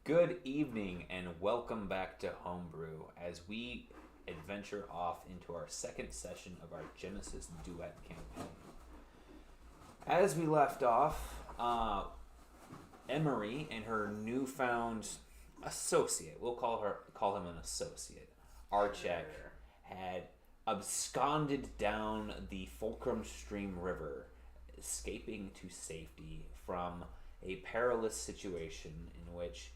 Good evening and welcome back to Homebrew as we adventure off into our second session of our Genesis Duet campaign. As we left off, Emery and her newfound associate, we'll call him an associate, Archek, had absconded down the Fulcrum Stream River, escaping to safety from a perilous situation in which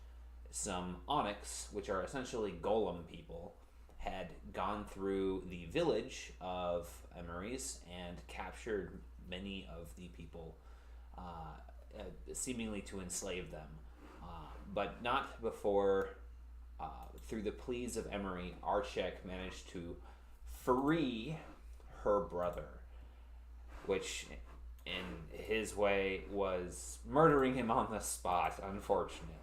some Onyx, which are essentially golem people, had gone through the village of Emery's and captured many of the people, seemingly to enslave them. But not before, through the pleas of Emery, Archek managed to free her brother, which in his way was murdering him on the spot, unfortunately.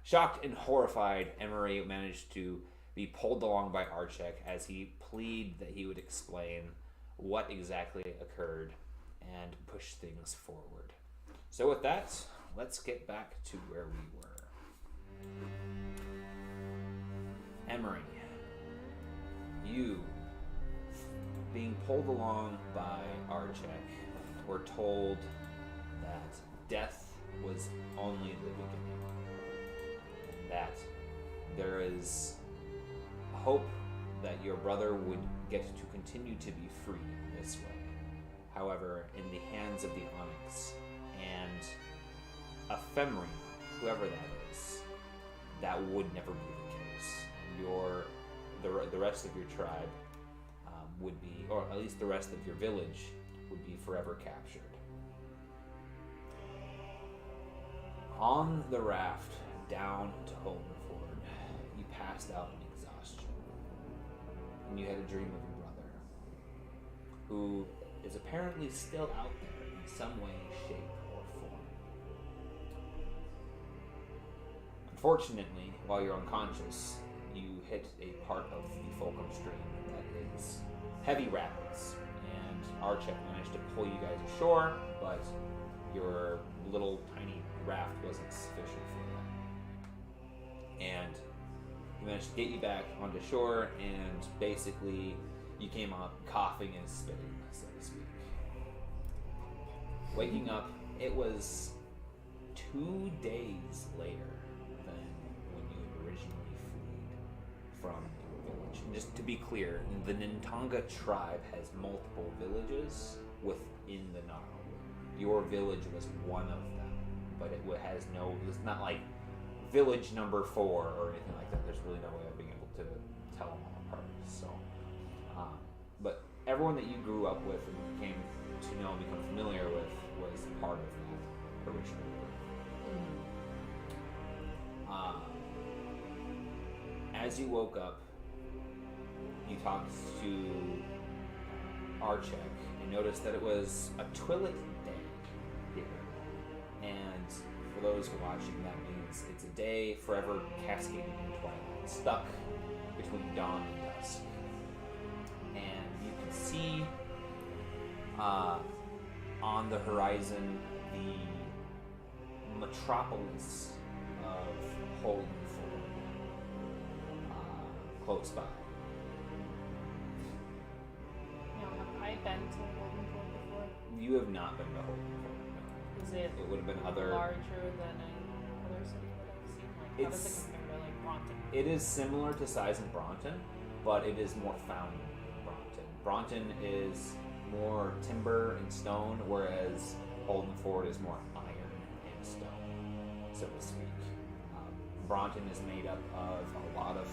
Shocked and horrified, Emery managed to be pulled along by Archek as he pleaded that he would explain what exactly occurred and push things forward. So with that, let's get back to where we were. Emery, you, being pulled along by Archek, were told that death was only the beginning. That there is hope that your brother would get to continue to be free this way. However, in the hands of the Onyx and Ephemery, whoever that is, that would never be the case. The rest of your tribe would be, or at least the rest of your village, would be forever captured. On the raft down to Holdenford, you passed out in exhaustion, and you had a dream of your brother, who is apparently still out there in some way, shape, or form. Unfortunately, while you're unconscious, you hit a part of the Fulcrum Stream that is heavy rapids, and Archek managed to pull you guys ashore, but your little tiny raft wasn't sufficient for that. And he managed to get you back onto shore, and basically you came up coughing and spitting, so to speak. Waking up, it was 2 days later than when you had originally fled from your village. And just to be clear, the Nintanga tribe has multiple villages within the Gnarl. Your village was one of them, but it's not like village number 4 or anything like that. There's really no way of being able to tell them all apart. So, but everyone that you grew up with and came to know and become familiar with was part of that original group. As you woke up, you talked to Archek and noticed that it was a Twilight day here. And for those watching, that means it's a day forever cascading in twilight, stuck between dawn and dusk. And you can see on the horizon the metropolis of Holdenford close by. Now, have I been to Holdenford before? You have not been to Holdenford, no. Is it would have been other larger than any other city that I've seen? Like, how does it compare to like Bronte? It is similar to size in Bronte, but it is more found in Bronte. Bronte is more timber and stone, whereas Holdenford is more iron and stone, so to speak. Bronte is made up of a lot of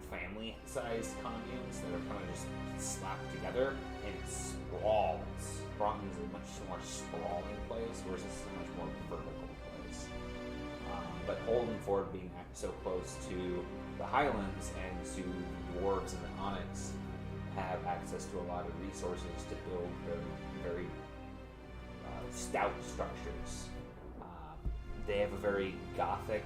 family-sized communes that are kind of just slapped together, and it sprawls. Bronte is a much more sprawling place, whereas this is a much more vertical place. But Holdenford, being so close to the Highlands and to the dwarves and the Onyx, have access to a lot of resources to build very stout structures. They have a very gothic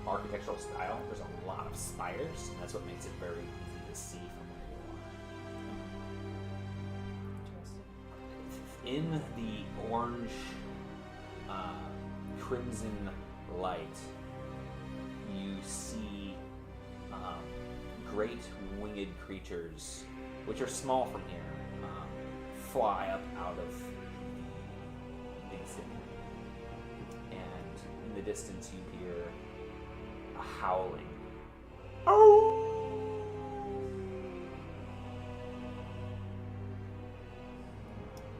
architectural style. There's a lot of spires, and that's what makes it very easy to see from where you are. In the orange, crimson light, you see great winged creatures, which are small from here, fly up out of the city. And in the distance you hear a howling.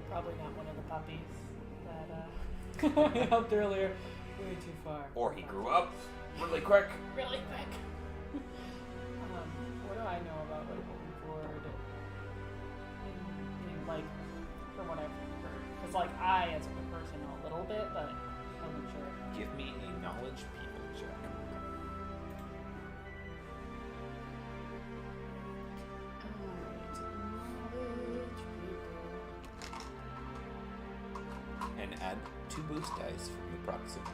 Probably not one of the puppies that I helped earlier. Way too far. Or he grew up really quick. Really quick. What do I know about like Holden Ford? Like, from what I've heard. Because like I, as a person, know a little bit, but I wasn't sure. Give me a knowledge people check. And add 2 boost dice from the proximity.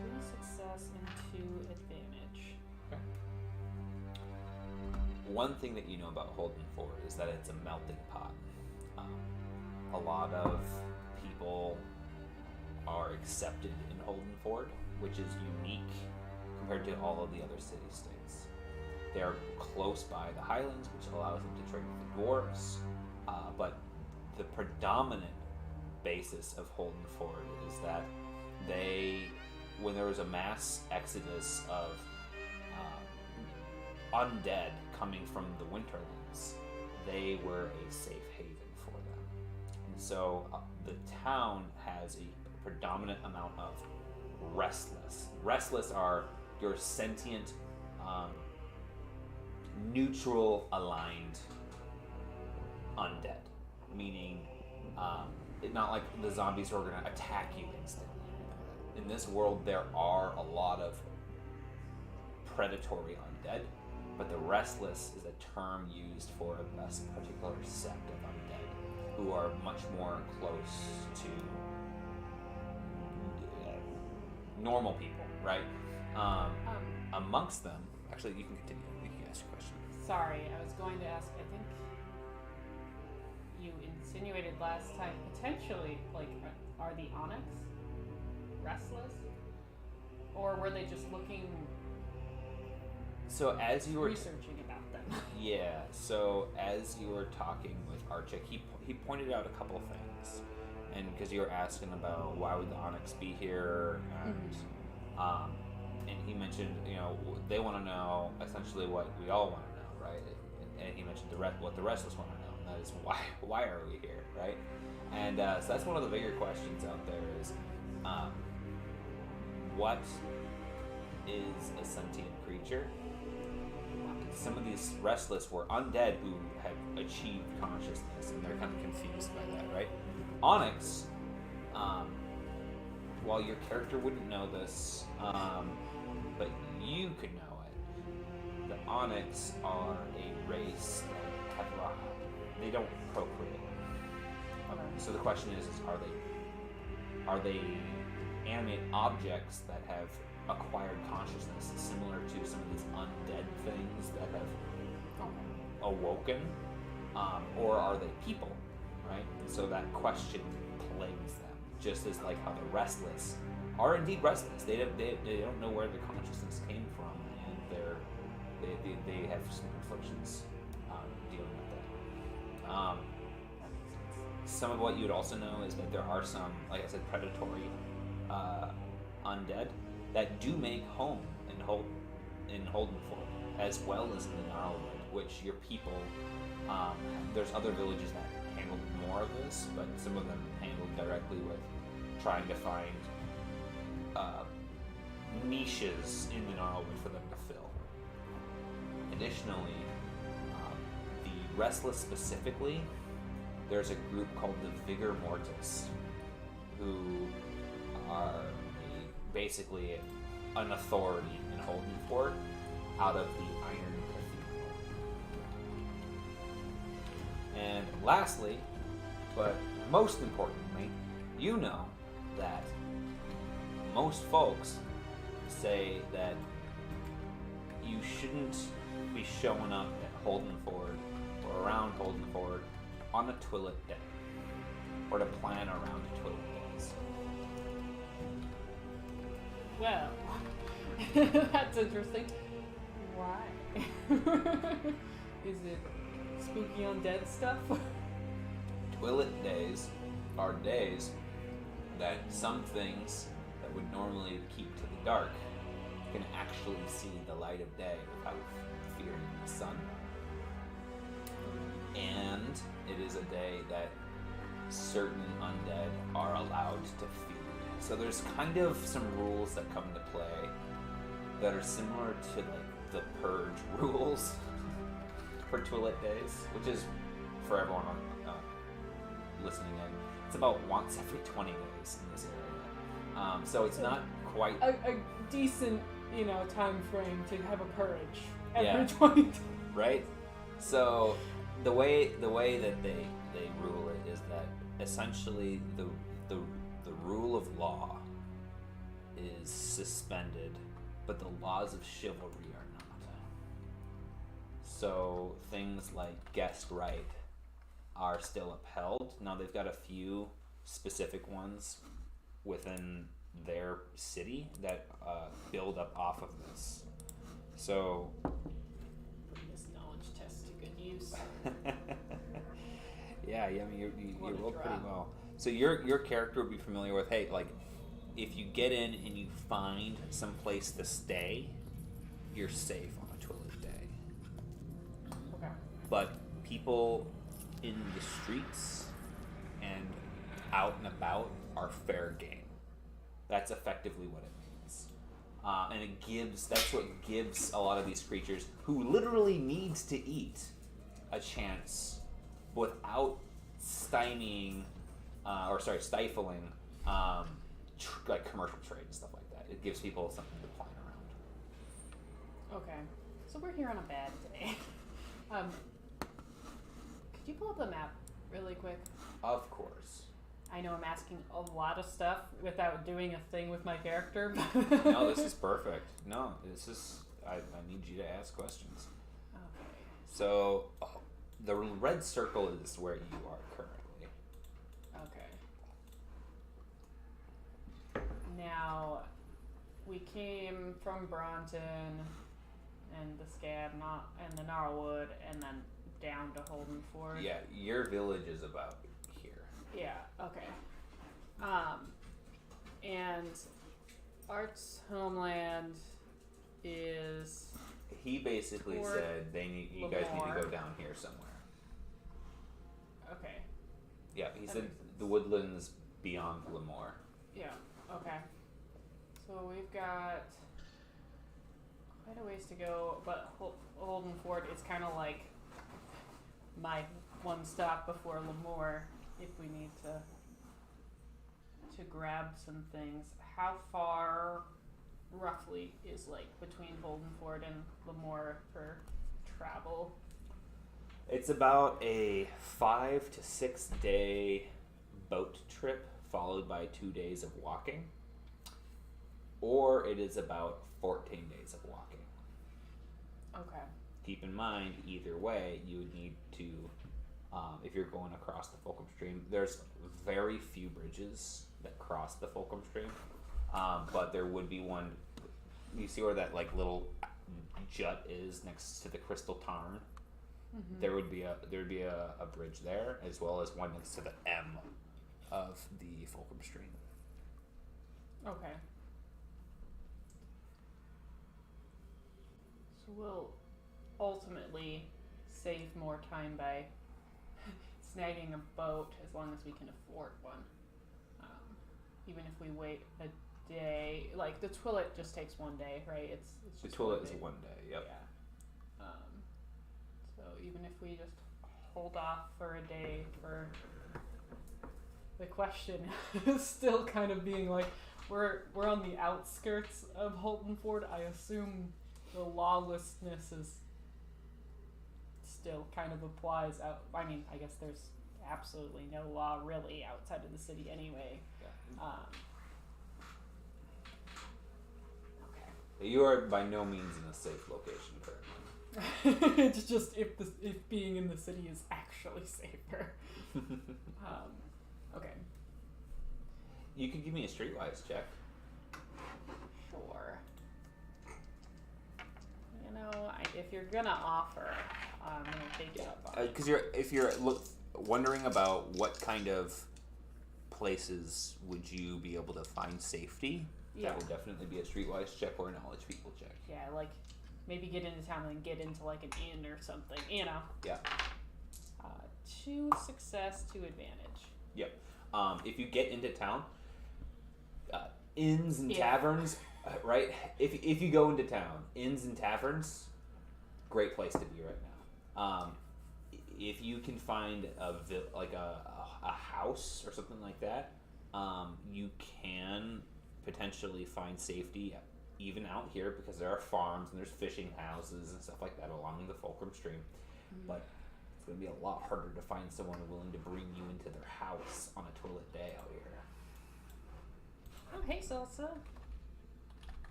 3 success and 2 advantage. Okay. One thing that you know about Holden Ford is that it's a melting pot. A lot of people are accepted in Holden Ford, which is unique compared to all of the other city-states. They're close by the Highlands, which allows them to trade with the dwarves, but the predominant basis of Holden Ford is that when there was a mass exodus of undead coming from the Winterlands, they were a safe haven for them. And so the town has a predominant amount of restless. Restless are your sentient, neutral aligned undead, meaning it's not like the zombies who are going to attack you instantly. In this world, there are a lot of predatory undead, but the restless is a term used for a particular sect of undead who are much more close to normal people, right? Amongst them, actually, you can continue. You can ask your question. Sorry, I was going to ask, I think you insinuated last time, potentially, like, are the Onyx restless? Or were they just looking, So as you were researching about them? Yeah, so as you were talking with Archik, he pointed out a couple of things. And because you were asking about why would the Onyx be here, and he mentioned, they want to know essentially what we all want to know, right? And he mentioned what the restless want to know, and that is why are we here, right? And so that's one of the bigger questions out there is, what is a sentient creature? Some of these restless were undead who had achieved consciousness, and they're kind of confused by that, right? Onyx, while your character wouldn't know this, but you could know it, the Onyx are a race that have they don't procreate. So the question is are they animate objects that have acquired consciousness, similar to some of these undead things that have awoken, or are they people, right? And so that question plagues them, just as like how the restless are indeed restless. They don't know where their consciousness came from, and they have some afflictions dealing with that. Some of what you would also know is that there are some, like I said, predatory undead that do make home in Holden Fort, as well as in the Gnarlwood, which your people, there's other villages that handle more of this, but some of them handle directly with trying to find niches in the Gnarlwood for them to fill. Additionally, the Restless specifically, there's a group called the Vigor Mortis, who are basically an authority in Holden Fort out of the Iron Cathedral. And lastly, but most importantly, you know that most folks say that you shouldn't be showing up at Holden Ford or around Holden Ford on a Twillet day, or to plan around Twillet days? Well, that's interesting. Why? Is it spooky undead stuff? Twillet days are days that some things that would normally keep to the dark can actually see the light of day without fearing the sun. And it is a day that certain undead are allowed to feed. So there's kind of some rules that come into play that are similar to like the Purge rules for Twillet days, which is for everyone listening in. It's about once every 20 days in this area. So it's not quite a decent, time frame to have a purge every Yeah. 20 days. right? So the way that they rule it is that essentially the rule of law is suspended, but the laws of chivalry are not. So things like guest right are still upheld. Now they've got a few specific ones within their city that build up off of this. So This knowledge test to good use. yeah, I mean you What a rolled pretty drop. well. So your character would be familiar with, hey, like if you get in and you find some place to stay, you're safe on a Twillet day. Okay. But people in the streets and out and about are fair game. That's effectively what it means. And that's what gives a lot of these creatures who literally needs to eat a chance without stifling like commercial trade and stuff like that. It gives people something to plan around. Okay. So we're here on a bad day. Could you pull up the map really quick? Of course. I know I'm asking a lot of stuff without doing a thing with my character. No, this is perfect. No, this is. I need you to ask questions. Okay. So, the red circle is where you are currently. Okay. Now, we came from Bronton and the Scab, and the Gnarlwood, and then down to Holden Ford. Yeah, your village is about here. Yeah, okay. And Art's homeland is He basically Fort said you guys need to Lemoore. go down here somewhere. okay. Yeah, he That said makes sense. the woodlands beyond Lemoore. Yeah, okay. So we've got quite a ways to go, but Holden Ford is kind of like my one stop before Lemoore if we need to grab some things. How far roughly is like between Holden Ford and Lemoore for travel? It's about a 5 to 6 day boat trip followed by 2 days of walking, or it is about 14 days of walking. Okay. Keep in mind, either way, you would need to, if you're going across the Fulcrum Stream, there's very few bridges that cross the Fulcrum Stream, but there would be one. You see where that like little jut is next to the Crystal Tarn? Mm-hmm. There would be a bridge there, as well as one next to the M of the Fulcrum Stream. Okay. So we'll ultimately save more time by snagging a boat as long as we can afford one. Even if we wait a day, like the Twillet just takes 1 day, right? It's The just Twillet 1 is day. 1 day, yep. Yeah. So even if we just hold off for a day for the question is still kind of being like we're on the outskirts of Holden Ford. I assume the lawlessness is still kind of applies out. I mean, I guess there's absolutely no law really outside of the city anyway. Okay. You are by no means in a safe location currently. It's just if being in the city is actually safer. Okay. You could give me a streetwise check. Sure. You know, if you're gonna offer, I'm gonna take it up on it. Because if you're wondering about what kind of places would you be able to find safety, Yeah. That would definitely be a streetwise check or a knowledge people check. Yeah, like maybe get into town and get into like an inn or something. You know. Yeah. 2 success, 2 advantage. Yep. If you get into town, inns and Yeah. taverns, right? If you go into town, inns and taverns, great place to be right now. If you can find a house or something like that, you can potentially find safety even out here because there are farms and there's fishing houses and stuff like that along the Fulcrum Stream. But it's going to be a lot harder to find someone willing to bring you into their house on a toilet day out here. Oh, hey, Salsa.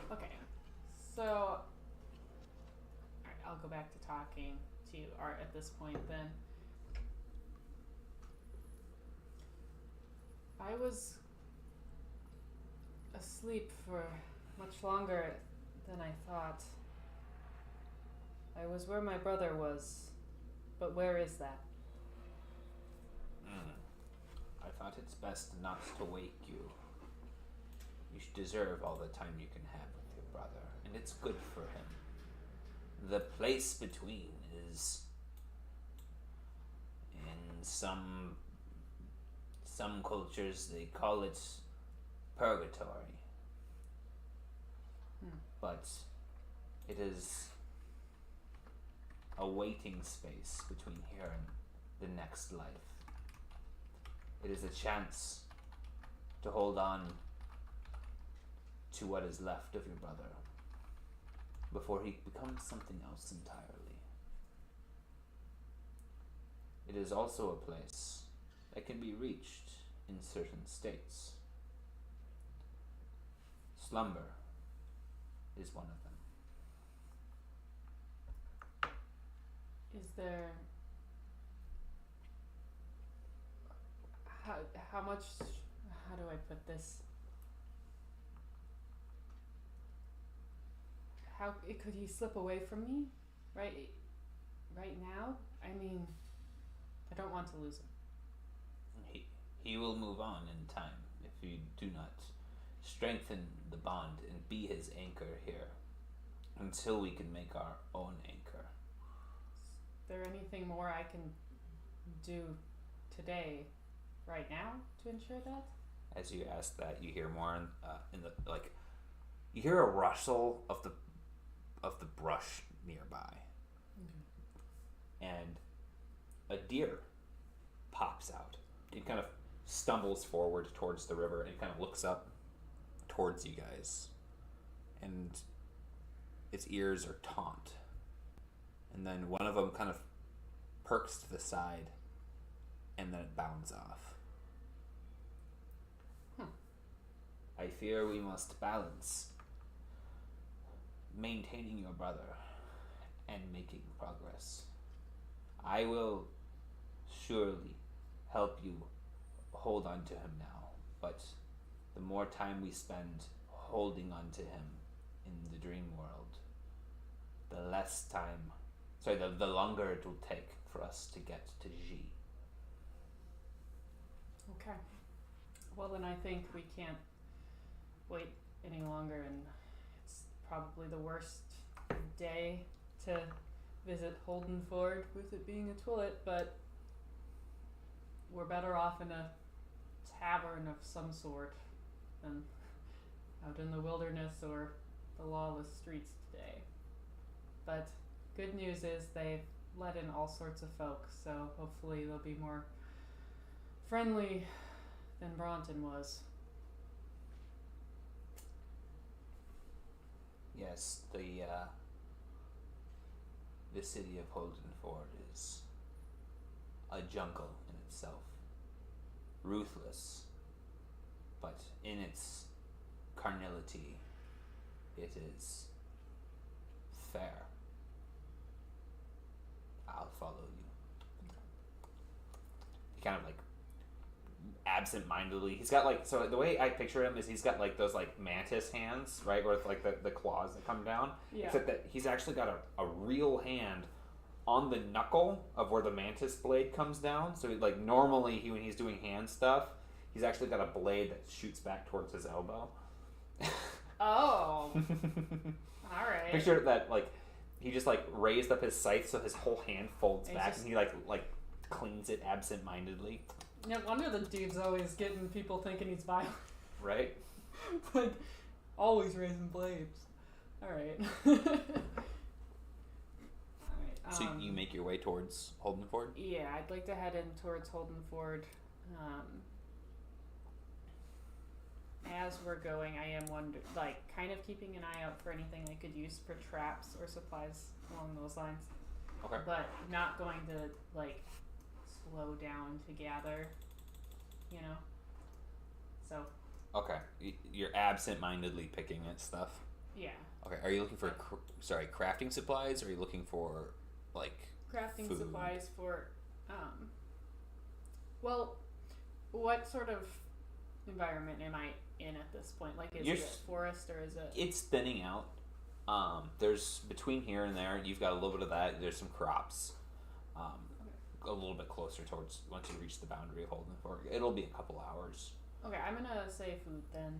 Okay, so alright, I'll go back to talking to Art at this point then. I was asleep for much longer than I thought. I was where my brother was, but where is that? I thought it's best not to wake you. You deserve all the time you can have with your brother, and it's good for him. The place between is in some cultures they call it purgatory. But it is a waiting space between here and the next life. It is a chance to hold on to what is left of your brother before he becomes something else entirely. It is also a place that can be reached in certain states. Slumber is one of them. Is there how much, how do I put this? How could he slip away from me right now? I mean, I don't want to lose him. He will move on in time if you do not strengthen the bond and be his anchor here until we can make our own anchor. Is there anything more I can do today, right now, to ensure that? As you ask that, you hear more in the you hear a rustle of the brush nearby, and a deer pops out. It kind of stumbles forward towards the river and kind of looks up towards you guys, and its ears are taut. And then one of them kind of perks to the side, and then it bounds off. I fear we must balance maintaining your brother and making progress. I will surely help you hold on to him now, but the more time we spend holding on to him in the dream world, the less time, the longer it will take for us to get to G. Okay. Well, then I think we can't wait any longer, and it's probably the worst day to visit Holdenford with it being a toilet, but we're better off in a tavern of some sort than out in the wilderness or the lawless streets today. But good news is they've let in all sorts of folk, so hopefully they'll be more friendly than Bronton was. Yes, the city of Holdenford is a jungle in itself. Ruthless, but in its carnality, it is kind of like absent-mindedly. He's got like, so the way I picture him is he's got like those like mantis hands, right, with like the claws that come down. Yeah. Except that he's actually got a real hand on the knuckle of where the mantis blade comes down. So like normally when he's doing hand stuff, he's actually got a blade that shoots back towards his elbow. Oh. All right. Picture that like he just like raised up his scythe so his whole hand folds back just... and he like cleans it absent-mindedly. No wonder the dude's always getting people thinking he's violent. Right? Like, always raising blades. Alright. Alright. So you make your way towards Holdenford? Yeah, I'd like to head in towards Holdenford. As we're going, I am kind of keeping an eye out for anything I could use for traps or supplies along those lines. Okay. But not going to, like, slow down to gather, you know? So. Okay. You're absent-mindedly picking at stuff? Yeah. Okay, are you looking for, crafting supplies, or are you looking for, like, crafting food? Supplies for, well, what sort of environment am I in at this point? Like, is it a forest, or is it? It's thinning out. There's, between here and there, you've got a little bit of that. There's some crops. A little bit closer towards, once you reach the boundary of Holdenford. It'll be a couple hours. Okay, I'm gonna say food then.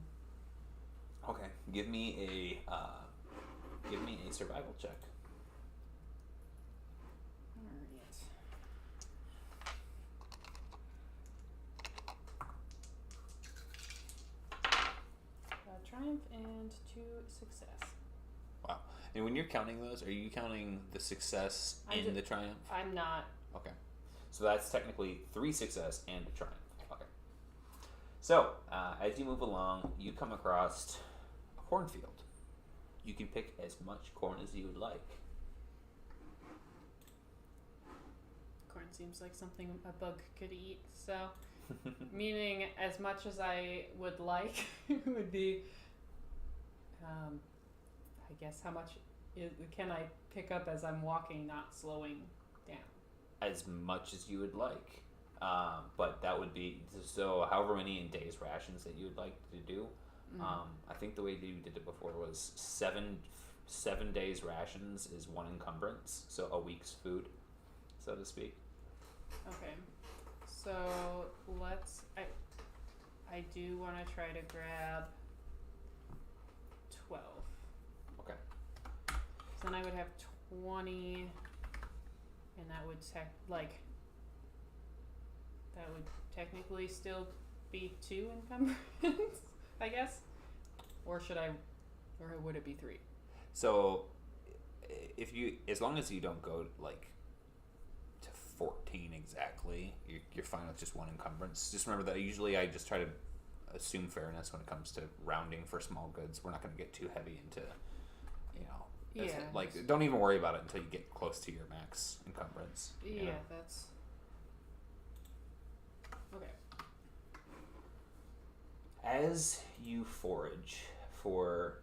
Okay, give me a survival check. Alright. Triumph and 2 success. Wow. And when you're counting those, are you counting the success in the triumph? I'm not. Okay. So that's technically 3 success and a triumph. Okay. So, as you move along, you come across a cornfield. You can pick as much corn as you would like. Corn seems like something a bug could eat, so... Meaning, as much as I would like, would be... I guess how much can I pick up as I'm walking, not slowing down? As much as you would like. But that would be, so however many in days rations that you would like to do. I think the way that you did it before was 7 days rations is 1 encumbrance, so a week's food, so to speak. Okay, so I do want to try to grab 12. Okay. So then I would have 20, and that would that would technically still be 2 encumbrance, I guess? Or would it be 3? So, as long as you don't go, like, to 14 exactly, you're fine with just 1 encumbrance. Just remember that usually I just try to assume fairness when it comes to rounding for small goods. We're not going to get too heavy into, don't even worry about it until you get close to your max encumbrance. Yeah, that's... Okay. As you forage for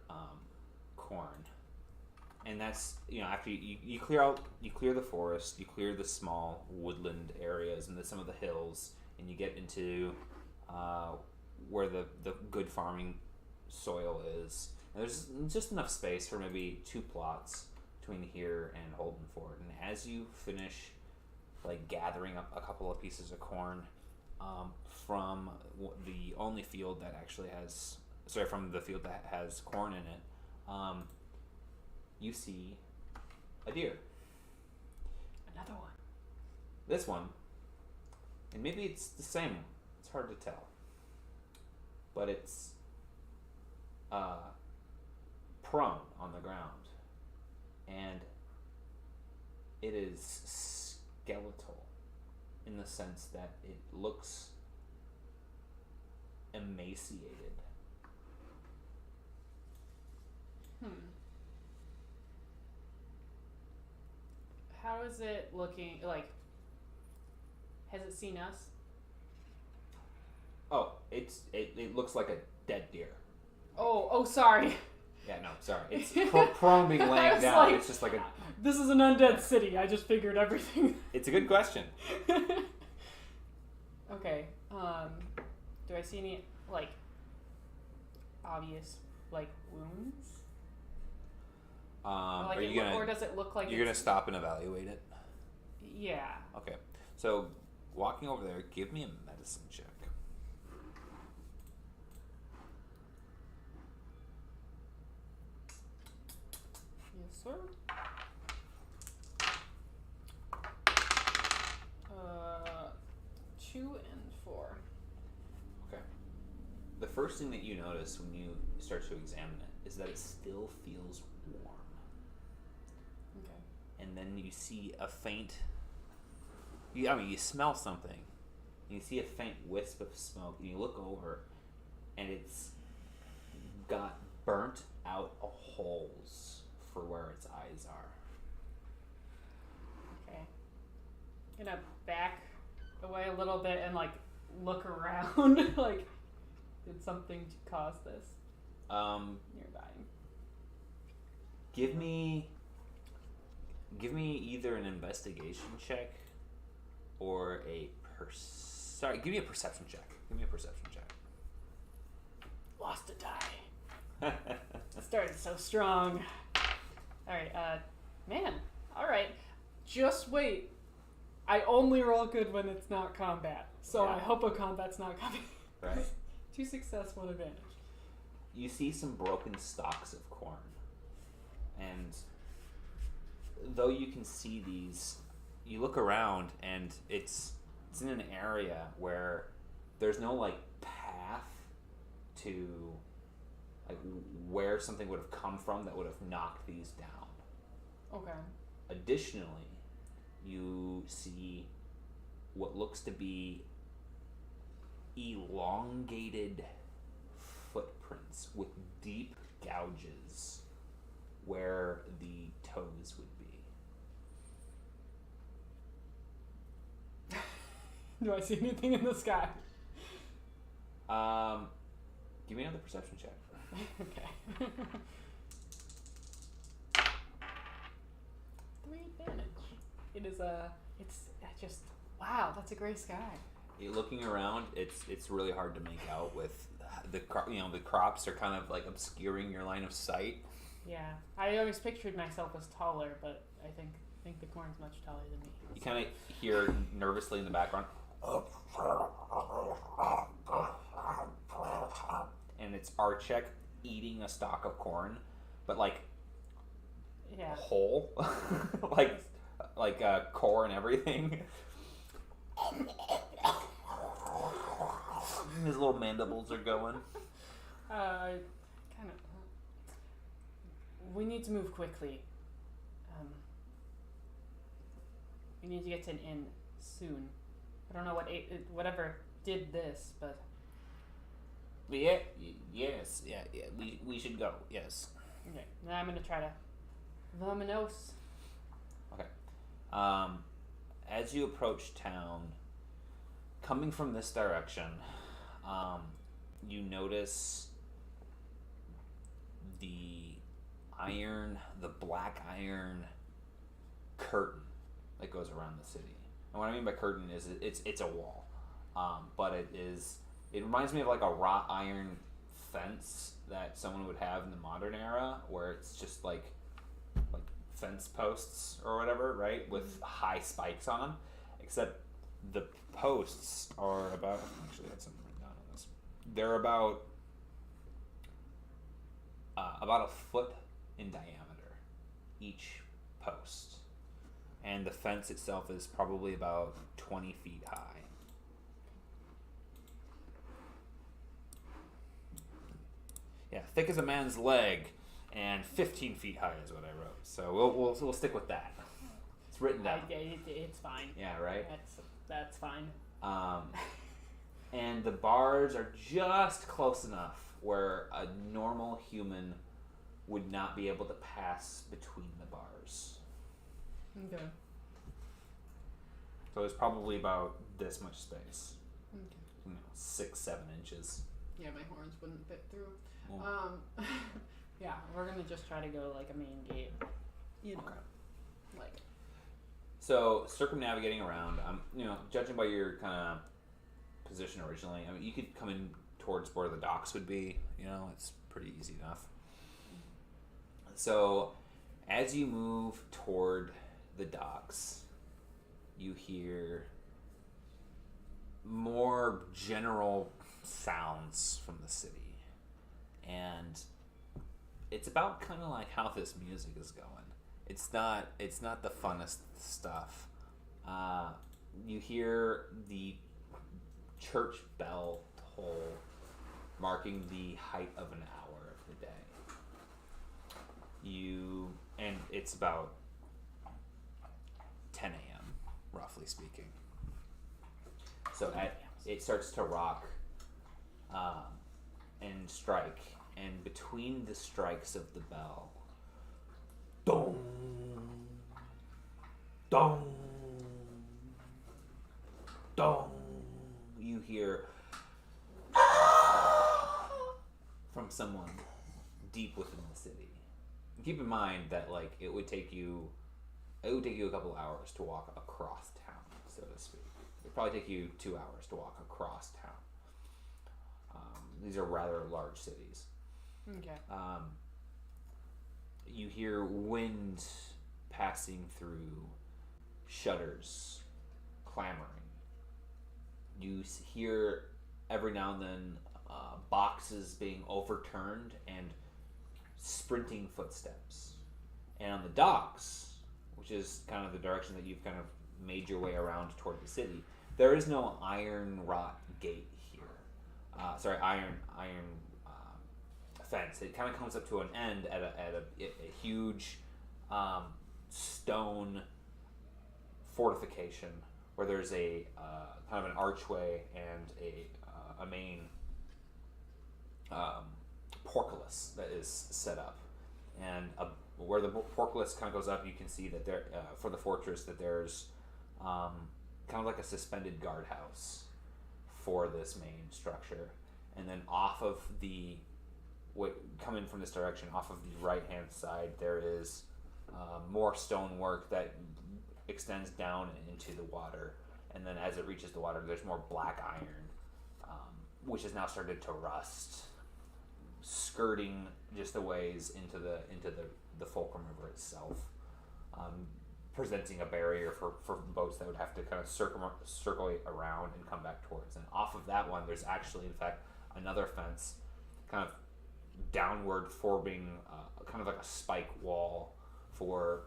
corn, and that's, after you clear the forest, you clear the small woodland areas and some of the hills, and you get into where the good farming soil is. And there's just enough space for maybe 2 plots between here and Holdenford. And as you finish gathering up a couple of pieces of corn from the only field that actually has, from the field that has corn in it, you see a deer. Another one. This one, and maybe it's the same one. It's hard to tell, but it's prone on the ground, and it is skeletal in the sense that it looks emaciated. How is it looking? Like, has it seen us? Oh, it looks like a dead deer. Oh, sorry. Yeah, no, sorry. It's prone being laying down. It's just like a... This is an undead city. I just figured everything. It's a good question. Okay. Do I see any like obvious like wounds? Or, like, Are you gonna? or does it look like You're gonna it's, stop and evaluate it. Yeah. Okay. So walking over there, give me a medicine check. Yes, sir. 2 and 4. Okay. The first thing that you notice when you start to examine it is that it still feels warm. Okay. And then you see a faint. You smell something. And you see a faint wisp of smoke, and you look over, and it's got burnt out holes for where its eyes are. Okay. Gonna back away a little bit and like look around. Like, did something cause this nearby? Give me either an investigation check or give me a perception check. Lost a die. Started so strong. Alright, man. Alright. Just wait. I only roll good when it's not combat. So Yeah. I hope a combat's not coming. Right. 2 success, 1 advantage. You see some broken stalks of corn. And though you can see these, you look around and it's in an area where there's no like path to like where something would have come from that would have knocked these down. Okay. Additionally, you see what looks to be elongated footprints with deep gouges where the toes would be. Do I see anything in the sky? Give me another perception check. Okay. 3 advantage. It is it's just, wow, that's a gray sky. You're looking around, it's really hard to make out with the crops are kind of like obscuring your line of sight. Yeah, I always pictured myself as taller, but I think the corn's much taller than me. You kind of hear nervously in the background, and it's Archek eating a stalk of corn, but like whole, like core and everything. His little mandibles are going. Kind of. We need to move quickly. We need to get to an inn soon. I don't know whatever did this, but. Yeah. We should go. Yes. Okay. Now I'm gonna try to. Vominos. Okay. As you approach town, coming from this direction, you notice the black iron curtain that goes around the city. And what I mean by curtain is it's a wall, but it reminds me of like a wrought iron fence that someone would have in the modern era, where it's just like fence posts or whatever, right, with high spikes on them, except the posts are about, actually I had something written down on this, they're about a foot in diameter each post, and the fence itself is probably about 20 feet high. Yeah, thick as a man's leg and 15 feet high is what I wrote. So we'll stick with that. It's written down. It's fine. Yeah, right? That's fine. And the bars are just close enough where a normal human would not be able to pass between the bars. Okay. So it's probably about this much space. Okay. 6-7 inches. Yeah, my horns wouldn't fit through. Yeah. Yeah, we're gonna just try to go like a main gate. You know. Okay. Like. So circumnavigating around, judging by your kind of position originally. I mean, you could come in towards where the docks would be. You know, it's pretty easy enough. So, as you move toward the docks, you hear more general sounds from the city, and it's about kind of like how this music is going. It's not the funnest stuff. You hear the church bell toll, marking the height of an hour of the day. And it's about 10 a.m. roughly speaking. So it starts to rock and strike, and between the strikes of the bell, dong, dong, dong, you hear from someone deep within the city. Keep in mind that like it would take you a couple hours to walk across town, so to speak. It'd probably take you 2 hours to walk across town. These are rather large cities. Okay. You hear wind passing through shutters, clamoring. You hear every now and then boxes being overturned and sprinting footsteps. And on the docks, which is kind of the direction that you've kind of made your way around toward the city, there is no iron wrought gate here. Iron fence. It kind of comes up to an end at a huge stone fortification where there's a kind of an archway and a main portcullis that is set up, and where the portcullis kind of goes up, you can see that there for the fortress that there's kind of like a suspended guardhouse for this main structure, and then off of coming from this direction, off of the right hand side, there is more stonework that extends down into the water, and then as it reaches the water, there's more black iron, which has now started to rust, skirting just a ways into the Fulcrum River itself, presenting a barrier for boats that would have to kind of circulate around and come back towards. And off of that one, there's actually, in fact, another fence, kind of downward forming, kind of like a spike wall for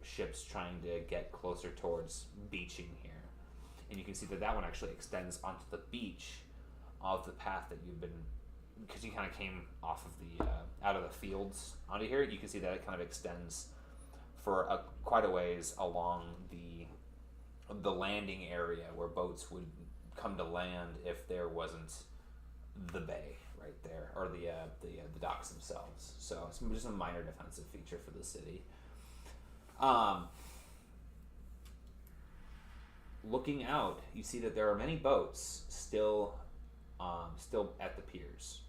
ships trying to get closer towards beaching here. And you can see that one actually extends onto the beach of the path that you've been, because you kind of came off of the out of the fields onto here. You can see that it kind of extends for quite a ways along the landing area where boats would come to land if there wasn't the bay right there, or the docks themselves. So it's just a minor defensive feature for the city. Looking out, you see that there are many boats still at the piers.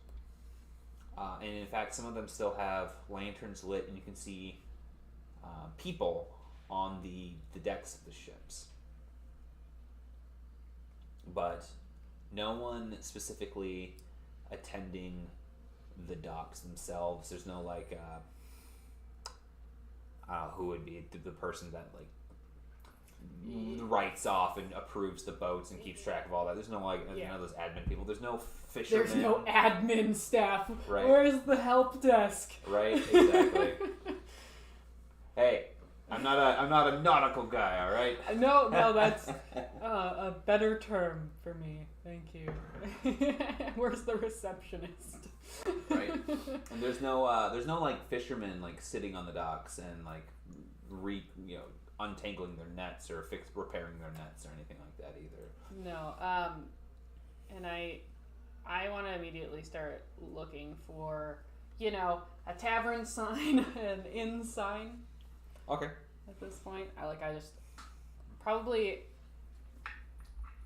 And in fact, some of them still have lanterns lit, and you can see people on the decks of the ships. But no one specifically attending the docks themselves. There's no like, who would be the person that like writes off and approves the boats and keeps track of all that. There's no like, you know, those admin people. There's no fishermen. There's no admin staff. Right. Where's the help desk? Right, exactly. Hey, I'm not a nautical guy, all right? No, that's a better term for me. Thank you. Where's the receptionist? Right. And there's no like fishermen like sitting on the docks and like untangling their nets or repairing their nets or anything like that either. No. And I want to immediately start looking for, a tavern sign, an inn sign. Okay. At this point, I just probably.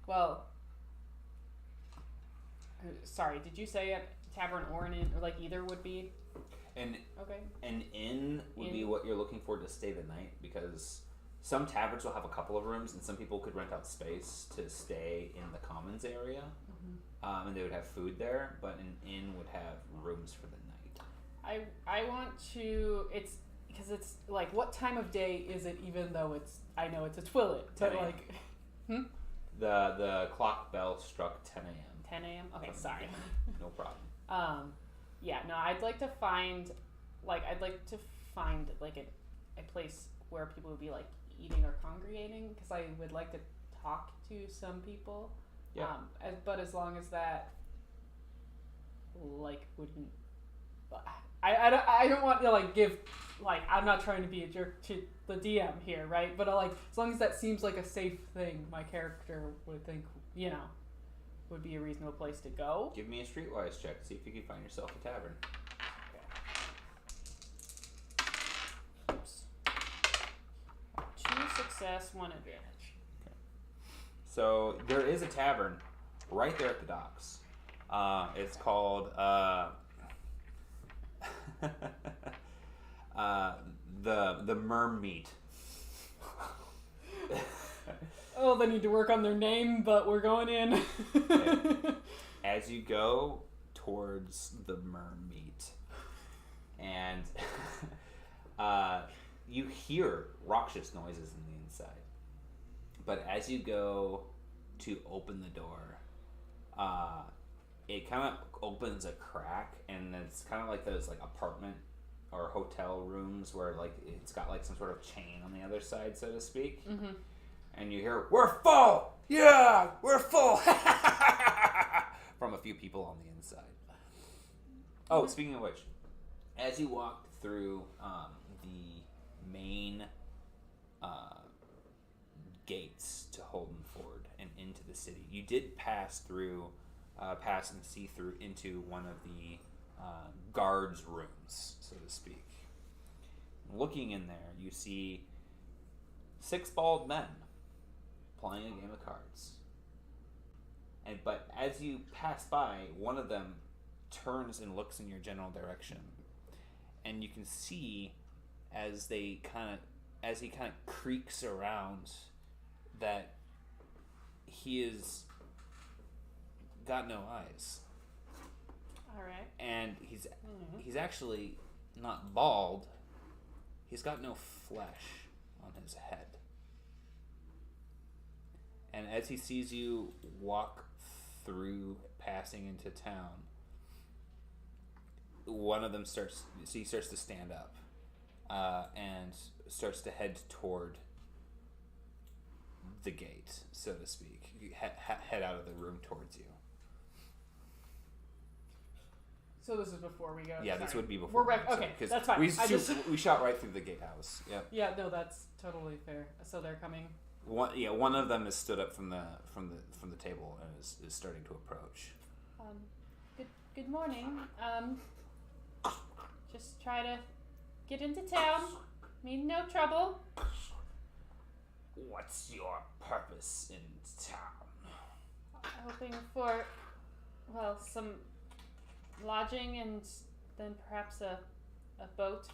Well. Sorry, did you say a tavern or an inn, or like either would be? And okay. An inn would be what you're looking for to stay the night, because Some taverns will have a couple of rooms, and some people could rent out space to stay in the commons area, and they would have food there. But an inn would have rooms for the night. I want to. It's because it's like, what time of day is it? Even though I know it's a twillet. To 10 a.m. like, The clock bell struck 10 a.m. 10 a.m. Okay, sorry. No problem. Yeah, no, I'd like to find like a place where people would be like eating or congregating, because I would like to talk to some people. Yeah. But as long as that like wouldn't. I don't want to like give like, I'm not trying to be a jerk to the DM here, right? But like, as long as that seems like a safe thing, my character would think, would be a reasonable place to go. Give me a streetwise check. See if you can find yourself a tavern. Okay. Oops. 2 success, 1 advantage. Okay. So there is a tavern right there at the docks. It's called the Mermeat. Oh, they need to work on their name, but we're going in. Okay. As you go towards the Mermeat, and you hear raucous noises in the inside. But as you go to open the door, it kind of opens a crack, and it's kind of like those like apartment or hotel rooms where like it's got like some sort of chain on the other side, so to speak. Mm-hmm. And you hear, "We're full! Yeah, we're full!" from a few people on the inside. Oh, speaking of which, as you walk through the main gates to Holdenford and into the city, you did pass and see through into one of the guards' rooms, so to speak. Looking in there, you see 6 bald men playing a game of cards. But as you pass by, one of them turns and looks in your general direction, and you can see as he kind of creaks around that he is got no eyes. All right. And he's actually not bald. He's got no flesh on his head. And as he sees you walk through, passing into town, one of them starts to stand up and starts to head toward the gate, so to speak. Head out of the room towards you. So this is before we go. Yeah, Sorry. this would be before. We're back. Okay, that's fine. We shot right through the gatehouse. Yeah. Yeah, no, that's totally fair. So they're coming. One of them has stood up from the table and is starting to approach. Good morning. Just try to get into town. Mean no trouble. What's your purpose in town? Hoping for, well, some lodging and then perhaps a boat.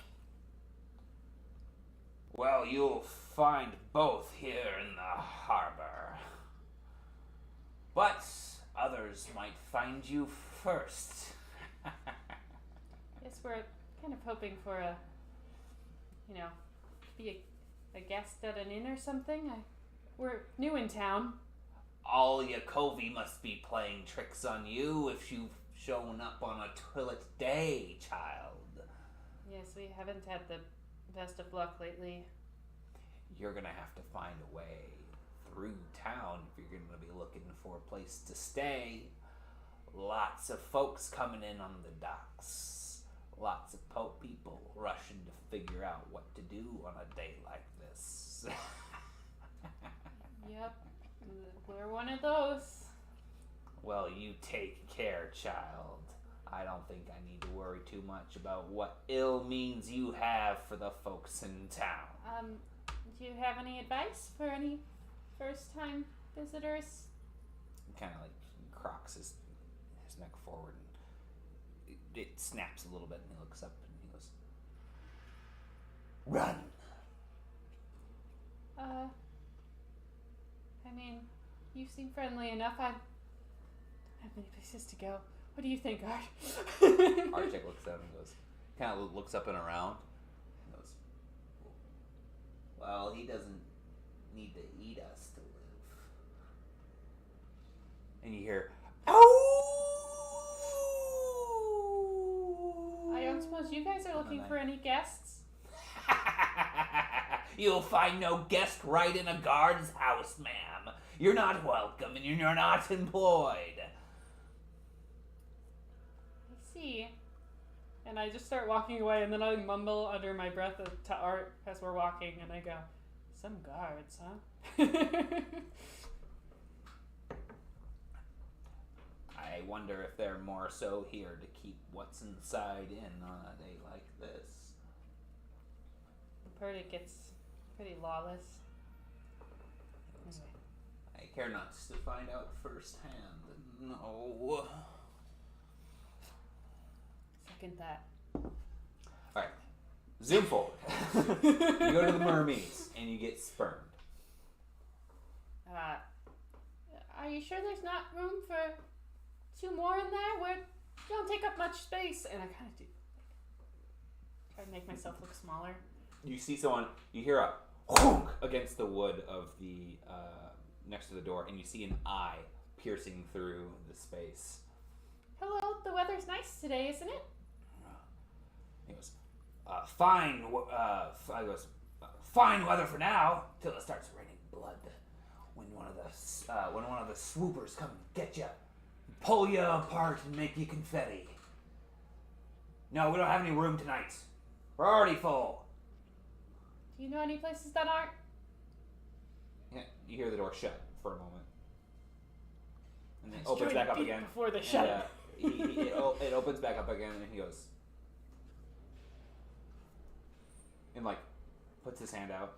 Well, you'll find both here in the harbor. But others might find you first. Yes, we're kind of hoping for be a guest at an inn or something. We're new in town. All Yakovi must be playing tricks on you if you've shown up on a Twillet day, child. Yes, we haven't had the best of luck lately. You're gonna have to find a way through town if you're gonna be looking for a place to stay. Lots of folks coming in on the docks. Lots of people rushing to figure out what to do on a day like this. Yep, we're one of those. Well, you take care, child. I don't think I need to worry too much about what ill means you have for the folks in town. Do you have any advice for any first-time visitors? He kind of like crocks his neck forward, and it snaps a little bit, and he looks up and he goes, "Run!" I mean, you seem friendly enough. I have many places to go. What do you think, Art? Archie looks at him and goes, kind of looks up and around. And goes, well, he doesn't need to eat us to live. And you hear, oh! I don't suppose you guys are looking for any guests? You'll find no guest right in a guard's house, ma'am. You're not welcome and you're not employed. I see. And I just start walking away, and then I mumble under my breath to Art as we're walking, and I go, some guards, huh? I wonder if they're more so here to keep what's inside in on a day like this. I've heard it gets pretty lawless. Anyway. I care not to find out firsthand. No. Second that. Alright, zoom forward. You go to the mermaids, and you get spermed. Are you sure there's not room for 2 more in there? We don't take up much space. And I kind of do. Try to make myself look smaller. You see someone, you hear a honk against the wood of the, next to the door, and you see an eye piercing through the space. Hello, the weather's nice today, isn't it? He goes, fine weather for now, till it starts raining blood. When one of the swoopers come get you, pull you apart and make you confetti. No, we don't have any room tonight. We're already full. Do you know any places that aren't? Yeah, you hear the door shut for a moment. And then it Let's opens try back to up beat again. before they And, shut it. it opens back up again, and he goes, and like, puts his hand out.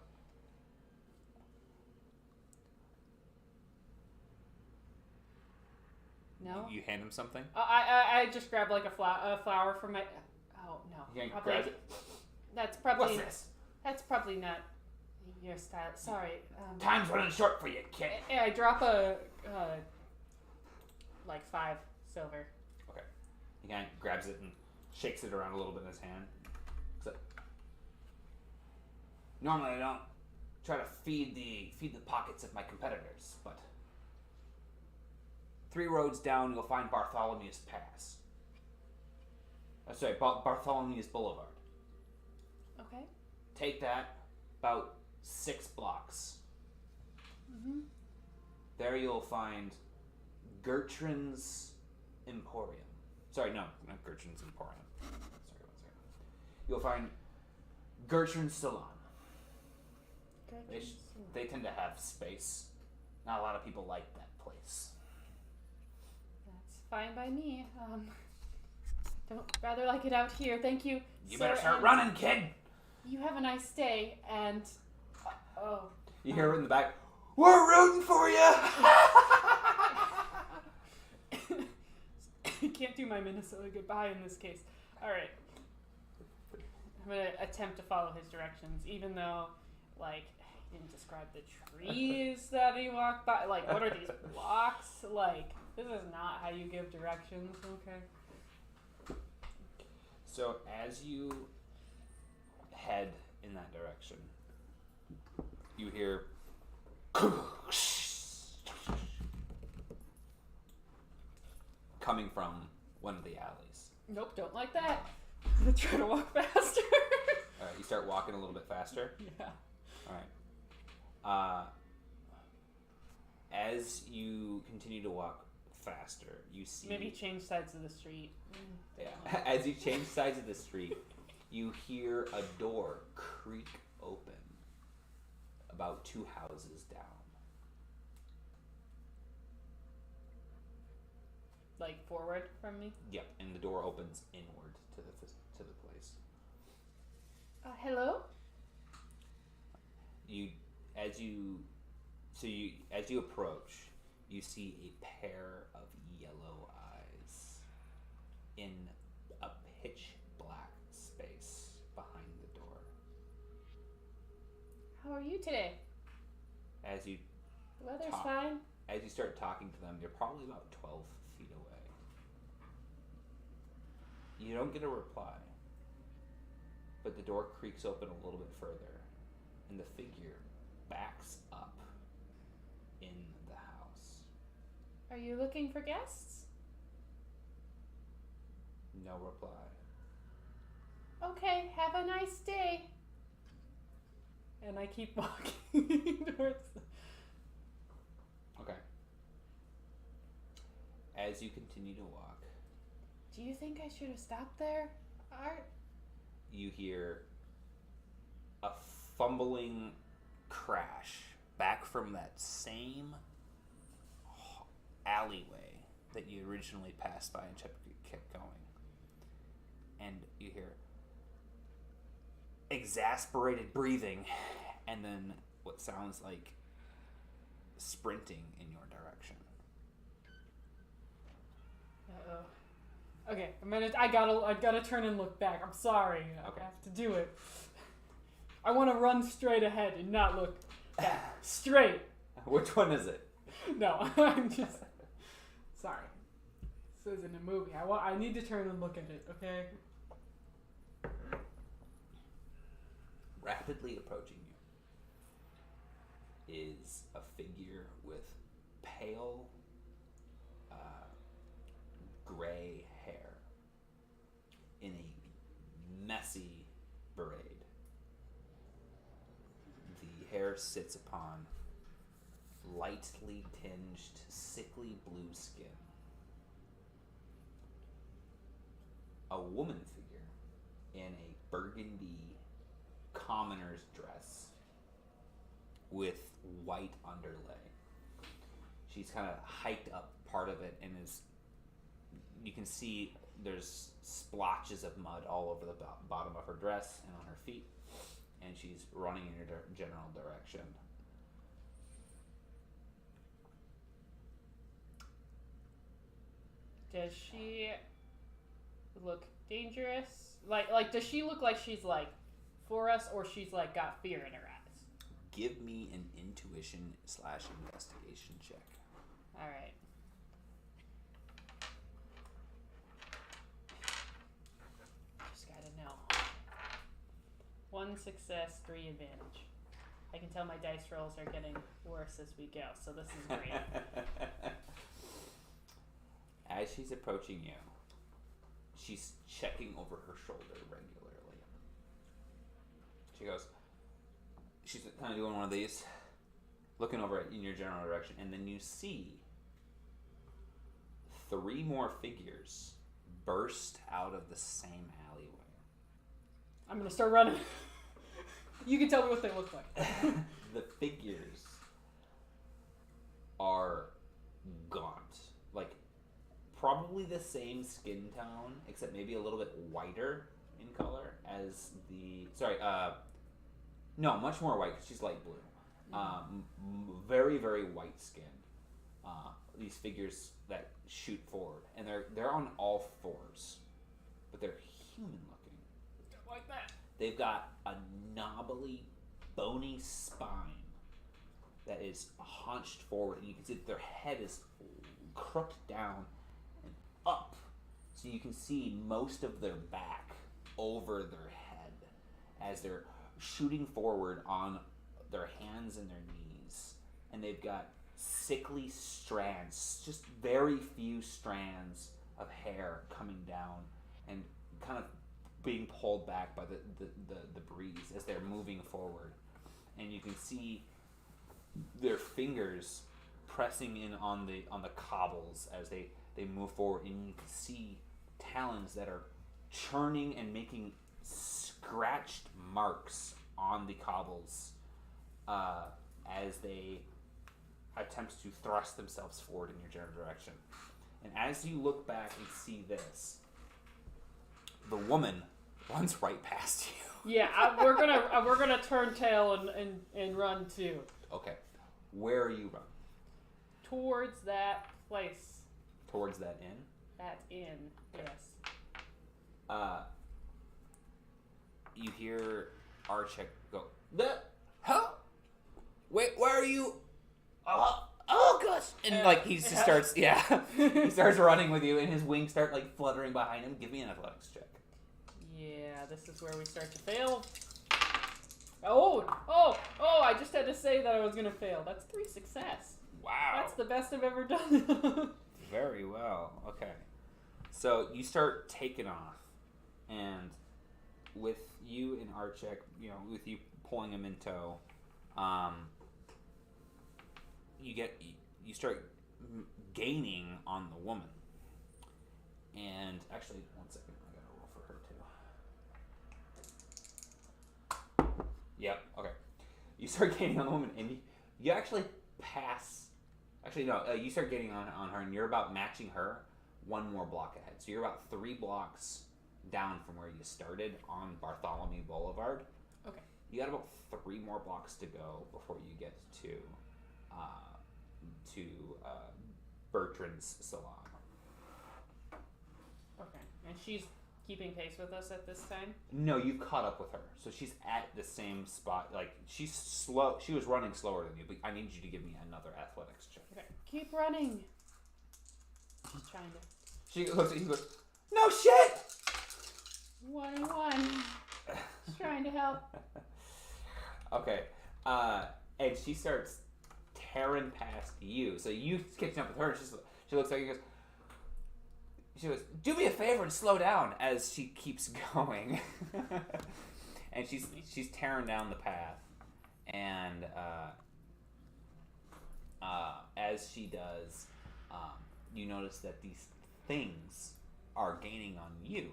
No. You hand him something. I just grab like a flower from my. Oh no. He Probably- grabs it. That's probably. What's this? That's probably not your style. Sorry. Time's running short for you, kid. I drop a like 5 silver. Okay. He kind of grabs it and shakes it around a little bit in his hand. So, normally I don't try to feed the pockets of my competitors, but 3 roads down you'll find Bartholomew's Pass. Sorry, Bartholomew's Boulevard. Okay. Take that about 6 blocks. Mhm. There you'll find Gertrude's Emporium. Sorry, no, not Gertrude's Emporium. Sorry, one second. You'll find Gertrude's Salon. They tend to have space. Not a lot of people like that place. That's fine by me. Don't rather like it out here. Thank you. You sir, better start and running, kid. You have a nice day, and oh. You hear it in the back. We're rooting for you. I can't do my Minnesota goodbye in this case. All right. I'm gonna attempt to follow his directions, even though, like, he didn't describe the trees that he walked by. Like, what are these blocks? Like, this is not how you give directions. Okay. So as you head in that direction, you hear coming from one of the alleys. Nope, don't like that. I'm gonna try to walk faster. All right, you start walking a little bit faster. Yeah. All right. As you continue to walk faster, you see. Maybe change sides of the street. Yeah. As you change sides of the street, you hear a door creak open about 2 houses down. Like forward from me. Yep, and the door opens inward to the place. Hello. As you approach, you see a pair of yellow eyes in a pitch black space behind the door. How are you today? As you The weather's fine. As you start talking to them, you're probably about 12 feet away. You don't get a reply, but the door creaks open a little bit further, and the figure backs up in the house. Are you looking for guests? No reply. Okay, have a nice day. And I keep walking towards them. Okay. As you continue to walk, Do you think I should have stopped there, Art? you hear a fumbling crash back from that same alleyway that you originally passed by and kept going. And you hear exasperated breathing and then what sounds like sprinting in your direction. Uh-oh. Okay, I gotta turn and look back. I'm sorry. Okay. I have to do it. I want to run straight ahead and not look back. Straight. Which one is it? No, I'm just sorry. This isn't a movie. I need to turn and look at it. Okay. Rapidly approaching you is a figure with pale gray hair in a messy braid. The hair sits upon lightly tinged, sickly blue skin. A woman figure in a burgundy commoner's dress with white underlay. She's kind of hiked up part of it and you can see there's splotches of mud all over the bottom of her dress and on her feet, and she's running in your general direction. Does she look dangerous? Like does she look like she's like for us, or she's like got fear in her eyes? Give me an intuition/investigation check. All right. Just gotta know. 1 success, 3 advantage. I can tell my dice rolls are getting worse as we go, so this is great. As she's approaching you, she's checking over her shoulder regularly. She goes, she's kind of doing one of these, looking over in your general direction, and then you see 3 more figures burst out of the same alleyway. I'm gonna start running. You can tell me what they look like. The figures are gaunt, like probably the same skin tone, except maybe a little bit whiter in color as the. No, much more white because she's light blue. Very, very white skinned. These figures that shoot forward, and they're on all 4s, but they're human looking. Like that. They've got a knobbly, bony spine that is hunched forward, and you can see that their head is crooked down and up, so you can see most of their back over their head as they're shooting forward on their hands and their knees. And they've got sickly strands, just very few strands of hair coming down and kind of being pulled back by the breeze as they're moving forward. And you can see their fingers pressing in on the cobbles as they move forward, and you can see talons that are churning and making scratched marks on the cobbles as they attempt to thrust themselves forward in your general direction. And as you look back and see this, the woman runs right past you. Yeah, we're gonna turn tail and run too. Okay, where are you running? Towards that place. Towards that inn? That inn, yes. You hear Archek go, "The hell? Wait, where are you? And like he just starts, he starts running with you, and his wings start like fluttering behind him. Give me an athletics check. Yeah, this is where we start to fail. Oh! I just had to say that I was gonna fail. That's 3 success. Wow. That's the best I've ever done. Very well. Okay. So you start taking off, and with you in Archek, with you pulling him in tow, you start gaining on the woman. And actually, 1 second, I gotta roll for her too. Yep. Okay. You start gaining on the woman, and you actually pass. Actually, no. You start gaining on her, and you're about matching her 1 more block ahead. So you're about 3 blocks down from where you started on Bartholomew Boulevard. Okay. You got about 3 more blocks to go before you get to Bertrand's salon. Okay. And she's keeping pace with us at this time? No, you've caught up with her. So she's at the same spot. Like, she's slow. She was running slower than you, but I need you to give me another athletics check. Okay. Keep running. She's trying to. She looks at you and goes, "No shit!" 1 and 1. She's trying to help. Okay. And she starts tearing past you. So you catching up with her, and she looks at you and she goes, "Do me a favor and slow down," as she keeps going. And she's tearing down the path. And as she does, you notice that these things are gaining on you.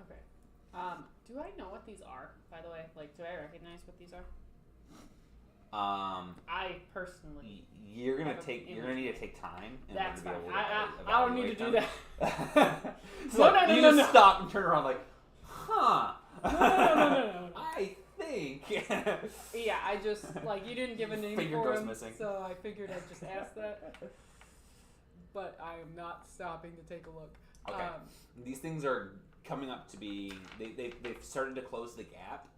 Okay. Do I know what these are, by the way? Like, do I recognize what these are? I personally. You're gonna need to take time. That's fine. I don't need to do that. So No. You just stop and turn around like, huh? No. I think. Yeah, I just you didn't give a name Finger for goes him, missing. so I figured I'd just ask that. But I am not stopping to take a look. Okay. These things are coming up to be. They've started to close the gap.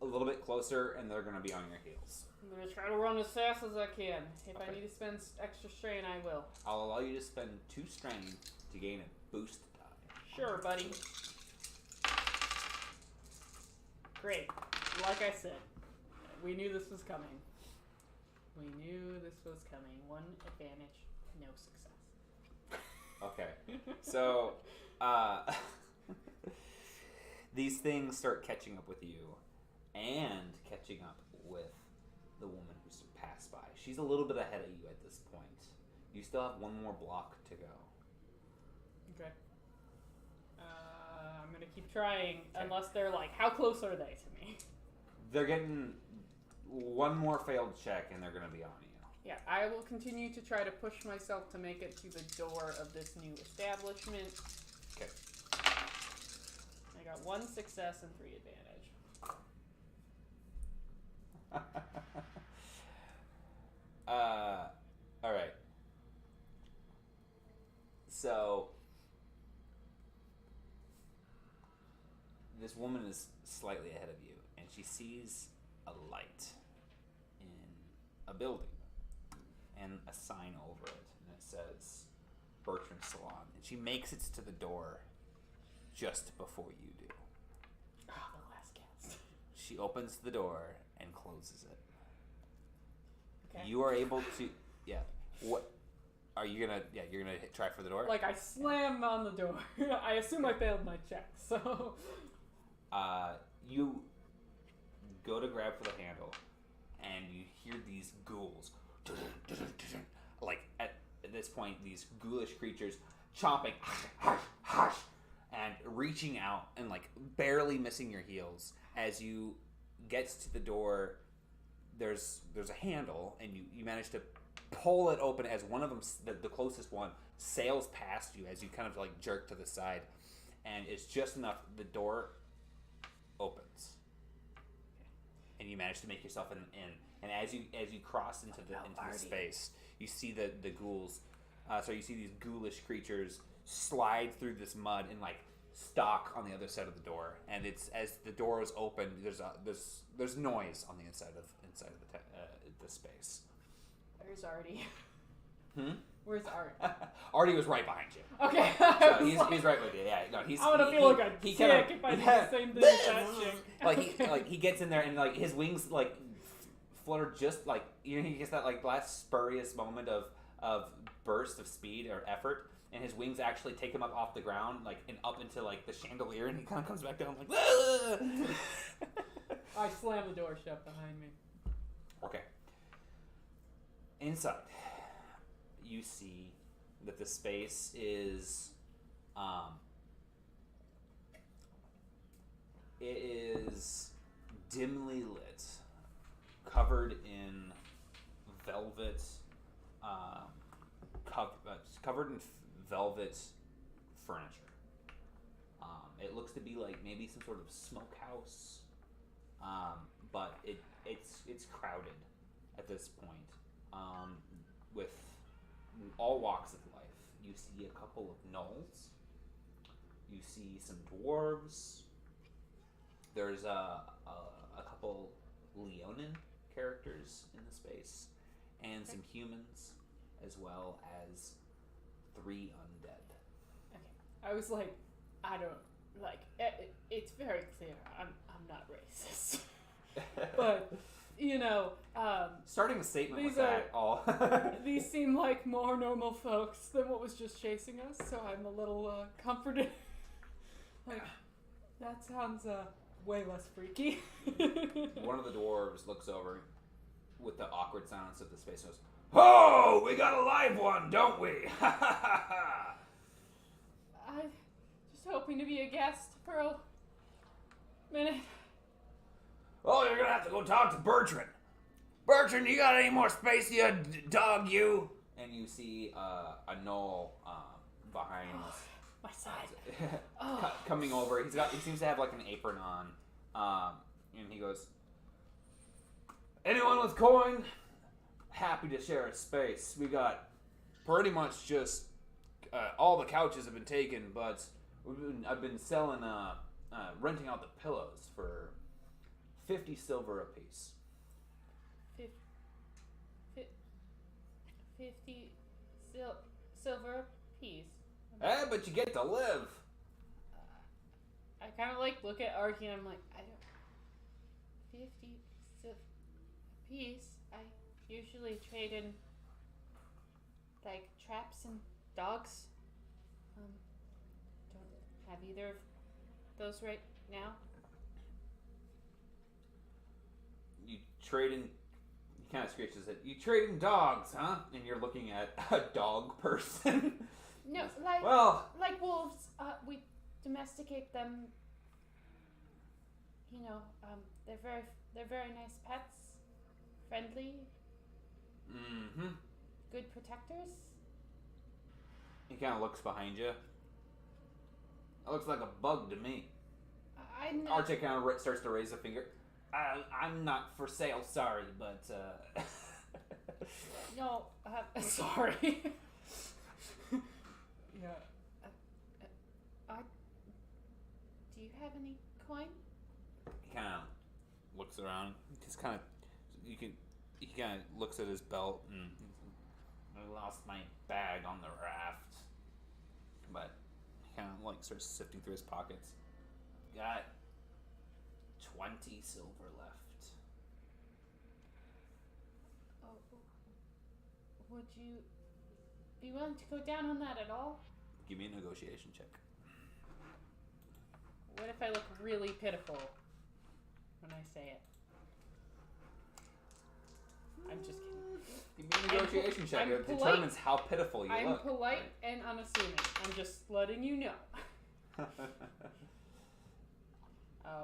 A little bit closer, and they're going to be on your heels. I'm going to try to run as fast as I can. If Okay. I need to spend extra strain, I will. I'll allow you to spend 2 strain to gain a boost die. Sure, buddy. Great. Like I said, we knew this was coming. 1 advantage, no success. Okay. So, these things start catching up with you and catching up with the woman who passed by. She's a little bit ahead of you at this point. You still have 1 more block to go. Okay. I'm going to keep trying, unless they're like, how close are they to me? They're getting 1 more failed check, and they're going to be on you. Yeah, I will continue to try to push myself to make it to the door of this new establishment. Okay. I got 1 success and 3 advantage. All right. So this woman is slightly ahead of you, and she sees a light in a building and a sign over it, and it says Bertrand's Salon. And she makes it to the door just before you do. Oh, the last cast. She opens the door and closes it. Okay. You are able to, What are you gonna? Yeah, you're gonna try for the door. Like I slam on the door. I assume I failed my check, so. You go to grab for the handle, and you hear these ghouls. Like at this point, these ghoulish creatures chomping, and reaching out and like barely missing your heels as you get to the door. There's a handle, and you manage to pull it open as one of them, the closest one, sails past you as you kind of like jerk to the side, and it's just enough. The door opens, and you manage to make yourself in. And as you cross into the space, you see the ghouls. So you see these ghoulish creatures slide through this mud and like stock on the other side of the door, and it's as the door is open, there's noise on the inside of the space. Where's Artie? Hmm? Where's Art? Artie was right behind you. Okay. So he's right with you. Yeah, no, he's. I'm gonna feel like a dick if I do the same thing as that chick. He gets in there and like his wings like flutter just like he gets that like last spurious moment of burst of speed or effort, and his wings actually take him up off the ground like and up into like the chandelier, and he kind of comes back down like. I slam the door shut behind me. Okay. Inside, you see that the space is, it is dimly lit, covered in velvet, covered in velvet furniture. It looks to be like maybe some sort of smokehouse, but it's crowded at this point. With all walks of life. You see a couple of gnolls. You see some dwarves. There's a couple Leonin characters in the space, and some humans, as well as 3 undead. Okay. I was like, I don't like. It's very clear. I'm not racist, but. You know, starting a statement these with that all. These seem like more normal folks than what was just chasing us, so I'm a little comforted. Like, that sounds way less freaky. One of the dwarves looks over with the awkward silence of the space and goes, "Oh, we got a live one, don't we?" I'm just hoping to be a guest for a minute. Oh, you're gonna have to go talk to Bertrand. Bertrand, you got any more space, you dog, you? And you see a gnoll behind my side. coming over. He seems to have like an apron on, and he goes, "Anyone with coin? Happy to share a space. We got pretty much just all the couches have been taken, but I've been selling renting out the pillows for 50 silver apiece." 50 silver apiece. But you get to live. I kind of like look at Archie and I'm like, I don't. 50 silver apiece. I usually trade in like traps and dogs. Don't have either of those right now. You trade in. He kind of screeches it. You trade in dogs, huh? And you're looking at a dog person. No, like wolves. We domesticate them. You know, they're very nice pets, friendly. Mm-hmm. Good protectors. He kind of looks behind you. That looks like a bug to me. Archie kind of starts to raise a finger. I'm not for sale, sorry, but No, sorry. Yeah. Do you have any coin? He kind of looks around. Just kind of, he kind of looks at his belt and I lost my bag on the raft. But he kind of like starts sifting through his pockets. Got 20 silver left. Oh, would you be willing to go down on that at all? Give me a negotiation check. What if I look really pitiful when I say it? I'm just kidding. Give me a negotiation check. It determines how pitiful you look. I'm polite and unassuming. I'm just letting you know.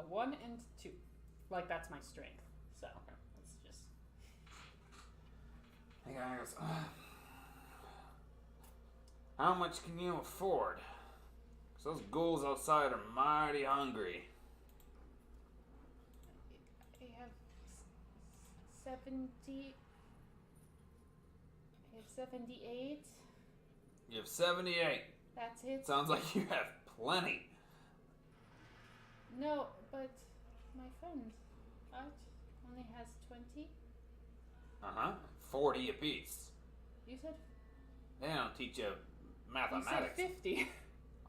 1 and 2. Like, that's my strength. So, it's just... The guy goes, how much can you afford? 'Cause those ghouls outside are mighty hungry. I have 70... I have 78. You have 78. That's it. Sounds like you have plenty. No, but my friend Art only has 20. 40 apiece. You said They don't teach you you said mathematics. 50.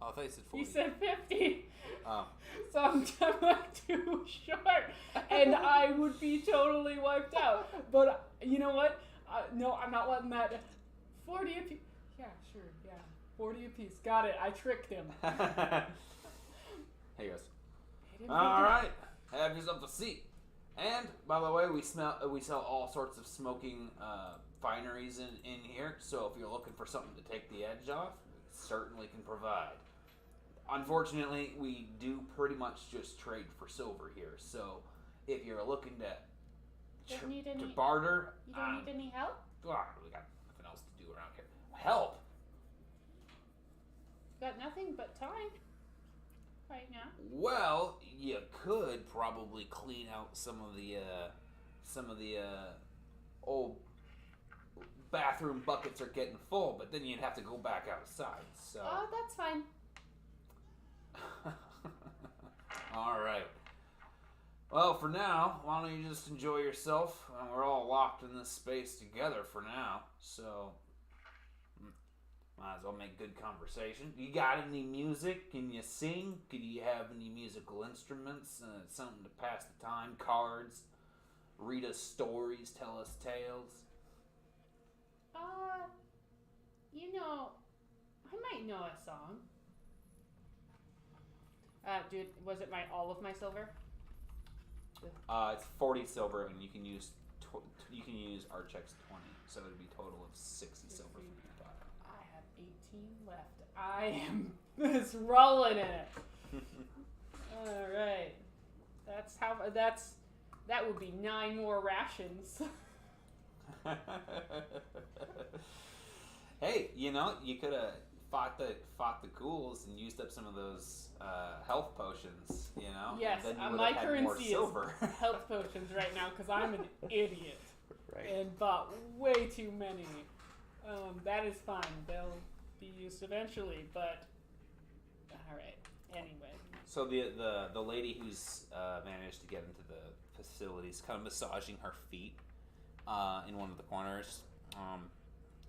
Oh, I thought you said 40. You said 50. Oh. So I'm like too short, and I would be totally wiped out. But you know what? No, I'm not letting that. 40 apiece. Yeah, sure. Yeah, 40 apiece. Got it. I tricked him. Here goes. He didn't All think right, have yourself a seat. And by the way, we sell all sorts of smoking fineries in here. So if you're looking for something to take the edge off, we certainly can provide. Unfortunately, we do pretty much just trade for silver here. So if you're looking to barter, You don't need any help? we got nothing else to do around here. Help? Got nothing but time right now. Well, you could probably clean out some of the old bathroom buckets are getting full, but then you'd have to go back outside. So. Oh, that's fine. All right. Well, for now, why don't you just enjoy yourself? We're all locked in this space together for now, so might as well make good conversation. You got any music? Can you sing? Could you have any musical instruments? Something to pass the time? Cards? Read us stories? Tell us tales? I might know a song. Dude, was it all of my silver? It's 40 silver, and you can use art checks 20, so it'd be a total of 60 silver from your pocket. I have 18 left. I am just rolling in it. All right, that would be 9 more rations. Hey, you could have fought the ghouls and used up some of those health potions, Yes, and then you my would have had more currency silver. is health potions right now because I'm an idiot Right. and bought way too many. That is fine. They'll be used eventually, but all right. Anyway. So the lady who's managed to get into the facility is kind of massaging her feet in one of the corners,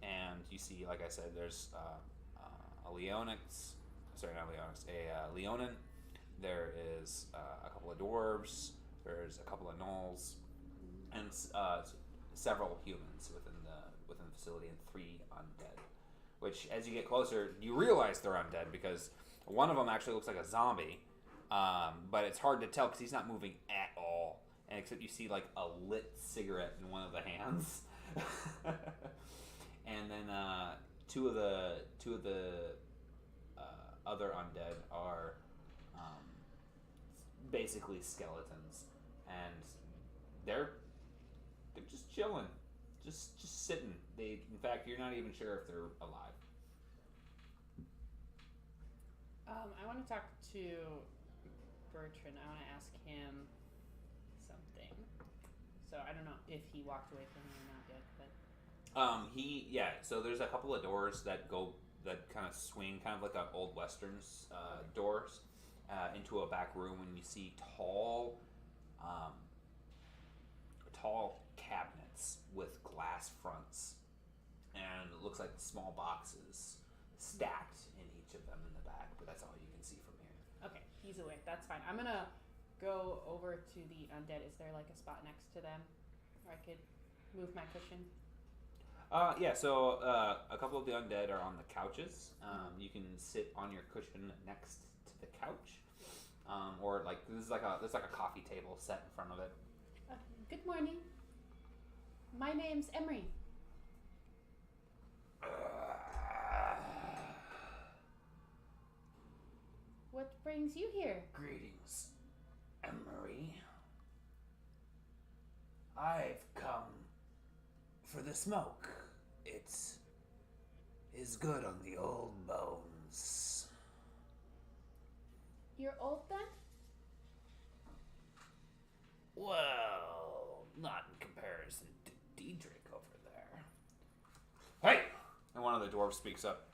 and you see, like I said, there's a Leonix. Sorry, not Leonix. A Leonin. There is a couple of dwarves. There's a couple of gnolls, and several humans within the facility, and 3 undead. Which, as you get closer, you realize they're undead because one of them actually looks like a zombie, but it's hard to tell because he's not moving at all, and except you see like a lit cigarette in one of the hands, and then two of the other undead are basically skeletons, and they're just chilling, just sitting. In fact, you're not even sure if they're alive. I want to talk to Bertrand. I want to ask him something. So I don't know if he walked away from me or not yet, but So there's a couple of doors that kind of swing, kind of like a old westerns doors, into a back room, and you see tall cabinets with glass fronts, and it looks like small boxes stacked in each of them in the back, but that's all you can see from here. okay, he's away. That's fine. I'm gonna go over to the undead. Is there like a spot next to them where I could move my cushion? So a couple of the undead are on the couches. You can sit on your cushion next to the couch, or like there's like a coffee table set in front of it. Good morning. My name's Emery. What brings you here? Greetings, Emery. I've come for the smoke. It is good on the old bones. You're old then? Well, not in comparison to Diedrich over there. Hey! And one of the dwarves speaks up.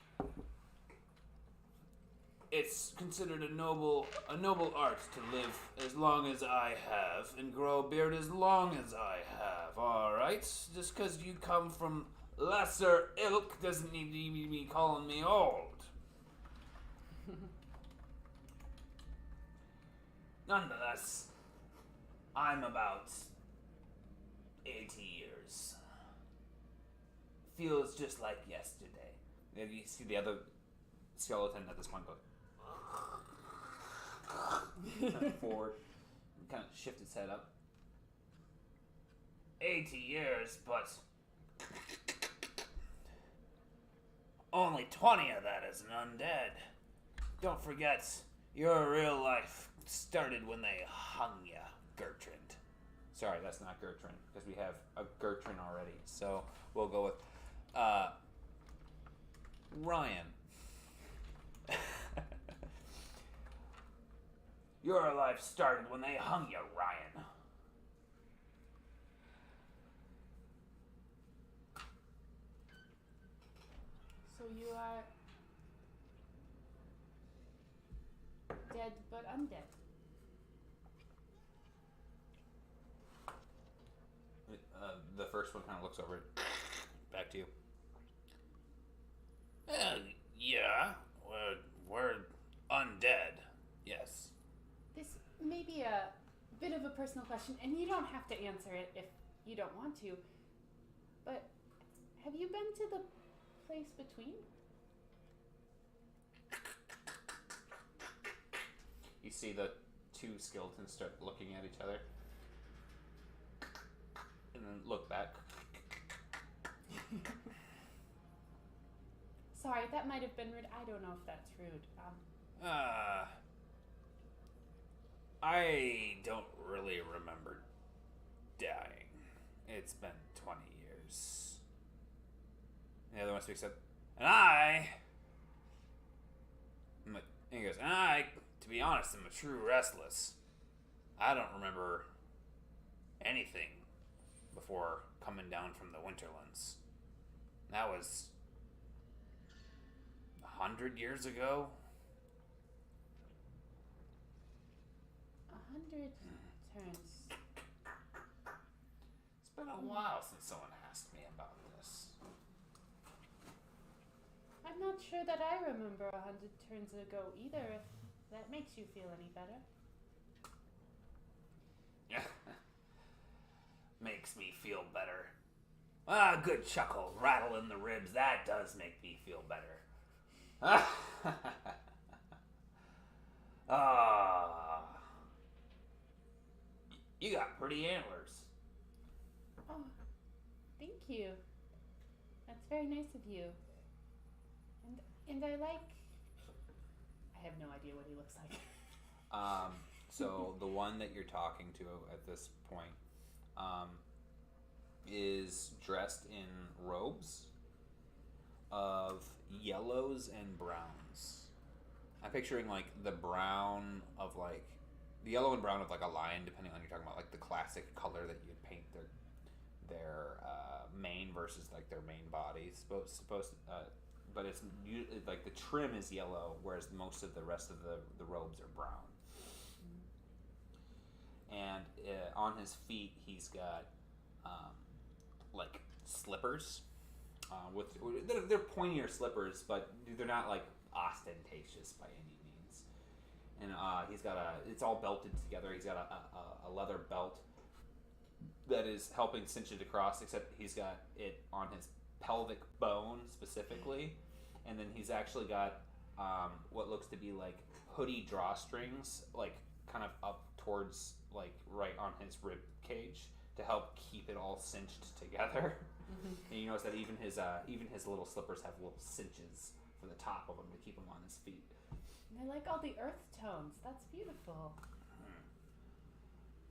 it's considered a noble art to live as long as I have and grow a beard as long as I have. All right, just because you come from lesser ilk doesn't need to be calling me old. Nonetheless, I'm about 80 years. Feels just like yesterday. And you see the other skeleton at this point go forward, kind of shift its head up. 80 years, but only 20 of that is an undead. Don't forget, your real life started when they hung ya, Gertrude. Sorry, that's not Gertrude, because we have a Gertrude already. So we'll go with Ryan. Your life started when they hung you, Ryan. So you are dead but undead. The first one kind of looks over it. Back to you. Yeah, we're undead. Yes. This may be a bit of a personal question, and you don't have to answer it if you don't want to. But have you been to the place between? You see the two skeletons start looking at each other. And then look back. Sorry, that might have been rude. I don't know if that's rude. I don't really remember dying. It's been 20 years. The other one speaks up. And he goes, to be honest, I'm a true restless. I don't remember anything before coming down from the Winterlands. That was 100 years ago. 100 turns. It's been a while since someone asked me about this. I'm not sure that I remember 100 turns ago either, if that makes you feel any better. Makes me feel better. Good chuckle, rattle in the ribs. That does make me feel better. You got pretty antlers. Oh, thank you. That's very nice of you. And I have no idea what he looks like. So the one that you're talking to at this point is dressed in robes of yellows and browns. I'm picturing like the brown of like the yellow and brown of like a lion, depending on you're talking about like the classic color that you'd paint their mane versus like their main body. But it's like the trim is yellow, whereas most of the rest of the robes are brown. And on his feet, he's got like slippers. They're pointier slippers, but they're not like ostentatious by any means. And he's got it's all belted together. He's got a leather belt that is helping cinch it across, except he's got it on his pelvic bone specifically. And then he's actually got what looks to be like hoodie drawstrings, like kind of up towards like right on his rib cage to help keep it all cinched together. Mm-hmm. And you notice that even his little slippers have little cinches for the top of them to keep him on his feet. And I like all the earth tones. That's beautiful.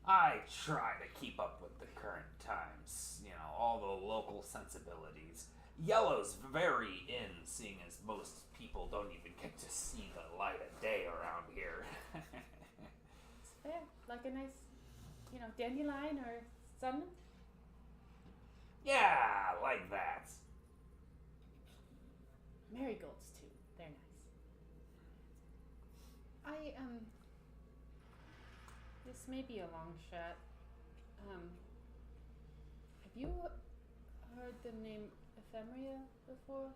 I try to keep up with the current times, all the local sensibilities. Yellow's very in, seeing as most people don't even get to see the light of day around here. It's fair. Like a nice, dandelion or sun. Yeah, like that. Marigolds, too. They're nice. This may be a long shot. Have you heard the name Ephemeria before?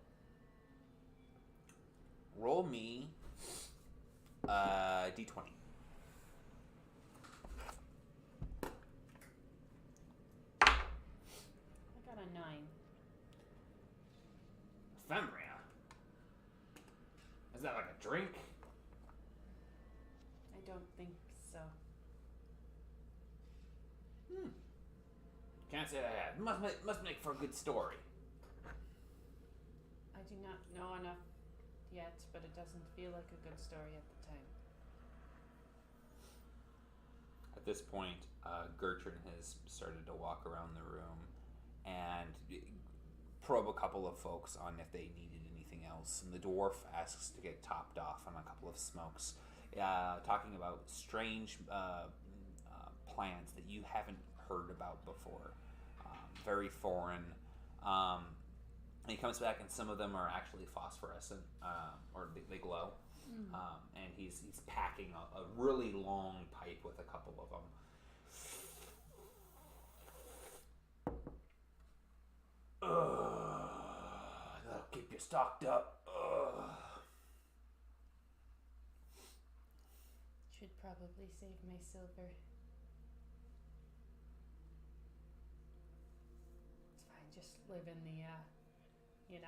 Roll me d20. I got a 9. Ephemeria? Is that like a drink? I don't think so. Can't say that I have. Must make for a good story. I do not know enough yet, but it doesn't feel like a good story at the time. At this point, Gertrude has started to walk around the room and probe a couple of folks on if they needed anything else. And the dwarf asks to get topped off on a couple of smokes, talking about strange plants that you haven't heard about before. Very foreign. And he comes back, and some of them are actually phosphorescent, or they glow. And he's packing a really long pipe with a couple of them. That'll keep you stocked up. Should probably save my silver. It's fine, just live in the, get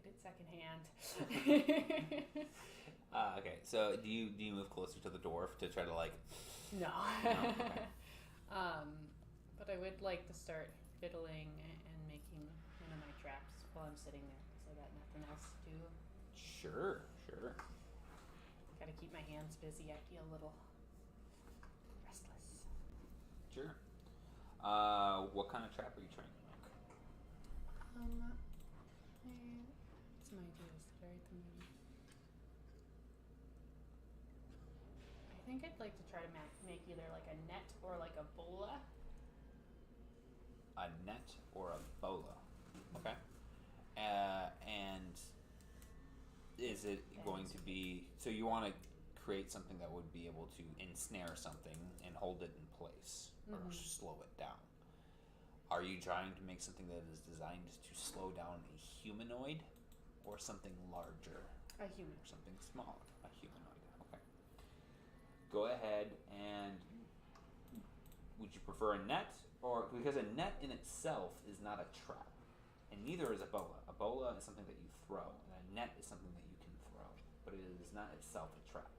it secondhand. Okay, so do you move closer to the dwarf to try to No. Okay. But I would like to start fiddling and making one of my traps while I'm sitting there, so that nothing else to do. Sure. Gotta keep my hands busy. I feel a little restless. Sure. What kind of trap are you trying to make? What's my ideas that are at the moment? I think I'd like to try to make either like a net or like a bola. A net or a bola. Okay. And is it going to be, so you want to create something that would be able to ensnare something and hold it in place or slow it down? Are you trying to make something that is designed to slow down a humanoid or something larger? A human. Or something smaller? A humanoid. Okay. Go ahead and would you prefer a net? Or because a net in itself is not a trap, and neither is a bola. A bola is something that you throw, and a net is something that you can throw, but it is not itself a trap.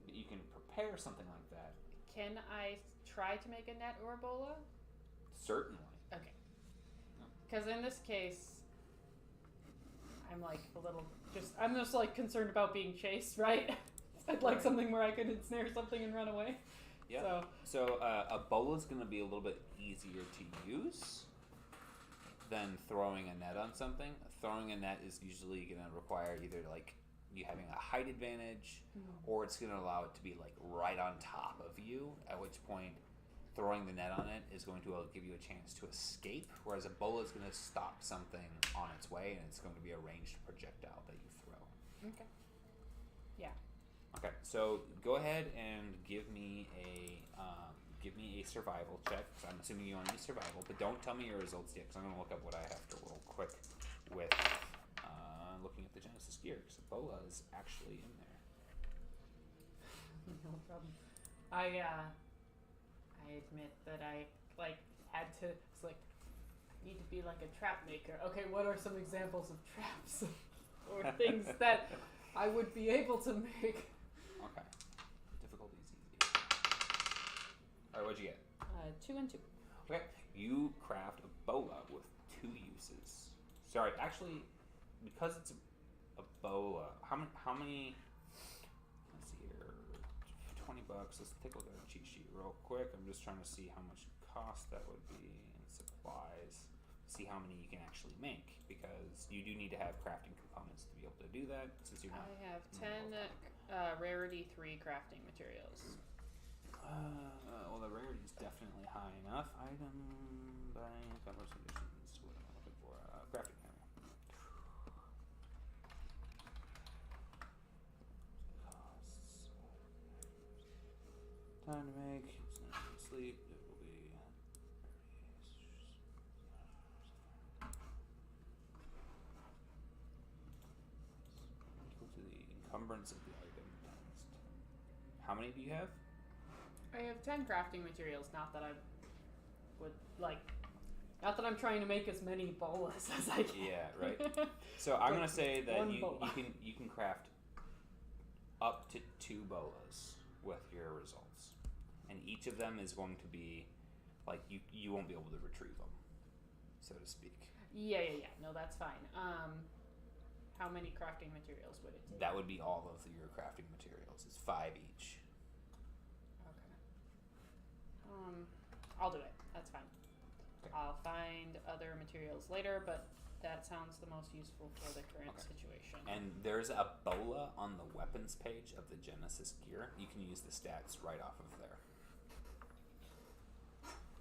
But you can prepare something like that. Can I try to make a net or a bola? Certainly. Okay. Because in this case, I'm like I'm just like concerned about being chased, right? I'd like something where I could ensnare something and run away. Yeah. So a bola is going to be a little bit easier to use than throwing a net on something. Throwing a net is usually going to require either like you having a height advantage, or it's going to allow it to be like right on top of you. At which point, throwing the net on it is going to give you a chance to escape. Whereas a bola is going to stop something on its way, and it's going to be a ranged projectile that you throw. Okay. Yeah. Okay, so go ahead and give me a survival check. 'Cause I'm assuming you want to use survival, but don't tell me your results yet, because I'm going to look up what I have to roll quick with looking at the Genesis gear, because Ebola is actually in there. No problem. I admit that I had to. It's like I need to be like a trap maker. Okay, what are some examples of traps or things that I would be able to make? Okay. Difficulty is easy. Alright, what'd you get? 2 and 2. Okay. You craft a bola with 2 uses. Sorry, actually, because it's a bola, how many let's see here. $20. Let's take a look at the cheat sheet real quick. I'm just trying to see how much cost that would be in supplies. See how many you can actually make, because you do need to have crafting components to be able to do that, since you're not. I have 10 rarity 3 crafting materials. Well, the rarity is definitely high enough. Item by commerce conditions. What am I looking for? Crafting hammer. Costs. Time to make. It's not gonna sleep. It will be. Equal to the encumbrance of the item times 10. How many do you have? I have 10 crafting materials. Not that I would like. Not that I'm trying to make as many bolas as I can. Yeah, right. So I'm gonna say that one you bola. you can craft up to 2 bolas with your results, and each of them is going to be like you won't be able to retrieve them, so to speak. Yeah. No, that's fine. How many crafting materials would it take? That would be all of your crafting materials. It's 5 each. Okay. I'll do it. That's fine. Okay. I'll find other materials later, but that sounds the most useful for the current situation. And there's a bola on the weapons page of the Genesis gear. You can use the stats right off of there.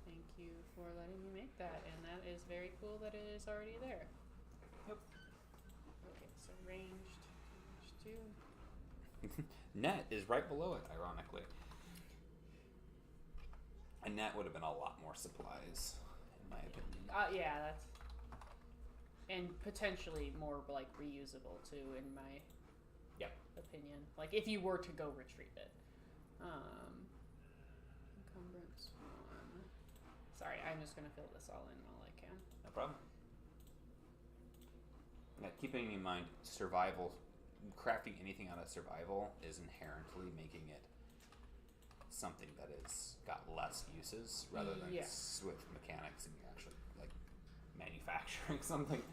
Thank you for letting me make that, and that is very cool that it is already there. Yep. Okay, so ranged 2. Net is right below it, ironically. And net would have been a lot more supplies, in my opinion. Yeah, that's... And potentially more, like, reusable, too, in my opinion. Like, if you were to go retrieve it. Encumbrance 1. Sorry, I'm just going to fill this all in all I can. No problem. Yeah, keeping in mind, survival, crafting anything out of survival is inherently making it something that is got less uses rather than with mechanics and you're actually like manufacturing something.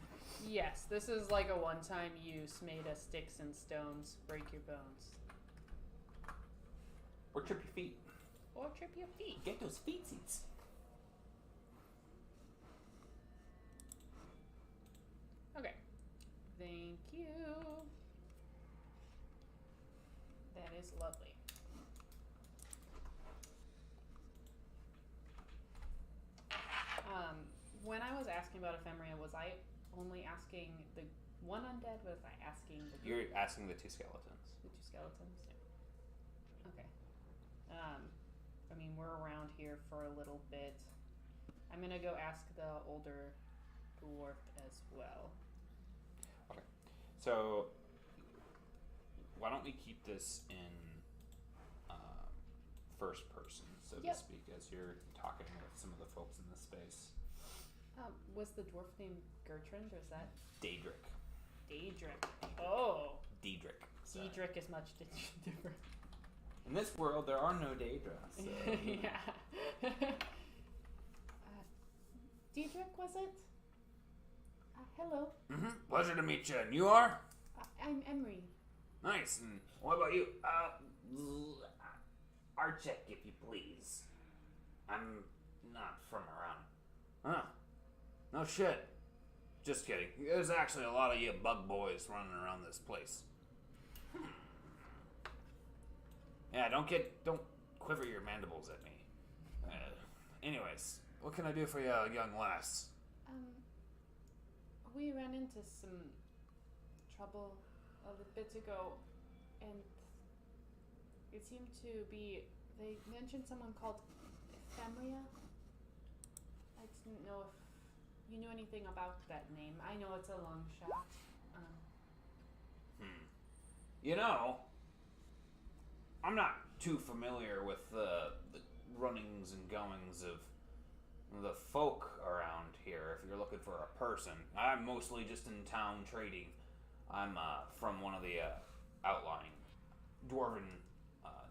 Yes, this is like a one-time use made of sticks and stones. Break your bones. Or trip your feet. Or trip your feet. Get those feet seats. Okay. Thank you. That is lovely. When I was asking about Ephemeria, was I only asking the one undead? Was I asking the You're asking the 2 skeletons. The 2 skeletons? Yeah. Okay. I mean, we're around here for a little bit. I'm gonna go ask the older dwarf as well. Okay. So, why don't we keep this in first person, so to speak, as you're talking with some of the folks in the space. Was the dwarf named Gertrude, or is that? Daedric. Daedric. Oh. Daedric. Sorry. Daedric is much different. In this world, there are no Daedra. So. Yeah. Daedric, was it? Hello. Mm-hmm. Pleasure to meet you. And you are? I'm Emery. Nice. And what about you? Archek, if you please. I'm not from around. Huh. No shit. Just kidding. There's actually a lot of you bug boys running around this place. Yeah, don't quiver your mandibles at me. Anyways, what can I do for you, young lass? We ran into some trouble a little bit ago, and it seemed to be, they mentioned someone called Ephemeria. I didn't know if you knew anything about that name. I know it's a long shot. You know, I'm not too familiar with the runnings and goings of the folk around here. If you're looking for a person, I'm mostly just in town trading. I'm from one of the outlying dwarven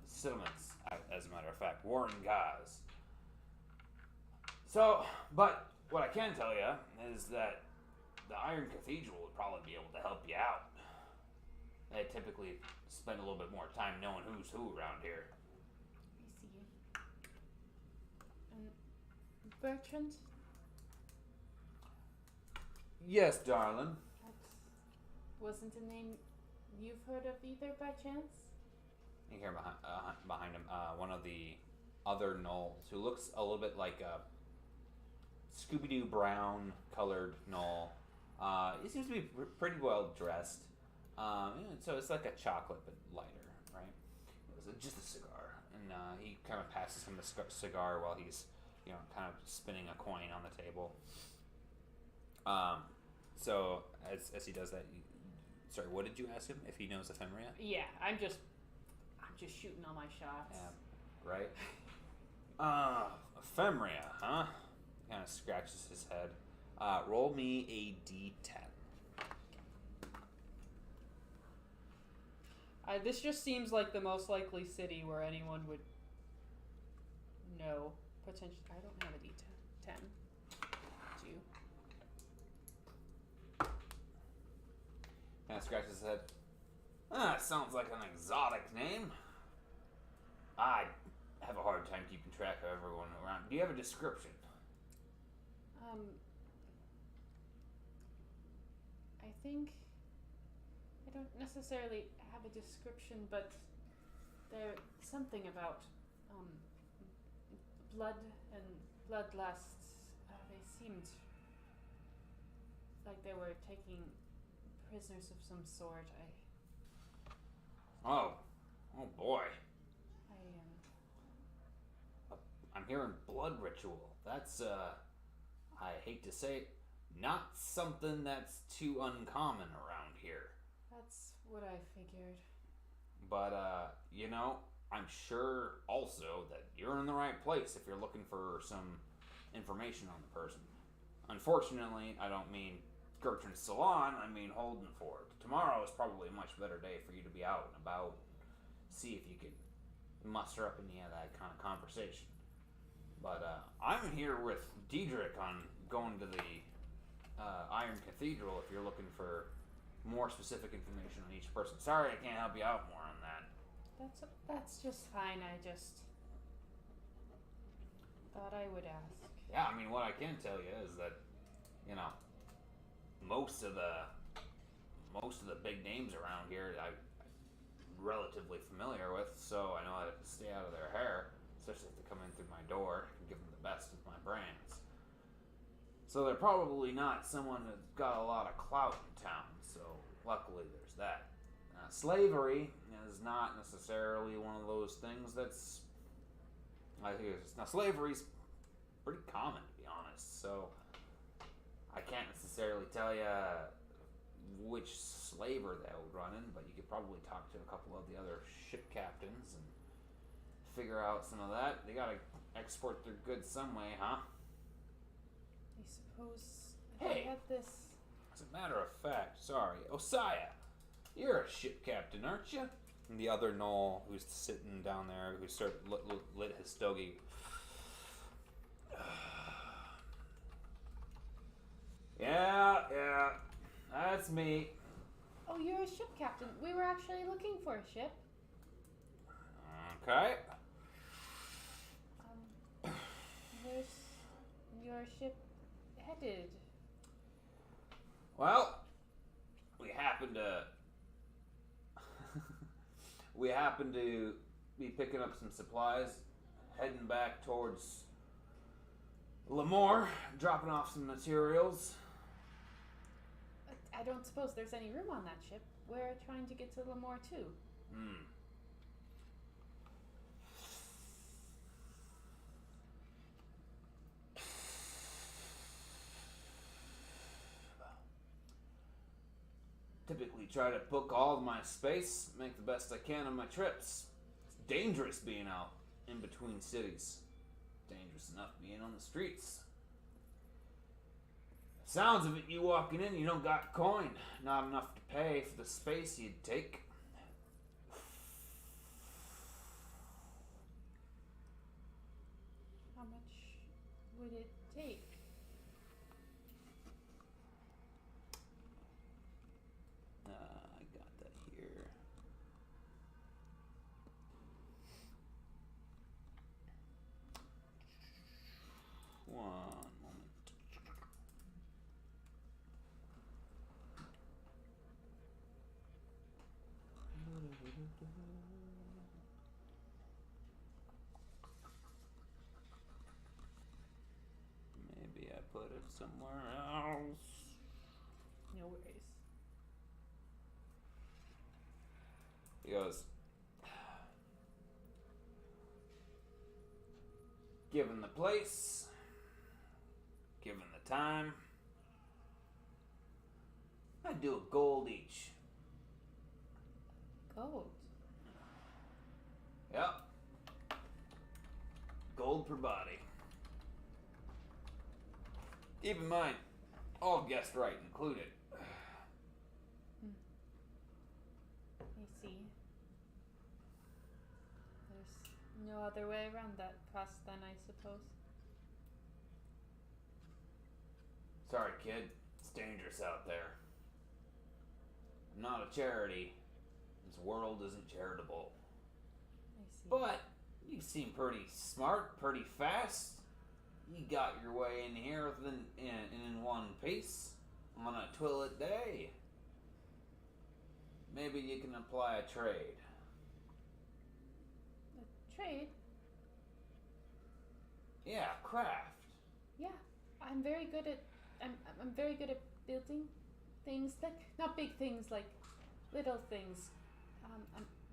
settlements, as a matter of fact, Warren Gaz. So, but what I can tell you is that the Iron Cathedral would probably be able to help you out. They typically spend a little bit more time knowing who's who around here. I see. Bertrand? Yes, darling. That wasn't a name you've heard of either, by chance? You hear behind him one of the other gnolls who looks a little bit like a Scooby-Doo brown colored gnoll. He seems to be pretty well dressed. So it's like a chocolate but lighter, right? It's just a cigar. And and he kind of passes him the cigar while he's, kind of spinning a coin on the table. So as he does that, sorry, what did you ask him? If he knows Ephemeria? Yeah, I'm just shooting all my shots. Yeah, right. Ephemeria, huh? He kind of scratches his head. Roll me a D10. This just seems like the most likely city where anyone would know. Potentially, I don't have a D10. 10. Do you? Kind of scratches his head. It sounds like an exotic name. I have a hard time keeping track of everyone around. Do you have a description? I think I don't necessarily have a description, but there's something about blood and bloodlusts. They seemed like they were taking prisoners of some sort. Oh boy. I'm hearing blood ritual. That's I hate to say it, not something that's too uncommon around here. That's what I figured. But I'm sure also that you're in the right place if you're looking for some information on the person. Unfortunately, I don't mean Gertrude's salon, I mean Holden Ford. Tomorrow is probably a much better day for you to be out and about, see if you can muster up any of that kind of conversation. But I'm here with Diedrich on going to the Iron Cathedral if you're looking for more specific information on each person. Sorry, I can't help you out more on that. That's just fine. I just thought I would ask. Yeah, I mean, what I can tell you is that, most of the big names around here I'm relatively familiar with, so I know how to stay out of their hair, especially if they come in through my door and give them the best of my brands. So they're probably not someone that's got a lot of clout in town, so luckily there's that. Slavery is not necessarily one of those things that's... Now, slavery's pretty common, to be honest, so I can't necessarily tell you which slaver that would run in, but you could probably talk to a couple of the other ship captains and figure out some of that. They gotta export their goods some way, huh? I suppose Hey! I had this. As a matter of fact, sorry, Osiah, you're a ship captain, aren't you? And the other Knoll, who's sitting down there, who lit his stogie. Yeah, that's me. Oh, you're a ship captain. We were actually looking for a ship. Okay. Where's your ship headed? Well, we happen to be picking up some supplies, heading back towards Lemoore, dropping off some materials. I don't suppose there's any room on that ship. We're trying to get to Lemoore too. Typically try to book all of my space, make the best I can on my trips. It's dangerous being out in between cities. Dangerous enough being on the streets. Sounds of it, you walking in, you don't got coin. Not enough to pay for the space you'd take. How much would it take? I got that here. One moment. Maybe I put it somewhere else. No worries. He goes, Given the place, given the time, I'd do a gold each. Gold. Yep. Gold per body. Keep in mind, all guest right included. I see. There's no other way around that cost then, I suppose. Sorry, kid. It's dangerous out there. I'm not a charity. This world isn't charitable. I see. But you seem pretty smart, pretty fast. You got your way in here in one piece on a twillet day. Maybe you can apply a trade. A trade? Yeah, craft. Yeah, I'm very good at. I'm very good at building things, like not big things, like little things,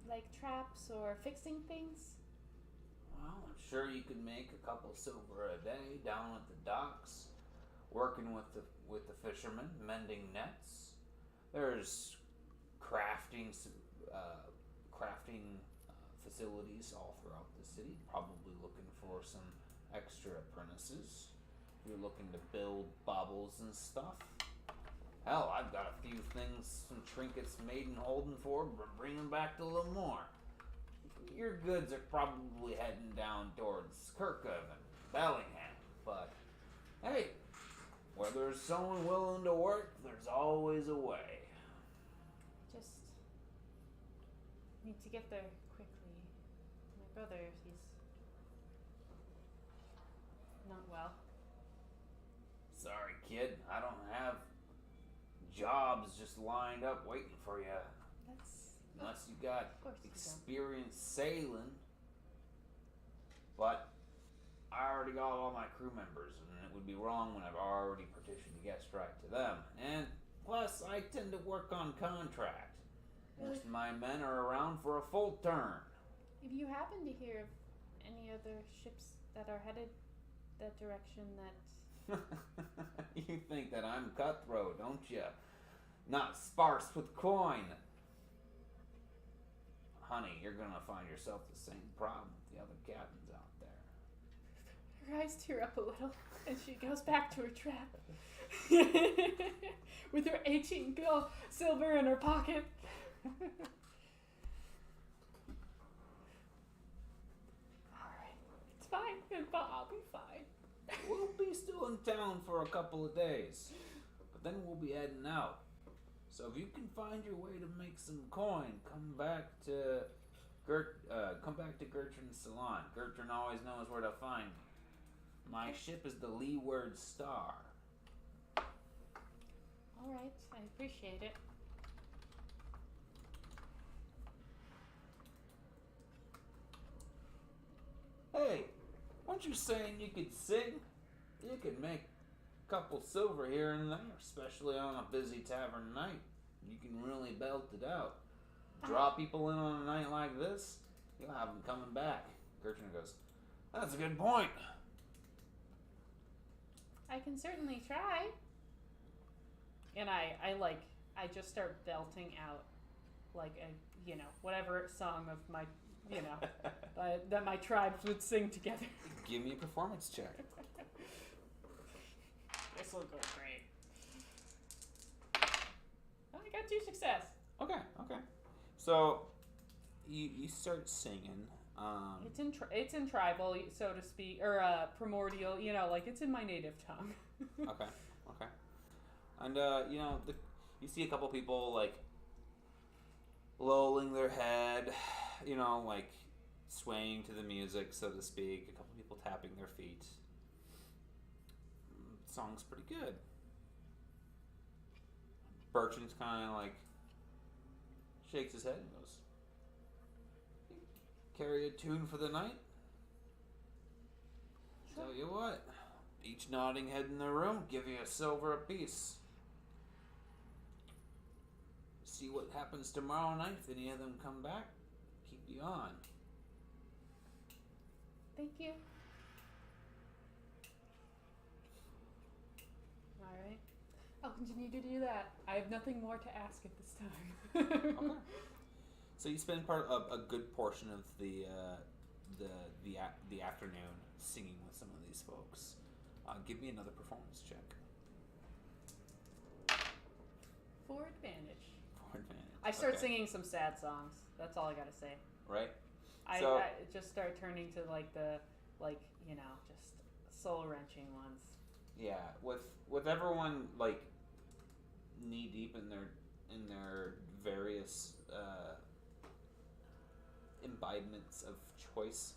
like traps or fixing things. Well, I'm sure you could make a couple silver a day down at the docks, working with the fishermen, mending nets. There's crafting facilities all throughout the city. Probably looking for some extra apprentices. If you're looking to build baubles and stuff. Hell, I've got a few things, some trinkets made in Holdenford, but bring them back to Lemoore. Your goods are probably heading down towards Kirkov and Bellingham, but hey, where there's someone willing to work, there's always a way. Just need to get there quickly. My brother, he's not well. Sorry, kid, I don't have jobs just lined up waiting for you. Unless you got Of course you don't. experience sailing. But I already got all my crew members, and it would be wrong when I've already partitioned a guest right to them. And plus, I tend to work on contract. Most of my men are around for a full term. If you happen to hear of any other ships that are headed that direction that... You think that I'm cutthroat, don't you? Not sparse with coin. Honey, you're gonna find yourself the same problem with the other captains out there. Her eyes tear up a little, and she goes back to her trap. With her 18 silver in her pocket. Alright, it's fine. I'll be fine. We'll be still in town for a couple of days, but then we'll be heading out. So if you can find your way to make some coin, come back to Gertrude's salon. Gertrude always knows where to find me. My ship is the Leeward Star. Alright, I appreciate it. Hey, weren't you saying you could sing? You could make a couple silver here and there, especially on a busy tavern night. You can really belt it out. Draw people in on a night like this, you'll have them coming back. Gertrude goes, that's a good point. I can certainly try. And I just start belting out like a, whatever song of my, that my tribes would sing together. Give me a performance check. This will go great. I got 2 success. Okay. So, you start singing. It's in tribal, so to speak, or primordial. It's in my native tongue. Okay. And you see a couple people lolling their head, swaying to the music, so to speak. A couple people tapping their feet. Song's pretty good. Bertrand's kind of shakes his head and goes, carry a tune for the night? Sure. Tell you what, each nodding head in the room, give you a silver apiece. See what happens tomorrow night. If any of them come back, keep you on. Thank you. I'll continue to do that. I have nothing more to ask at this time. Okay. So you spend a good portion of the afternoon singing with some of these folks. Give me another performance check. 4 advantage. 4 advantage. I start Okay. singing some sad songs. That's all I gotta say. Right. I just start turning to just soul wrenching ones. Yeah, with everyone like knee deep in their various imbibements of choice.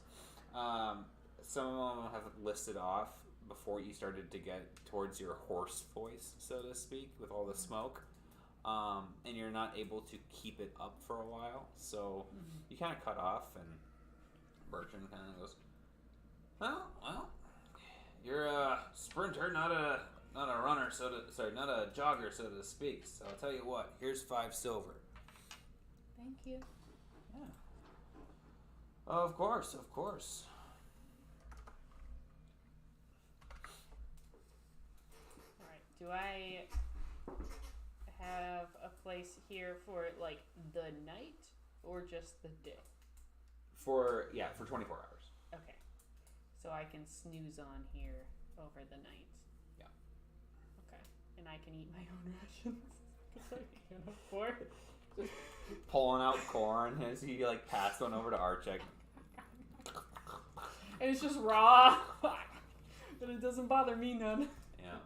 Some of them have listed off before you started to get towards your hoarse voice, so to speak, with all the smoke. And you're not able to keep it up for a while, so you kind of cut off, and Bertrand kind of goes, well, you're a sprinter, not a runner, not a jogger, so to speak. So I'll tell you what, here's 5 silver. Thank you. Yeah. Of course. Alright, do I have a place here for like the night or just the day? For 24 hours. Okay. So I can snooze on here over the night. Yeah. Okay. And I can eat my own rations because I can't afford. Just pulling out corn as he like passed one over to Archek. And it's just raw. But it doesn't bother me none. Yeah.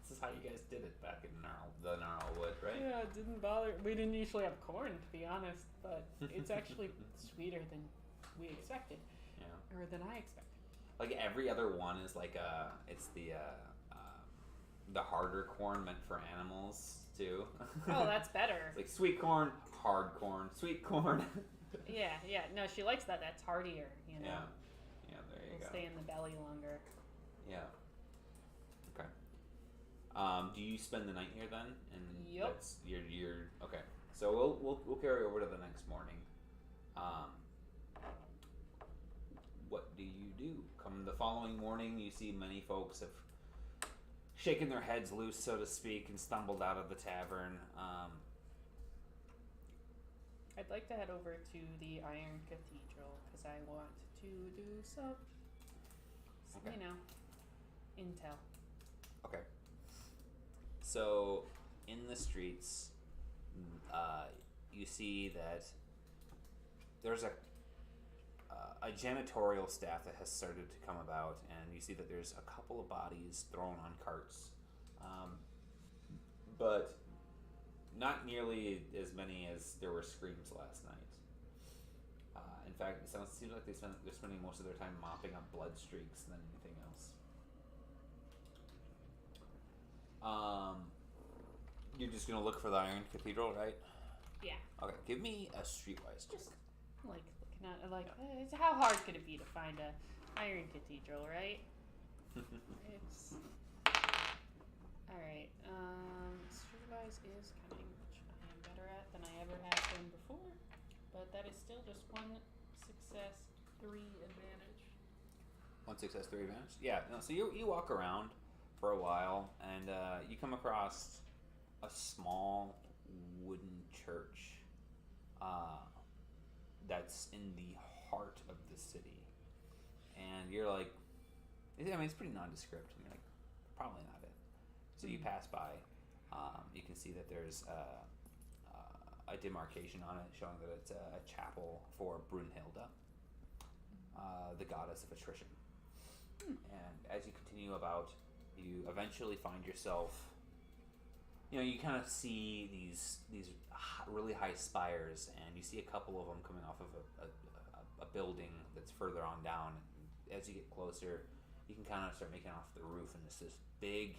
This is how you guys did it back in the Gnarlwood, right? Yeah, it didn't bother. We didn't usually have corn, to be honest, but it's actually sweeter than we expected. Yeah. Or than I expected. Like every other one is like it's the harder corn meant for animals too. Oh, that's better. It's like sweet corn, hard corn, sweet corn. Yeah. No, she likes that. That's heartier, you know. Yeah, there you It'll go. stay in the belly longer. Yeah. Okay. Do you spend the night here then? And Yep. That's you're okay. So we'll carry over to the next morning. What do you do? Come the following morning, you see many folks have shaken their heads loose, so to speak, and stumbled out of the tavern. I'd like to head over to the Iron Cathedral because I want to do some, Okay. intel. Okay. So, in the streets, you see that there's a janitorial staff that has started to come about, and you see that there's a couple of bodies thrown on carts, but not nearly as many as there were screams last night. In fact, it seems like they're spending most of their time mopping up blood streaks than anything else. You're just gonna look for the Iron Cathedral, right? Yeah. Okay, give me a streetwise check. Just looking at it's how hard could it be to find a Iron Cathedral, right? It's all right. Streetwise is cunning, which I am better at than I ever have been before, but that is still just 1 success, 3 advantage. 1 success, 3 advantage. Yeah. No. So you walk around for a while, and you come across a small wooden church that's in the heart of the city, and you're like, it's pretty nondescript. And you're like, probably not it. So you pass by. You can see that there's a demarcation on it showing that it's a chapel for Brunhilde, the goddess of attrition. And as you continue about, you eventually find yourself, you kind of see these really high spires, and you see a couple of them coming off of a building that's further on down. And as you get closer, you can kind of start making off the roof, and it's this big,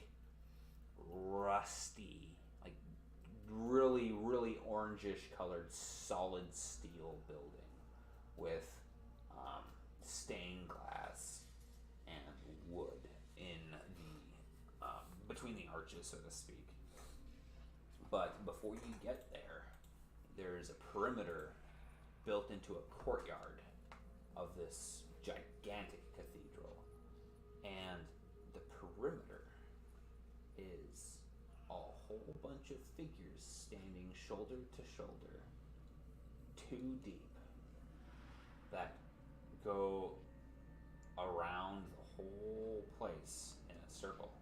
rusty, like really, really orangish colored solid steel building with stained glass and wood in the between the arches, so to speak. But before you get there, there's a perimeter built into a courtyard of this gigantic cathedral, and the perimeter is whole bunch of figures standing shoulder to shoulder, 2 deep, that go around the whole place in a circle,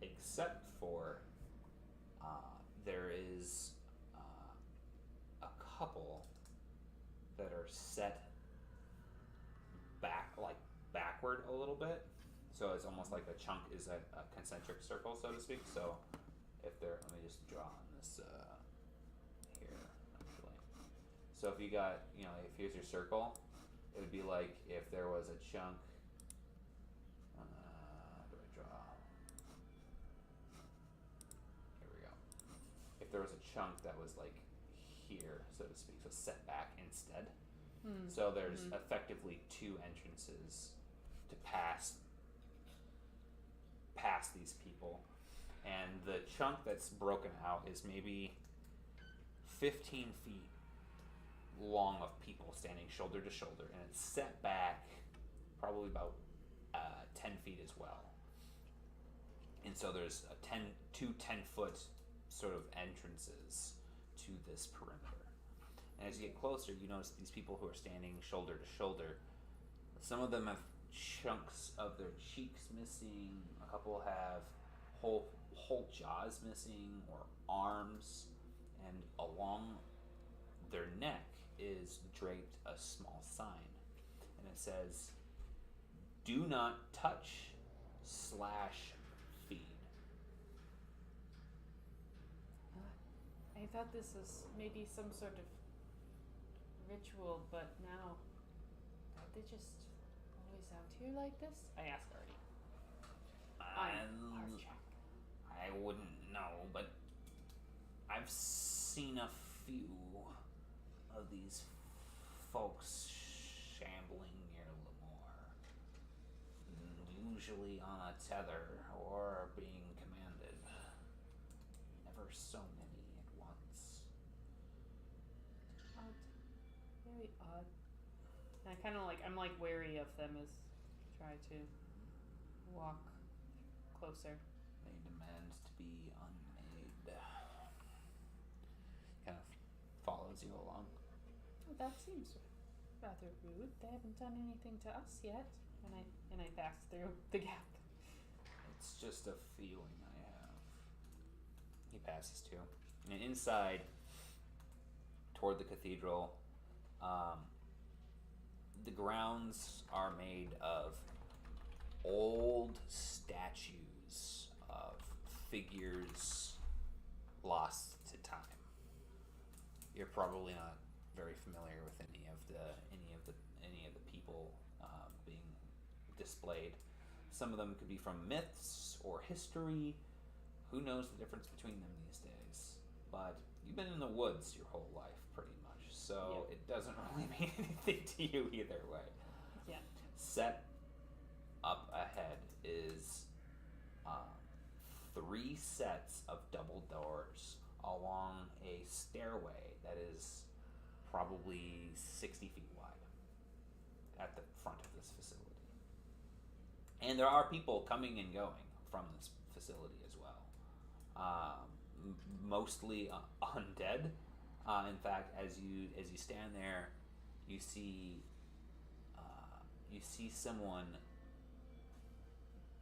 except for there is a couple that are set backward a little bit, so it's almost like a chunk is a concentric circle, so to speak. So if they're, let me just draw on this here actually. So if you got, if here's your circle, it would be like if there was a chunk. How do I draw? Here we go. If there was a chunk that was like here, so to speak, so set back instead. So there's effectively 2 entrances to pass these people, and the chunk that's broken out is maybe 15 feet long of people standing shoulder to shoulder, and it's set back probably about 10 feet as well. And so there's two 10-foot sort of entrances to this perimeter. And as you get closer, you notice these people who are standing shoulder to shoulder, some of them have chunks of their cheeks missing, a couple have whole jaws missing, or arms, and along their neck is draped a small sign, and it says, "Do not touch / feed." I thought this was maybe some sort of ritual, but now, are they just always out here like this? I asked already. I wouldn't know, but I've seen a few of these folks shambling near Lemoore, usually on a tether or being commanded. Never so many at once. Odd. Very odd. And I kind of I'm wary of them as I try to walk closer. They demand to be unmade. Kind of follows you along. Well, that seems rather rude. They haven't done anything to us yet. And I pass through the gap. It's just a feeling I have. He passes too. And inside, toward the cathedral, the grounds are made of old statues of figures lost to time. You're probably not very familiar with any of the people being displayed. Some of them could be from myths or history. Who knows the difference between them these days? But you've been in the woods your whole life, pretty much, so It doesn't really mean anything to you either way. Yeah. Set up ahead is 3 sets of double doors along a stairway that is probably 60 feet wide at the front of this facility. And there are people coming and going from this facility as well. Mostly undead. In fact, as you stand there, you see someone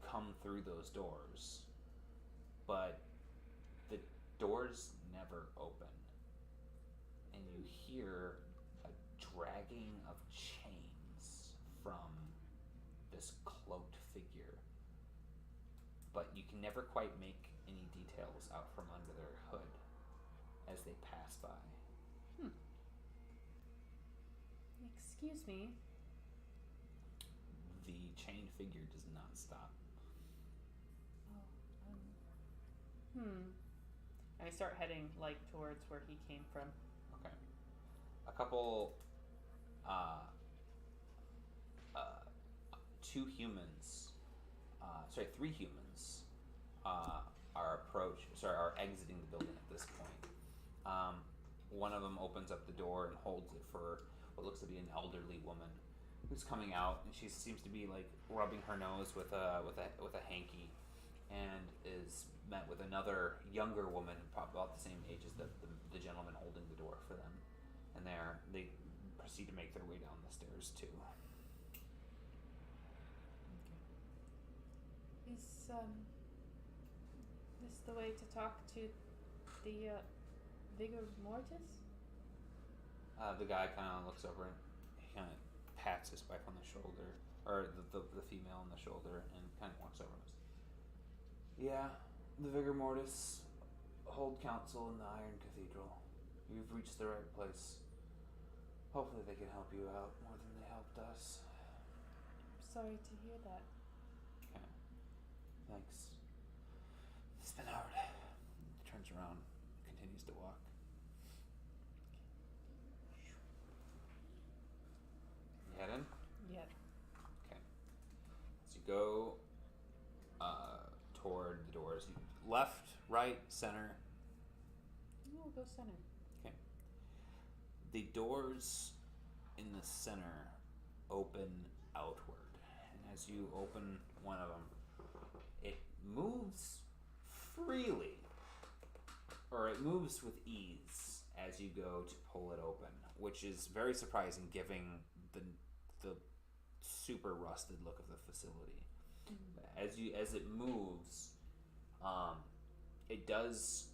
come through those doors, but the doors never open, and you hear a dragging of chains from this cloaked figure, but you can never quite make any details out from under their hood as they pass by. Excuse me. The chained figure does not stop. And I start heading towards where he came from. Okay. A couple, 3 humans, are exiting the building at this point. One of them opens up the door and holds it for what looks to be an elderly woman who's coming out, and she seems to be rubbing her nose with a hanky, and is met with a another younger woman, probably about the same age as the gentleman holding the door for them, and they proceed to make their way down the stairs too. Is this the way to talk to the Vigor Mortis? The guy kind of looks over and he kind of pats his wife on the shoulder, or the female on the shoulder, and kind of walks over and goes, "Yeah, the Vigor Mortis hold council in the Iron Cathedral. You've reached the right place. Hopefully they can help you out more than they helped us." I'm sorry to hear that. Okay. Thanks. It's been hard. He turns around, continues to walk. You head in? Yep. Okay. So you go toward the doors. Left, right, center. We'll go center. Okay. The doors in the center open outward. And as you open one of them, it moves freely. Or it moves with ease as you go to pull it open, which is very surprising given the super rusted look of the facility. Mm-hmm. As it moves, it does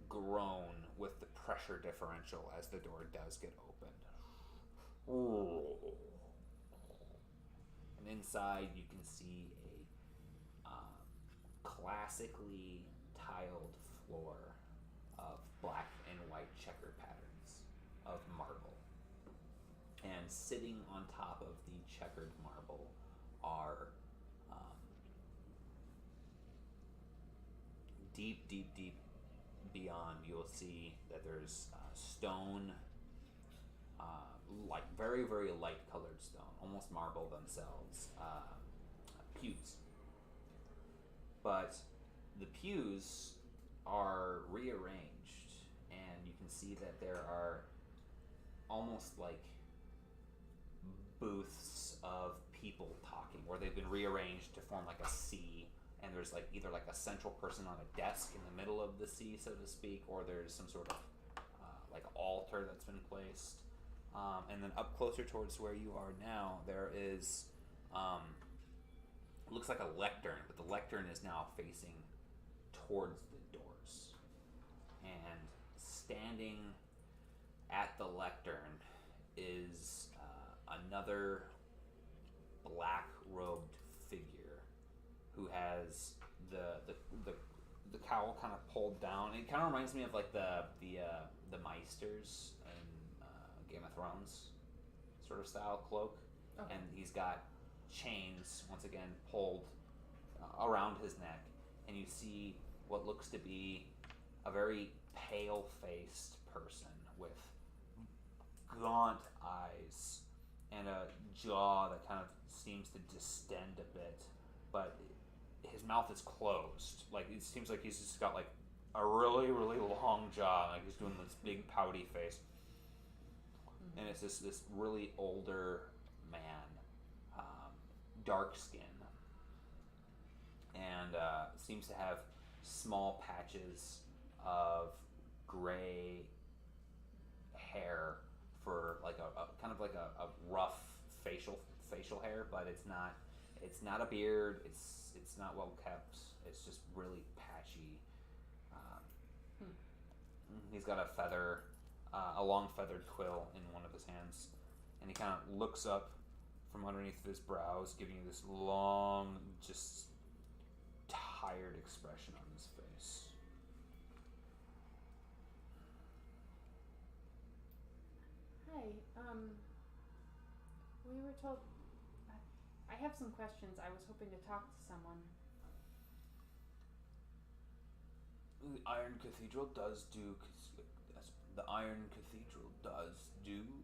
groan with the pressure differential as the door does get opened. And inside you can see a classically tiled floor of black and white checker patterns of marble. And sitting on top of the checkered marble are deep beyond. You'll see that there's stone, like very, very light colored stone, almost marble themselves, pews. But the pews are rearranged, and you can see that there are almost like booths of people talking, where they've been rearranged to form like a C, and there's like either like a central person on a desk in the middle of the C, so to speak, or there's some sort of like altar that's been placed. And then up closer towards where you are now, there is it looks like a lectern, but the lectern is now facing towards the doors. And standing at the lectern is another black-robed figure who has the cowl kind of pulled down. It kind of reminds me of like the Meisters in Game of Thrones sort of style cloak. Okay. And he's got chains once again pulled around his neck, and you see what looks to be a very pale-faced person with gaunt eyes and a jaw that kind of seems to distend a bit, but his mouth is closed. Like, it seems like he's just got like a really, really long jaw, like he's doing this big pouty face. Mm-hmm. And it's this really older man, dark skin, and seems to have small patches of gray hair for like a kind of like a rough facial hair, but it's not a beard. It's not well kept. It's just really patchy. He's got a long feathered quill in one of his hands, and he kind of looks up from underneath his brows, giving you this long, just tired expression on his face. Hi, we were told. I have some questions. I was hoping to talk to someone. The Iron Cathedral does do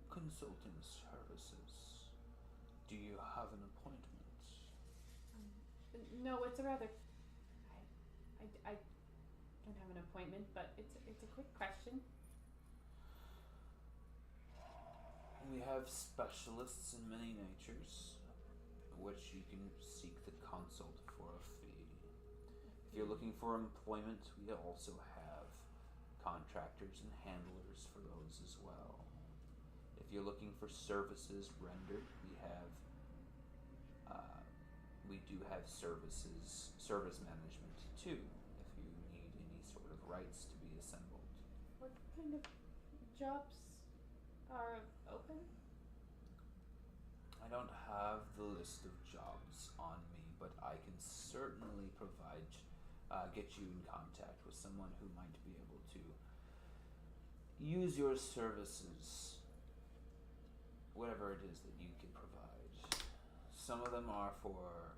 consulting services. Do you have an appointment? No, it's a rather. I don't have an appointment, but it's a quick question. We have specialists in many natures, which you can seek to consult for a fee. If you're looking for employment, we also have contractors and handlers for those as well. If you're looking for services rendered, we do have service management too, if you need any sort of rights to be assembled. What kind of jobs are open? I don't have the list of jobs on me, but I can certainly get you in contact with someone who might be able to use your services, whatever it is that you can provide. Some of them are for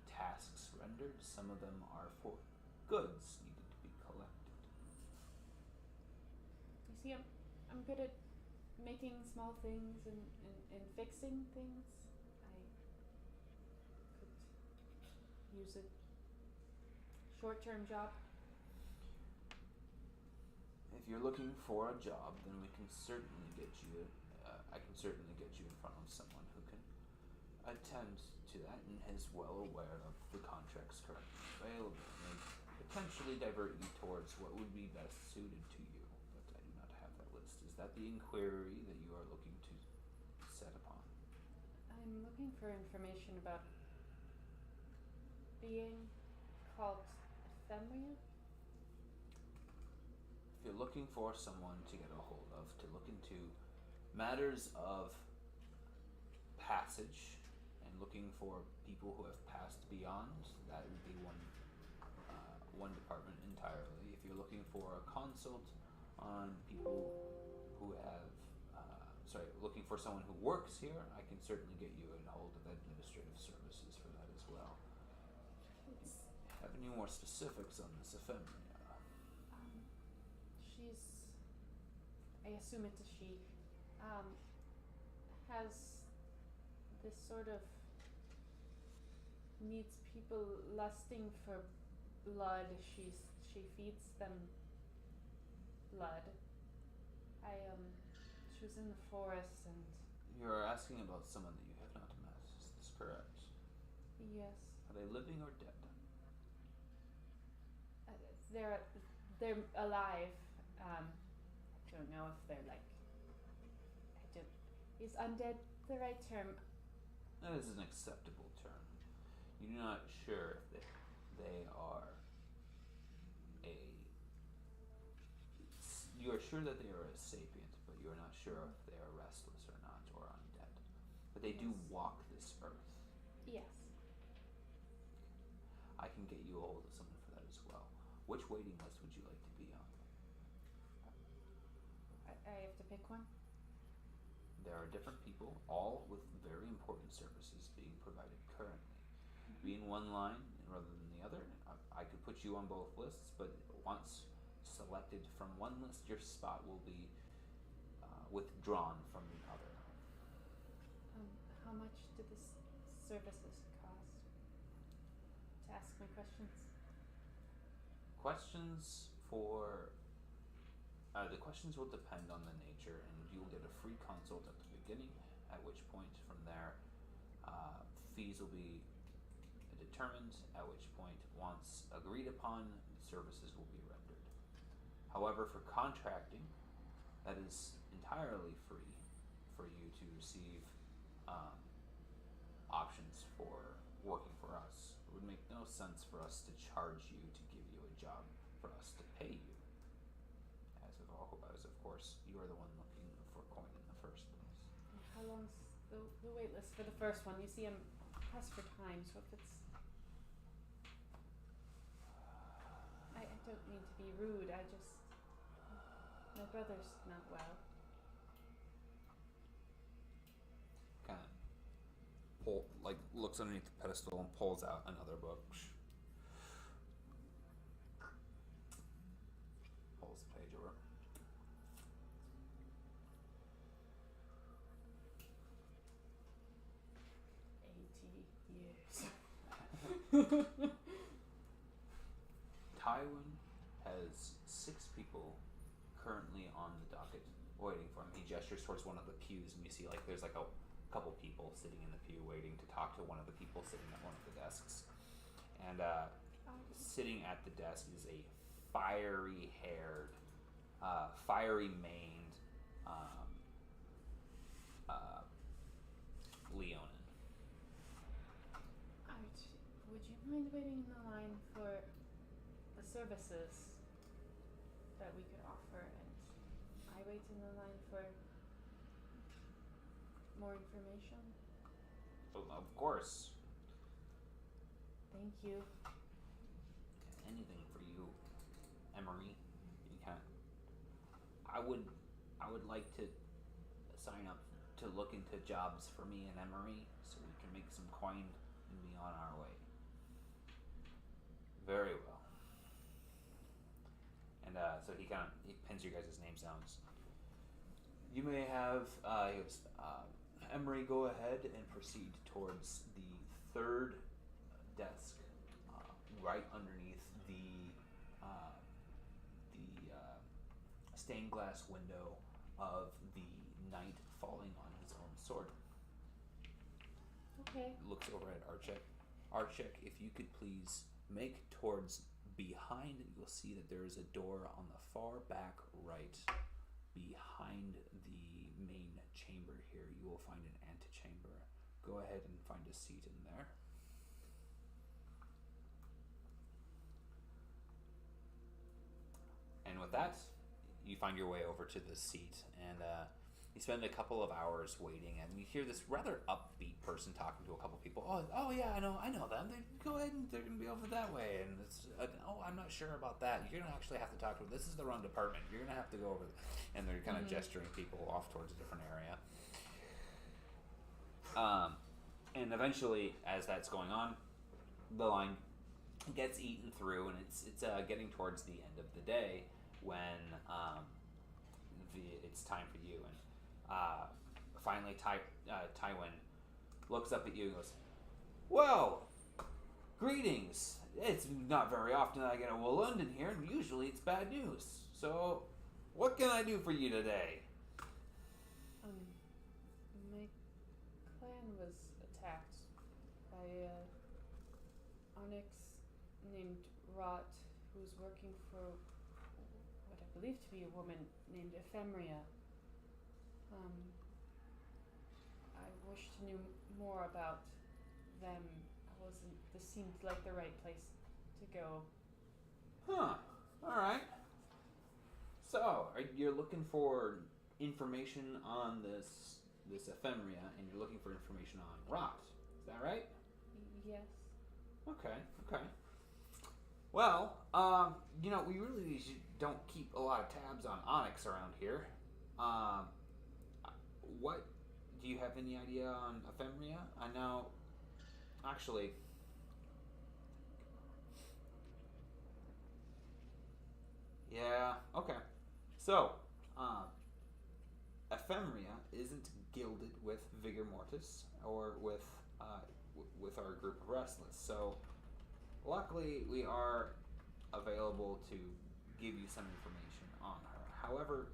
tasks rendered, some of them are for goods needed to be collected. You see, I'm good at making small things and fixing things. I could use a short-term job. If you're looking for a job, then we can certainly get you. I can certainly get you in front of someone who can attend to that and is well aware of the contracts currently available and potentially divert you towards what would be best suited to you. But I do not have that list. Is that the inquiry that you are looking to set upon? I'm looking for information about being called Ephemeria. If you're looking for someone to get a hold of, to look into matters of passage, and looking for people who have passed beyond, that would be one department entirely. If you're looking for a consult on people who have, looking for someone who works here, I can certainly get you a hold of administrative services for that as well. Have any more specifics on this Ephemeria? She's, I assume it's a she, has this sort of needs people lusting for blood. She feeds them blood. She was in the forest and... You're asking about someone that you have not met, is this correct? Yes. Are they living or dead? They're alive. I don't know if they're like... Is undead the right term? That is an acceptable term. You're not sure if they are you are sure that they are a sapient, but you are not sure if they are restless or not, or undead. But they do walk this earth. Yes. I can get you a hold of someone for that as well. Which waiting list would you like to be on? I have to pick one? There are different people, all with very important services being provided currently. Be in one line rather than the other. I could put you on both lists, but once selected from one list, your spot will be withdrawn from the other. How much do the services cost? To ask my questions? Questions for... the questions will depend on the nature, and you'll get a free consult at the beginning, at which point from there fees will be determined, at which point once agreed upon, the services will be rendered. However, for contracting, that is entirely free for you to receive options for working for us. It would make no sense for us to charge you to give you a job for us to pay you. As of course, you are the one looking for coin in the first place. How long's the wait list for the first one? You see, I'm pressed for time, so if it's... I don't mean to be rude, I just... My brother's not well. Kind of looks underneath the pedestal and pulls out another book. Pulls the page over. Tywin has 6 people currently on the docket waiting for him. He gestures towards one of the pews, and you see there's a couple people sitting in the pew waiting to talk to one of the people sitting at one of the desks. And sitting at the desk is a fiery-haired, fiery-maned Leonin. Would you mind waiting in the line for the services that we could offer, and I wait in the line for more information? Of course. Thank you. Anything for you, Emery. You can. I would like to sign up to look into jobs for me and Emery, so we can make some coin and be on our way. Very well. And so he pins you guys' names down. You may have Emery go ahead and proceed towards the third desk, right underneath the stained glass window of the knight falling on his own sword. Okay. Looks over at Archek. Archek, if you could please make towards behind, you'll see that there is a door on the far back right. Behind the main chamber here, you will find an antechamber. Go ahead and find a seat in there. And with that, you find your way over to the seat, and you spend a couple of hours waiting, and you hear this rather upbeat person talking to a couple of people. Oh yeah, I know them. They go ahead and they're gonna be over that way, and it's I'm not sure about that. You're gonna actually have to talk to them. This is the wrong department. You're gonna have to go over, and they're kind of gesturing people off towards a different area. And eventually, as that's going on, the line gets eaten through, and it's getting towards the end of the day when it's time for you. And finally, Tywin looks up at you and goes, "Well, greetings. It's not very often that I get a London here, and usually it's bad news. So, what can I do for you today?" My clan was attacked by Onyx named Rot, who's working for what I believe to be a woman named Ephemeria. I wish to know more about them. This seemed like the right place to go. Huh. Alright. So, you're looking for information on this Ephemeria, and you're looking for information on Rot. Is that right? Yes. Okay. Well, we really don't keep a lot of tabs on Onyx around here. What do you have any idea on Ephemeria? I know, actually. Yeah. Okay. So, Ephemeria isn't gilded with Vigor Mortis or with our group of Restless. So, luckily, we are available to give you some information on her. However,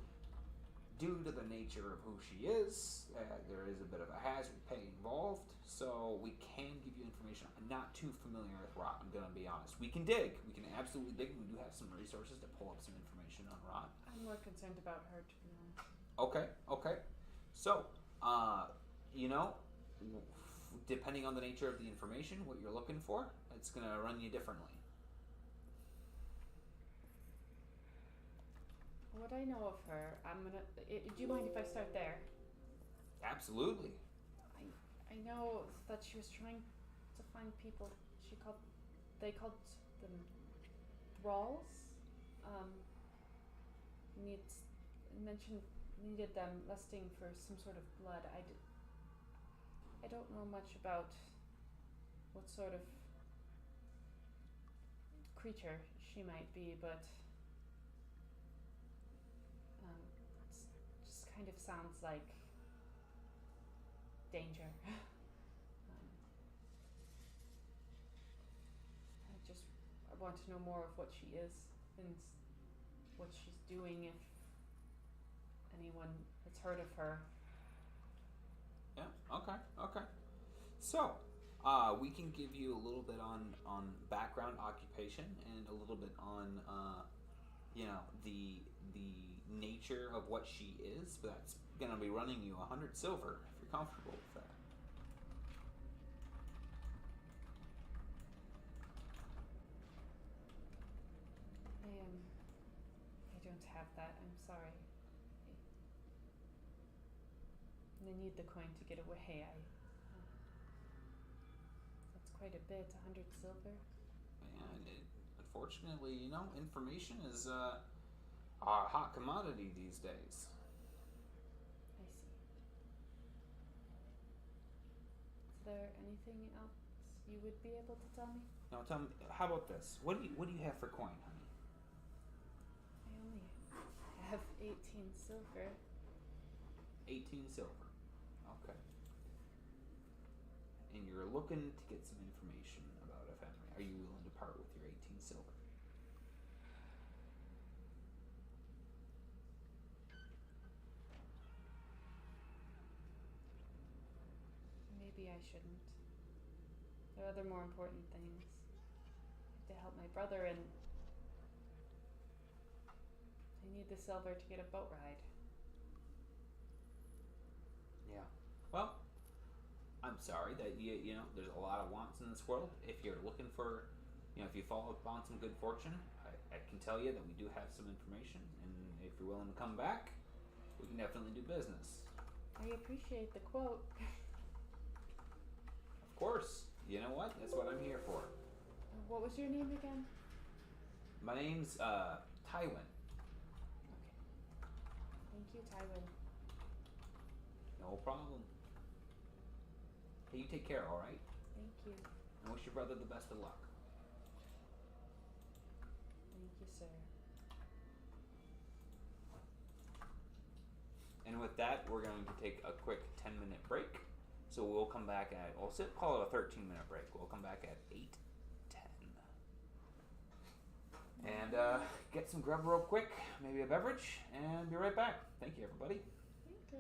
due to the nature of who she is, there is a bit of a hazard pay involved, so we can give you information. I'm not too familiar with Rot, I'm going to be honest. We can dig. We can absolutely dig. We do have some resources to pull up some information on Rot. I'm more concerned about her, to be honest. Okay. So, depending on the nature of the information, what you're looking for, it's going to run you differently. What I know of her, do you mind if I start there? Absolutely. I know that she was trying to find people. They called them thralls. Needed them lusting for some sort of blood. I don't know much about what sort of creature she might be, but it just kind of sounds like danger. I want to know more of what she is and what she's doing, if anyone has heard of her. Yeah, okay. So, we can give you a little bit on background, occupation, occupation and a little bit on, the nature of what she is. But that's gonna be running you 100 silver if you're comfortable with that. I don't have that. I'm sorry. I need the coin to get away. That's quite a bit. 100 silver. And unfortunately, information is a hot commodity these days. I see. Is there anything else you would be able to tell me? Now tell me, how about this? What do you have for coin, honey? I only have 18 silver. 18 silver. Okay. And you're looking to get some information about a family. Are you willing to part with your 18 silver? Maybe I shouldn't. There are other more important things. I have to help my brother, and I need the silver to get a boat ride. Yeah. Well, I'm sorry that there's a lot of wants in this world. If you're looking for, if you fall upon some good fortune, I can tell you that we do have some information, and if you're willing to come back, we can definitely do business. I appreciate the quote. Of course. You know what? That's what I'm here for. What was your name again? My name's Tywin. Okay. Thank you, Tywin. No problem. Hey, you take care, alright? Thank you. And wish your brother the best of luck. Thank you, sir. And with that, we're going to take a quick 10-minute break. So we'll come back at, call it a 13-minute break. We'll come back at 8:10. And get some grub real quick, maybe a beverage, and be right back. Thank you, everybody. Thank you.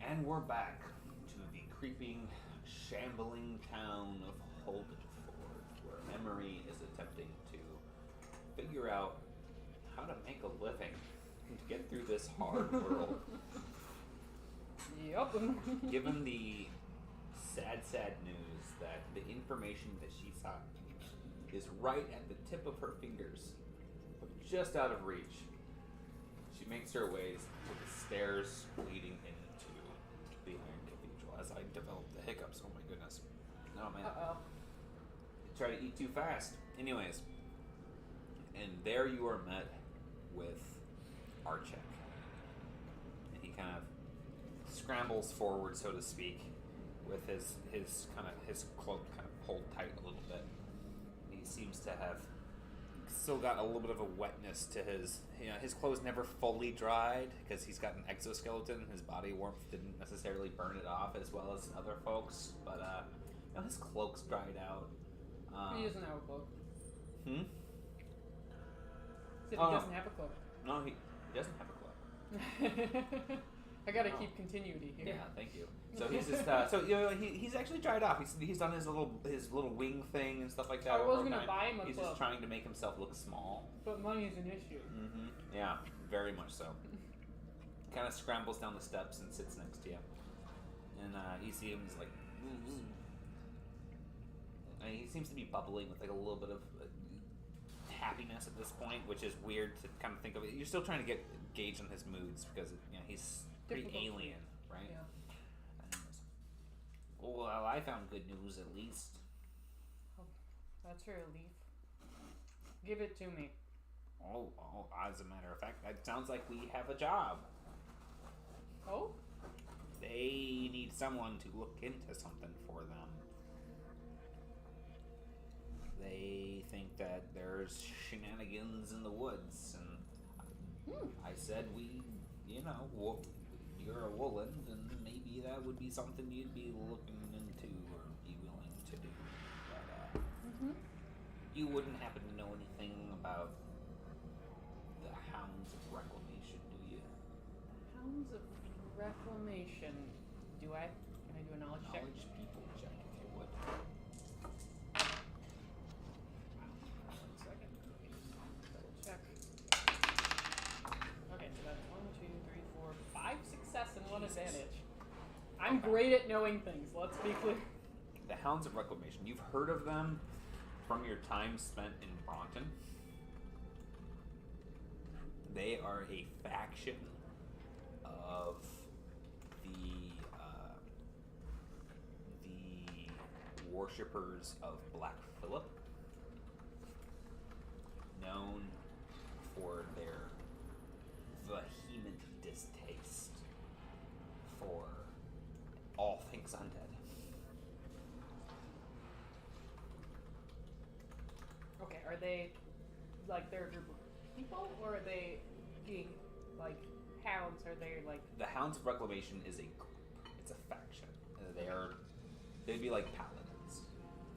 And we're back to the creeping, shambling town of Holdenford, where Emery is attempting to figure out how to make a living and to get through this hard world. Yup. Given the sad news that the information that she sought is right at the tip of her fingers, but just out of reach, she makes her ways to the stairs leading into the Iron Cathedral. As I develop the hiccups, oh my goodness. Oh man. Uh-oh. Try to eat too fast. Anyways, and there you are met with Archek. And he kind of scrambles forward, so to speak, with his cloak kind of pulled tight a little bit. He seems to have still got a little bit of a wetness to his clothes never fully dried because he's got an exoskeleton. His body warmth didn't necessarily burn it off as well as other folks, but his cloak's dried out. He doesn't have a cloak. Hmm? Said he doesn't have a cloak. No, he doesn't have a cloak. I gotta keep continuity here. Yeah, thank you. So he's just he's actually dried off. He's done his little wing thing and stuff like that. I was gonna buy him a He's cloak. just trying to make himself look small. But money's an issue. Mm-hmm. Yeah, very much so. Kind of scrambles down the steps and sits next to you, and you see him. He's like, and he seems to be bubbling with like a little bit of happiness at this point, which is weird to kind of think of it. You're still trying to gauge on his moods because he's pretty alien, right? Yeah. Well, I found good news at least. Oh, that's a relief. Give it to me. Oh, as a matter of fact, that sounds like we have a job. Oh? They need someone to look into something for them. They think that there's shenanigans in the woods, and I said you're a Wooland, and maybe that would be something you'd be looking into or be willing to do. But you wouldn't happen to know anything about the Hounds of Reclamation, do you? Hounds of Reclamation. Do I? Can I do a knowledge check? Knowledge people check, if you would. 1 second. Double check. Okay, so that's 1, 2, 3, 4, 5 success and 1 advantage. I'm great at knowing things, let's be clear. The Hounds of Reclamation. You've heard of them from your time spent in Bronton. They are a faction of the worshippers of Black Phillip, known for their vehement distaste for all things undead. Okay, are they like they're a group of people, or are they being like hounds? Are they like The Hounds of Reclamation is a group. It's a faction. They'd be like paladins.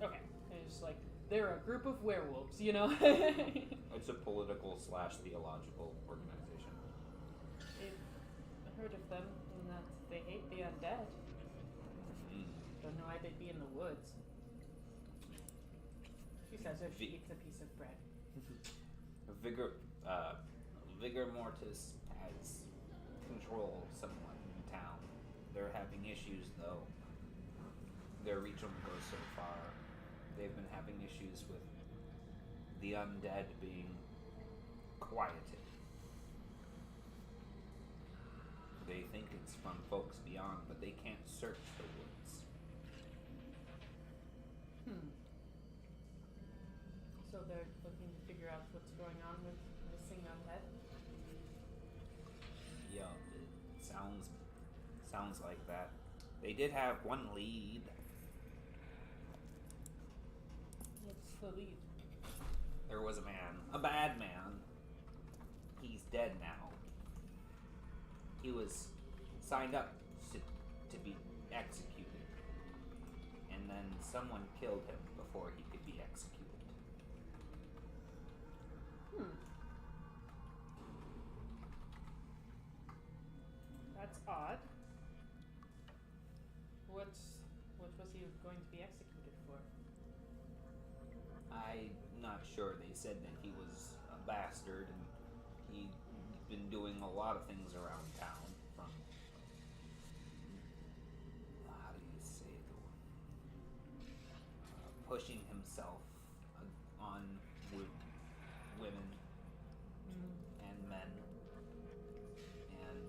okay? It's like they're a group of werewolves, you know. It's a political / theological organization. I've heard of them, and that they hate the undead. Don't know why they'd be in the woods. She says if she eats a piece of bread. Vigor Mortis has control somewhat in town. They're having issues though. Their reach only goes so far. They've been having issues with the undead being quieted. They think it's from folks beyond, but they can't search the woods. So they're looking to figure out what's going on with missing undead. Yeah, it sounds like that. They did have one lead. What's the lead? There was a man, a bad man. He's dead now. He was signed up to be executed, and then someone killed him before he could be executed. That's odd. he going to be executed for? I'm not sure. They said that he was a bastard and he'd been doing a lot of things around town, from how do you say it? Pushing himself on women and men and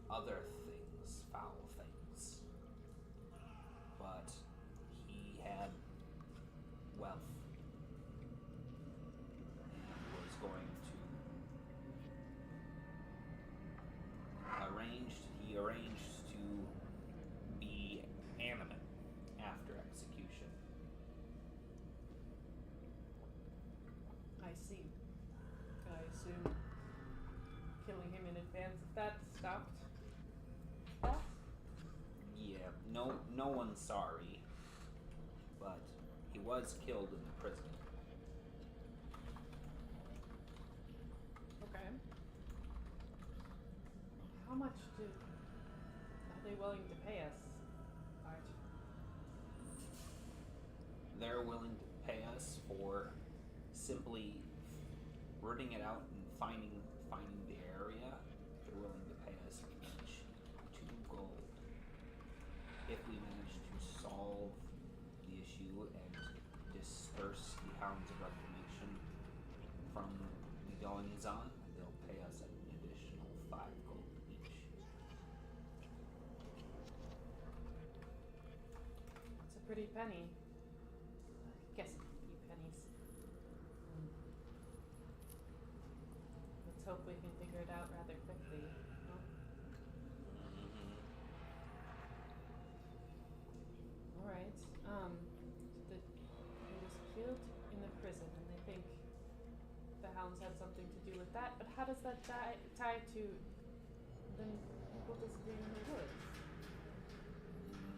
other things, foul things. But he had wealth and was going to he arranged to be animate after execution. I see. I assume killing him in advance of that stopped that? Yeah, no one's sorry, but he was killed in the prison. Okay. How much are they willing to pay us, Art? They're willing to pay us for simply rooting it out and finding the area. They're willing to pay us each 2 gold if we manage to solve the issue and disperse the Hounds of Reclamation from the goings on. They'll pay us an additional 5 gold each. It's a pretty penny. I guess a few pennies. Let's hope we can figure it out rather quickly. No? Alright. He was killed in the prison, and they think the hounds had something to do with that, but how does that tie to then people disappearing in the woods?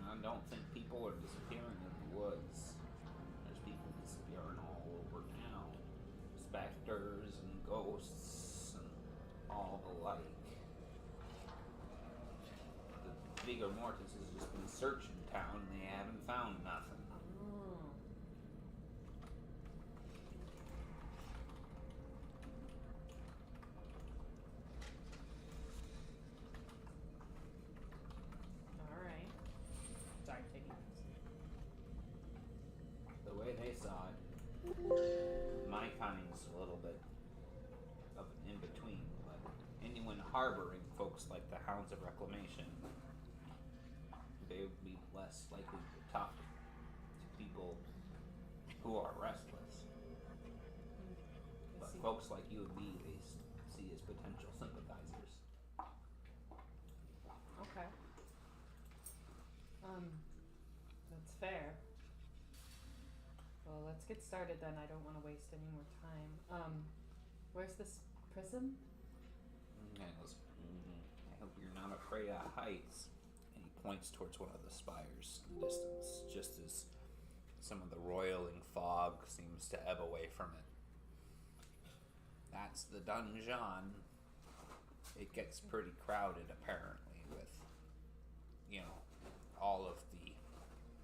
I don't think people are disappearing in the woods. There's people disappearing all over town. Specters and ghosts and all the like. The Vigor Mortis has just been searching town and they haven't found nothing. Oh. Alright. Sorry, taking this. The way they saw it, my cunning's a little bit of an in-between, but anyone harboring folks like the Hounds of Reclamation, they would be less likely to talk to people who are restless. But folks like you and me, they see as potential sympathizers. Okay. That's fair. Well, let's get started then. I don't want to waste any more time. Where's this prison? I hope you're not afraid of heights. And he points towards one of the spires in the distance, just as some of the roiling fog seems to ebb away from it. That's the dungeon. It gets pretty crowded, apparently, with, all of the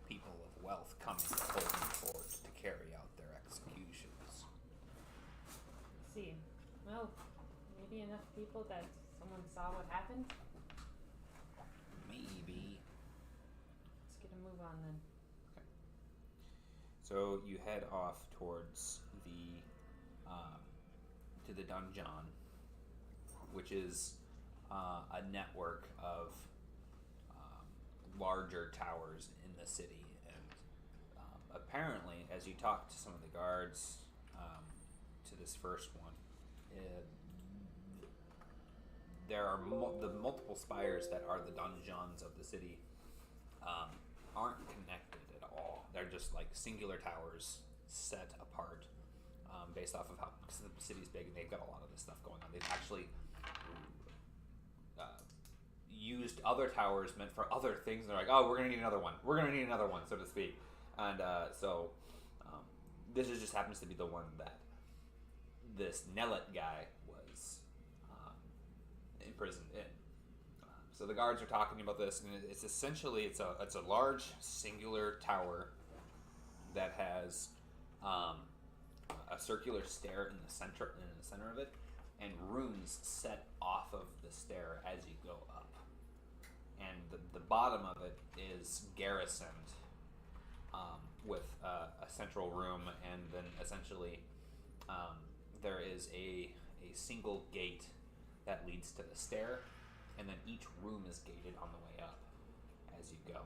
people of wealth coming to Holden Fort to carry out their executions. I see. Well, maybe enough people that someone saw what happened? Maybe. Let's get a move on then. Okay. So you head off towards the to the dungeon, which is a network of larger towers in the city, and apparently, as you talk to some of the guards to this first one, there are the multiple spires that are the donjons of the city aren't connected at all. They're just like singular towers set apart based off of how, because the city's big and they've got a lot of this stuff going on. They've actually used other towers meant for other things. And they're like, oh, we're gonna need another one. We're gonna need another one, so to speak. And so this just happens to be the one that this Nellet guy was imprisoned in. So the guards are talking about this, and it's essentially it's a large singular tower that has a circular stair in the center of it, and rooms set off of the stair as you go up. And the bottom of it is garrisoned with a central room, and then essentially there is a single gate that leads to the stair, and then each room is gated on the way up as you go.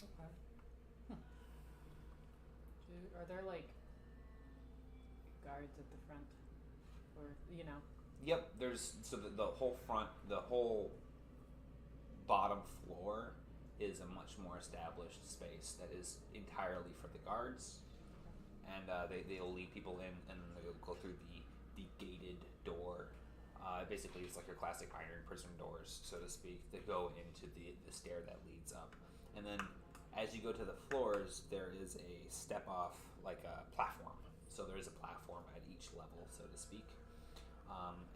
Okay. Are there like guards at the front, or Yep, there's the whole front, the whole bottom floor is a much more established space that is entirely for the guards, and they'll lead people in, and then they'll go through the gated door. Basically, it's like your classic iron prison doors, so to speak, that go into the stair that leads up. And then as you go to the floors, there is a step off, like a platform. So there is a platform at each level, so to speak,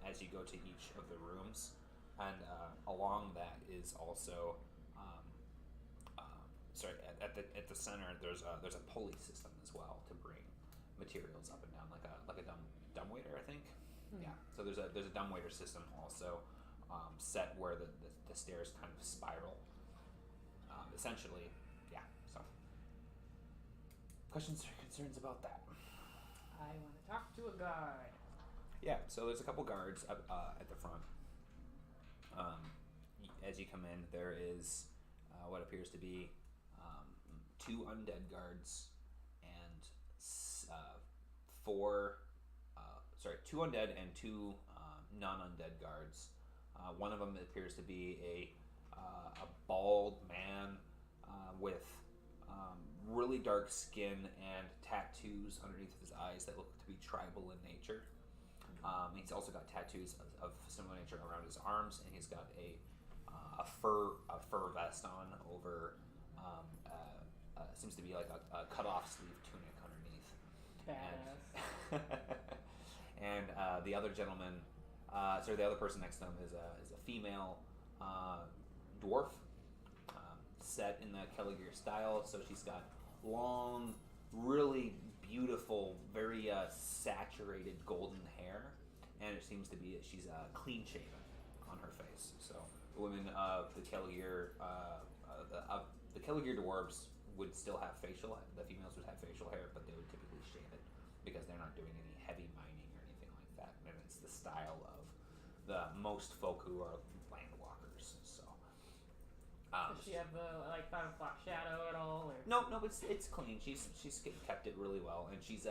as you go to each of the rooms. And along that is also, at the center there's a pulley system as well to bring materials up and down, like a dumbwaiter, I think. Hmm. Yeah. So there's a dumbwaiter system also set where the stairs kind of spiral. Essentially, yeah. So, questions or concerns about that? I want to talk to a guard. Yeah. So there's a couple guards at the front. As you come in, there is what appears to be two undead guards and two undead and two non-undead guards. One of them appears to be a bald man with really dark skin and tattoos underneath his eyes that look to be tribal in nature. He's also got tattoos of similar nature around his arms, and he's got a fur vest on over seems to be like a cut-off sleeve tunic underneath. Badass. And the other gentleman, the other person next to him is a female dwarf, set in the Kelliger style. So she's got long, really beautiful, very saturated golden hair, and it seems to be that she's clean shaven on her face. So the women of the Kelliger, the Kelliger dwarves would still have the females would have facial hair, but they would typically shave it because they're not doing any heavy mining or anything like that. And it's the style of the most folk who are landwalkers. So, Does she have the black shadow at all? Or? No, it's clean. She's kept it really well, and she's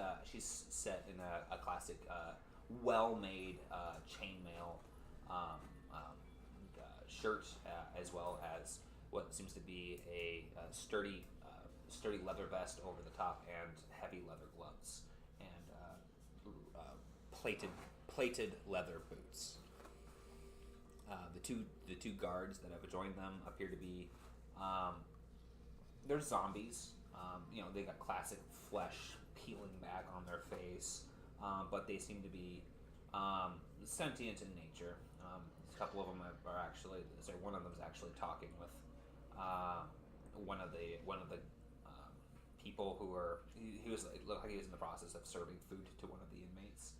set in a classic, well-made chainmail shirt, as well as what seems to be a sturdy leather vest over the top, and heavy leather gloves, and plated leather boots. The two guards that have joined them appear to be they're zombies. They got classic flesh peeling back on their face, but they seem to be sentient in nature. A couple of them are actually. One of them is actually talking with one of the people who are. He was looked like he was in the process of serving food to one of the inmates,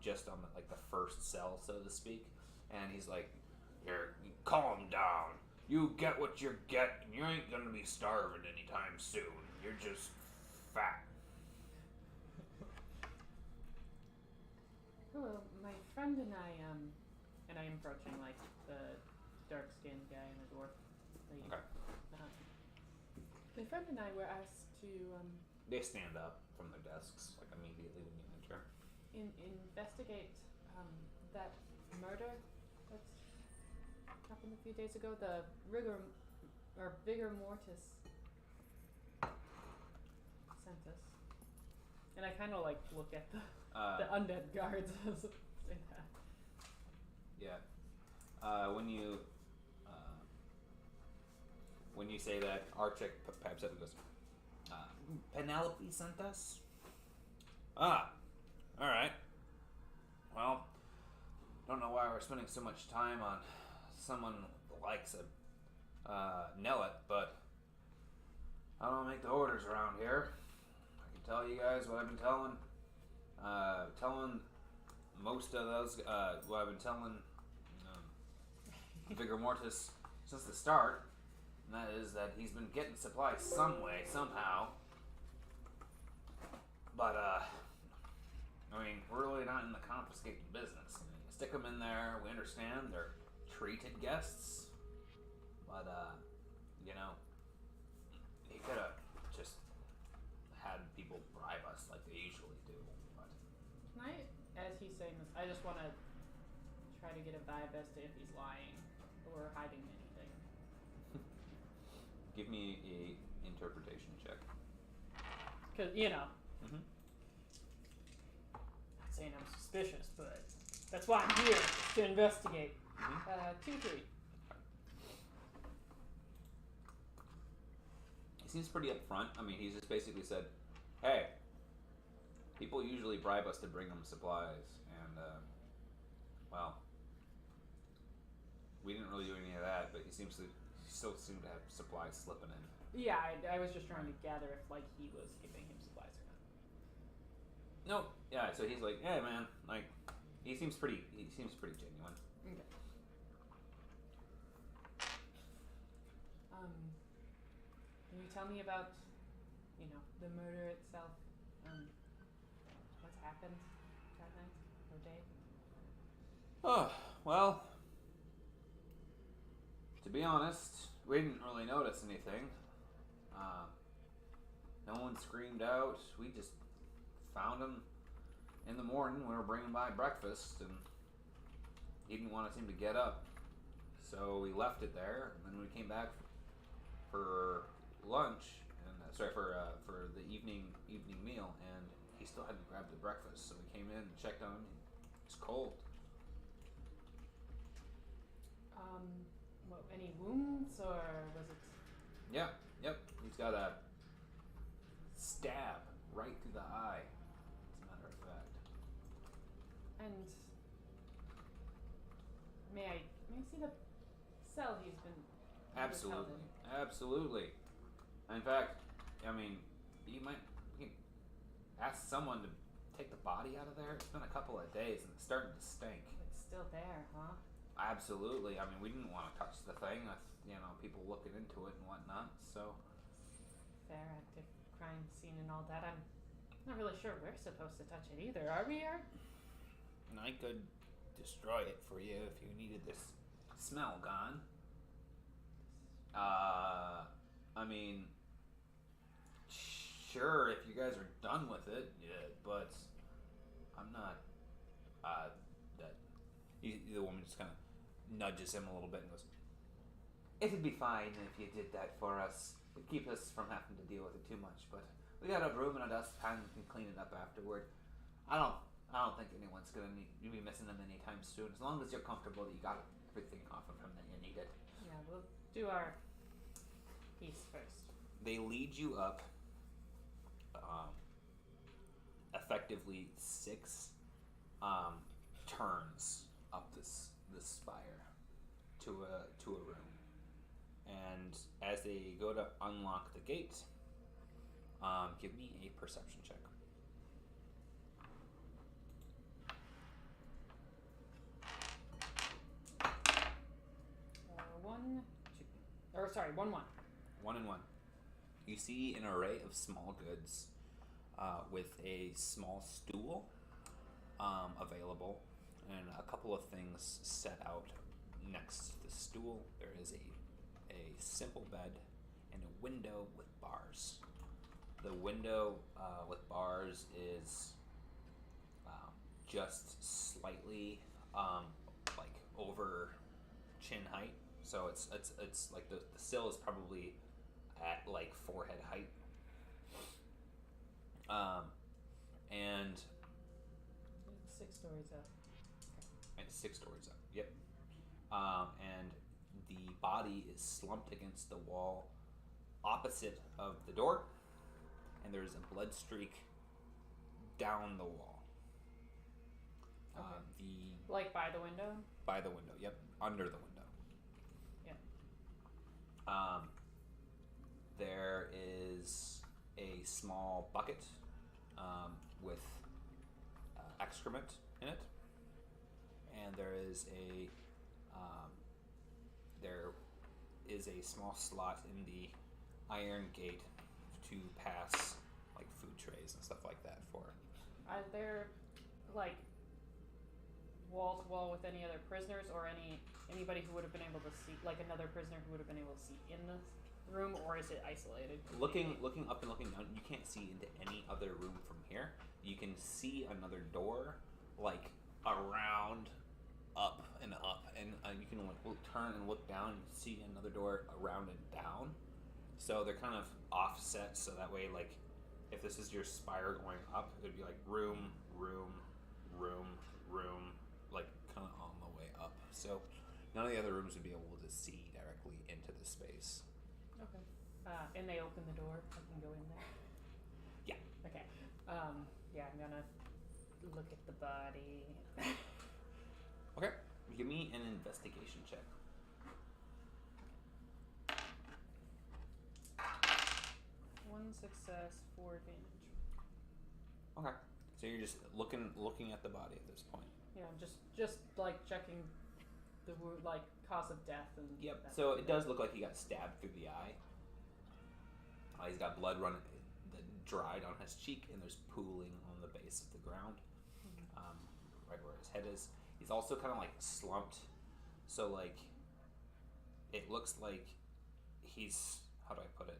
just on the first cell, so to speak. And he's like, "Here, calm down. You get what you get, and you ain't gonna be starving anytime soon. You're just fat." Hello, my friend and I and I am approaching the dark-skinned guy and the dwarf lady. Okay. My friend and I were asked to They stand up from their desks immediately when you enter. investigate that murder that's happened a few days ago. The Vigor Mortis sent us, and I kind of look at the undead guards as say that. Yeah. When you say that, Arctic pipes up and goes, Penelope sent us? Ah, alright. Well, don't know why we're spending so much time on someone likes a Nellet, but I don't make the orders around here. I can tell you guys what I've been telling most of those, what I've been telling Vigor Mortis since the start, and that is that he's been getting supplies some way, somehow. But, I mean, we're really not in the confiscating business. I mean, stick them in there, we understand, they're treated guests. But, you know, he could have just had people bribe us like they usually do. But Can I, as he's saying this, I just want to try to get a vibe as to if he's lying or hiding anything. give me a interpretation check. Because, you know, Mm-hmm. not saying I'm suspicious, but that's why I'm here, to investigate. Mm-hmm. 2-3. He seems pretty upfront. I mean, he's just basically said, "Hey, people usually bribe us to bring them supplies, and well, we didn't really do any of that. But he still seem to have supplies slipping in." Yeah, I was just trying to gather if, like, he was giving him supplies or not. No, yeah. So he's like, "Yeah, man. Like, he seems pretty genuine." Okay. Can you tell me about, you know, the murder itself? What's happened that night or day? Oh, well, to be honest, we didn't really notice anything. No one screamed out. We just found him in the morning. We were bringing by breakfast, and he didn't want us to get up. So we left it there, and then we came back for lunch, and for the evening meal, and he still hadn't grabbed the breakfast. So we came in and checked on him. He's cold. What, any wounds, or was it? Yeah, yep. He's got a stab right through the eye, as a matter of fact. And may I see the cell he's been held in? Absolutely. In fact, I mean, you can ask someone to take the body out of there. It's been a couple of days and it's starting to stink. It's still there, huh? Absolutely. I mean, we didn't want to touch the thing with, people looking into it and whatnot, so. Fair, active crime scene and all that. I'm not really sure we're supposed to touch it either, are we, Art? And I could destroy it for you if you needed this smell gone. I mean, sure, if you guys are done with it, yeah, but I'm not, the woman just kind of nudges him a little bit and goes, "It'd be fine if you did that for us. It'd keep us from having to deal with it too much, but we got a broom and a dustpan and can clean it up afterward. I don't think anyone's gonna be missing them anytime soon, as long as you're comfortable that you got everything off of him that you needed." Yeah, we'll do our piece first. They lead you up, effectively 6 turns up this spire to a room, and as they go to unlock the gate, give me a perception check. 1, 2, or sorry, 1, 1. 1 and 1. You see an array of small goods with a small stool available and a couple of things set out next to the stool. There is a simple bed and a window with bars. The window with bars is just slightly like over chin height. So it's like the sill is probably at like forehead height. And 6 stories up. and 6 stories up. Yep. And the body is slumped against the wall opposite of the door, and there's a blood streak down the wall. Okay. Like by the window? By the window. Yep. Under the window. Yep. small bucket with excrement in it, and there is a small slot in the iron gate to pass like food trays and stuff like that for. Are there like wall to wall with any other prisoners or anybody who would have been able to see, like another prisoner who would have been able to see in this room, or is it isolated? Looking up and looking down, you can't see into any other room from here. You can see another door like around, up, and you can like turn and look down and see another door around and down. So they're kind of offset, so that way, like, if this is your spire going up, it would be like room, like kind of on the way up. So none of the other rooms would be able to see directly into the space. Okay. And they open the door. I can go in there. Yeah. Okay. Yeah, I'm gonna look at the body. Okay. Give me an investigation check. One success, 4 advantage. Okay. So you're just looking at the body at this point. Yeah, just like checking the wound, like cause of death and. Yep. So it does look like he got stabbed through the eye. He's got blood running, dried on his cheek, and there's pooling on the base of the ground, right where his head is. He's also kind of like slumped, so like it looks like he's, how do I put it?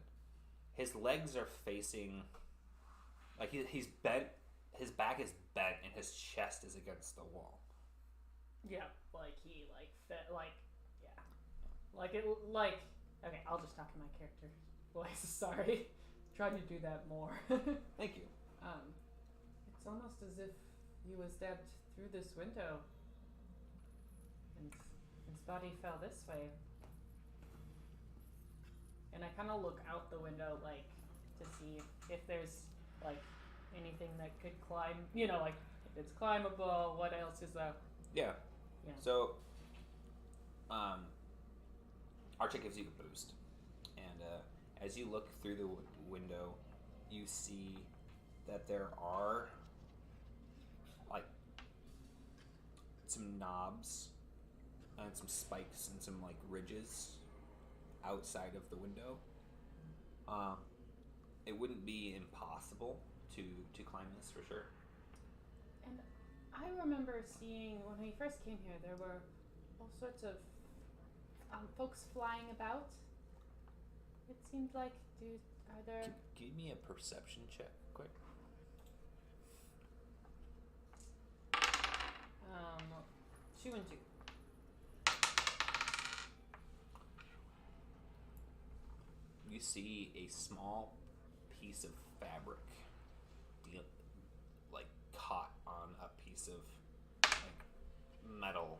His legs are facing, like he's bent. His back is bent, and his chest is against the wall. Yeah, like he yeah, like it like. Okay, I'll just talk in my character voice. Sorry, trying to do that more. Thank you. It's almost as if he was stabbed through this window, and his body fell this way. And I kind of look out the window, like, to see if there's like anything that could climb. You know, like if it's climbable. What else is there? Yeah. Yeah. So, Archer gives you a boost, and as you look through the window, you see that there are like some knobs and some spikes and some like ridges outside of the window. It wouldn't be impossible to climb this for sure. And I remember seeing when we first came here, there were all sorts of folks flying about. It seemed like, are there? Give me a perception check, quick. 2 and 2. You see a small piece of fabric, like caught on a piece of like metal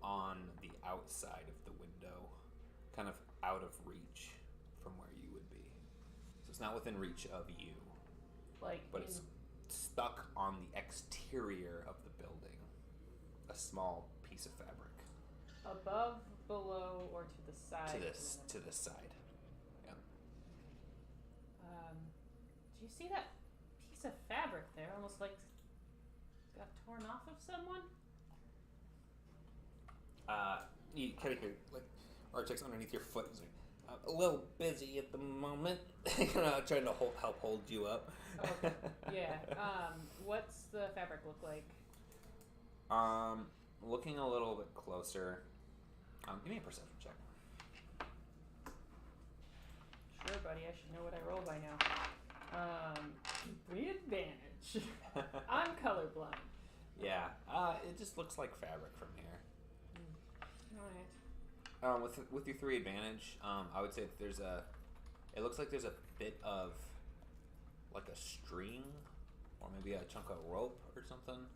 on the outside of the window, kind of out of reach from where you would be. So it's not within reach of you, but it's stuck on the exterior of the building. A small piece of fabric. Above, below, or to the side? To the side. Yeah. Do you see that piece of fabric there? Almost like it got torn off of someone? You kind of hear like Archie's underneath your foot. He's like, I'm a little busy at the moment. Trying to help hold you up. Okay. Yeah. What's the fabric look like? Looking a little bit closer. Give me a perception check. Sure, buddy. I should know what I roll by now. 3 advantage. I'm colorblind. Yeah. It just looks like fabric from here. All right. With your 3 advantage, I would say that it looks like there's a bit of like a string or maybe a chunk of rope or something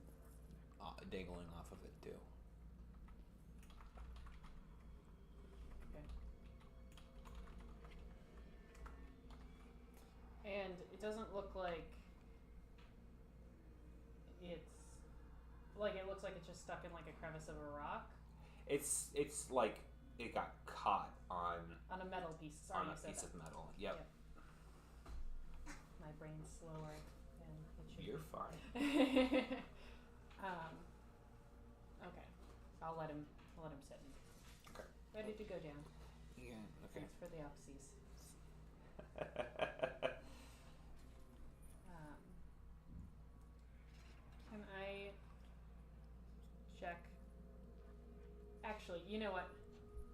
dangling off of it too. Okay. And it doesn't look like it looks like it's just stuck in like a crevice of a rock. It's like it got caught on a metal piece. Sorry, on a you said piece that. of metal. Yep. brain slower than it should. You're fine. Okay. I'll let him sit. Okay. Ready to go down. Yeah. Okay. Thanks for the upsies. Can I check? Actually, you know what?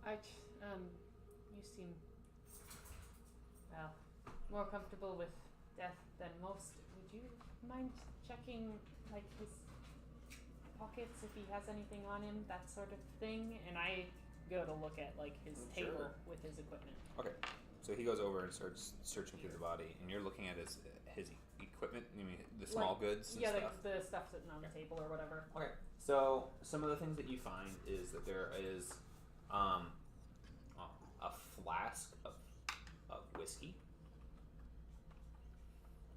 You seem, well, more comfortable with death than most. Would you mind checking, like, his pockets if he has anything on him, that sort of thing? And I go to look at, like, his table Sure. with his equipment. Okay. So he goes over and starts searching through the body, and you're looking at his equipment. You mean the small goods and yeah, stuff? like the stuff sitting on the table or whatever. Okay. So some of the things that you find is that there is a flask of whiskey.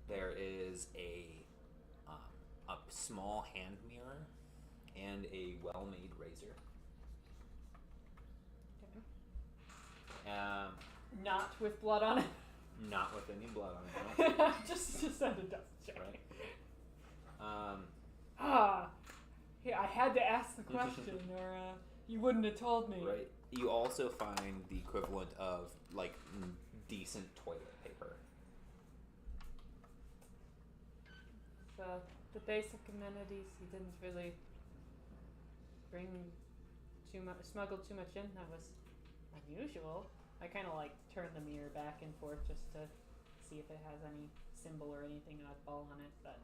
There is a small hand mirror and a well-made razor. Okay. Not with blood on it. Not with any blood on it. No. just send a dust check. Right. Yeah, I had to ask the question, or you wouldn't have told me. Right. You also find the equivalent of like decent toilet paper. So the basic amenities, he didn't really smuggle too much in. That was unusual. I kind of like turn the mirror back and forth just to see if it has any symbol or anything oddball on it. But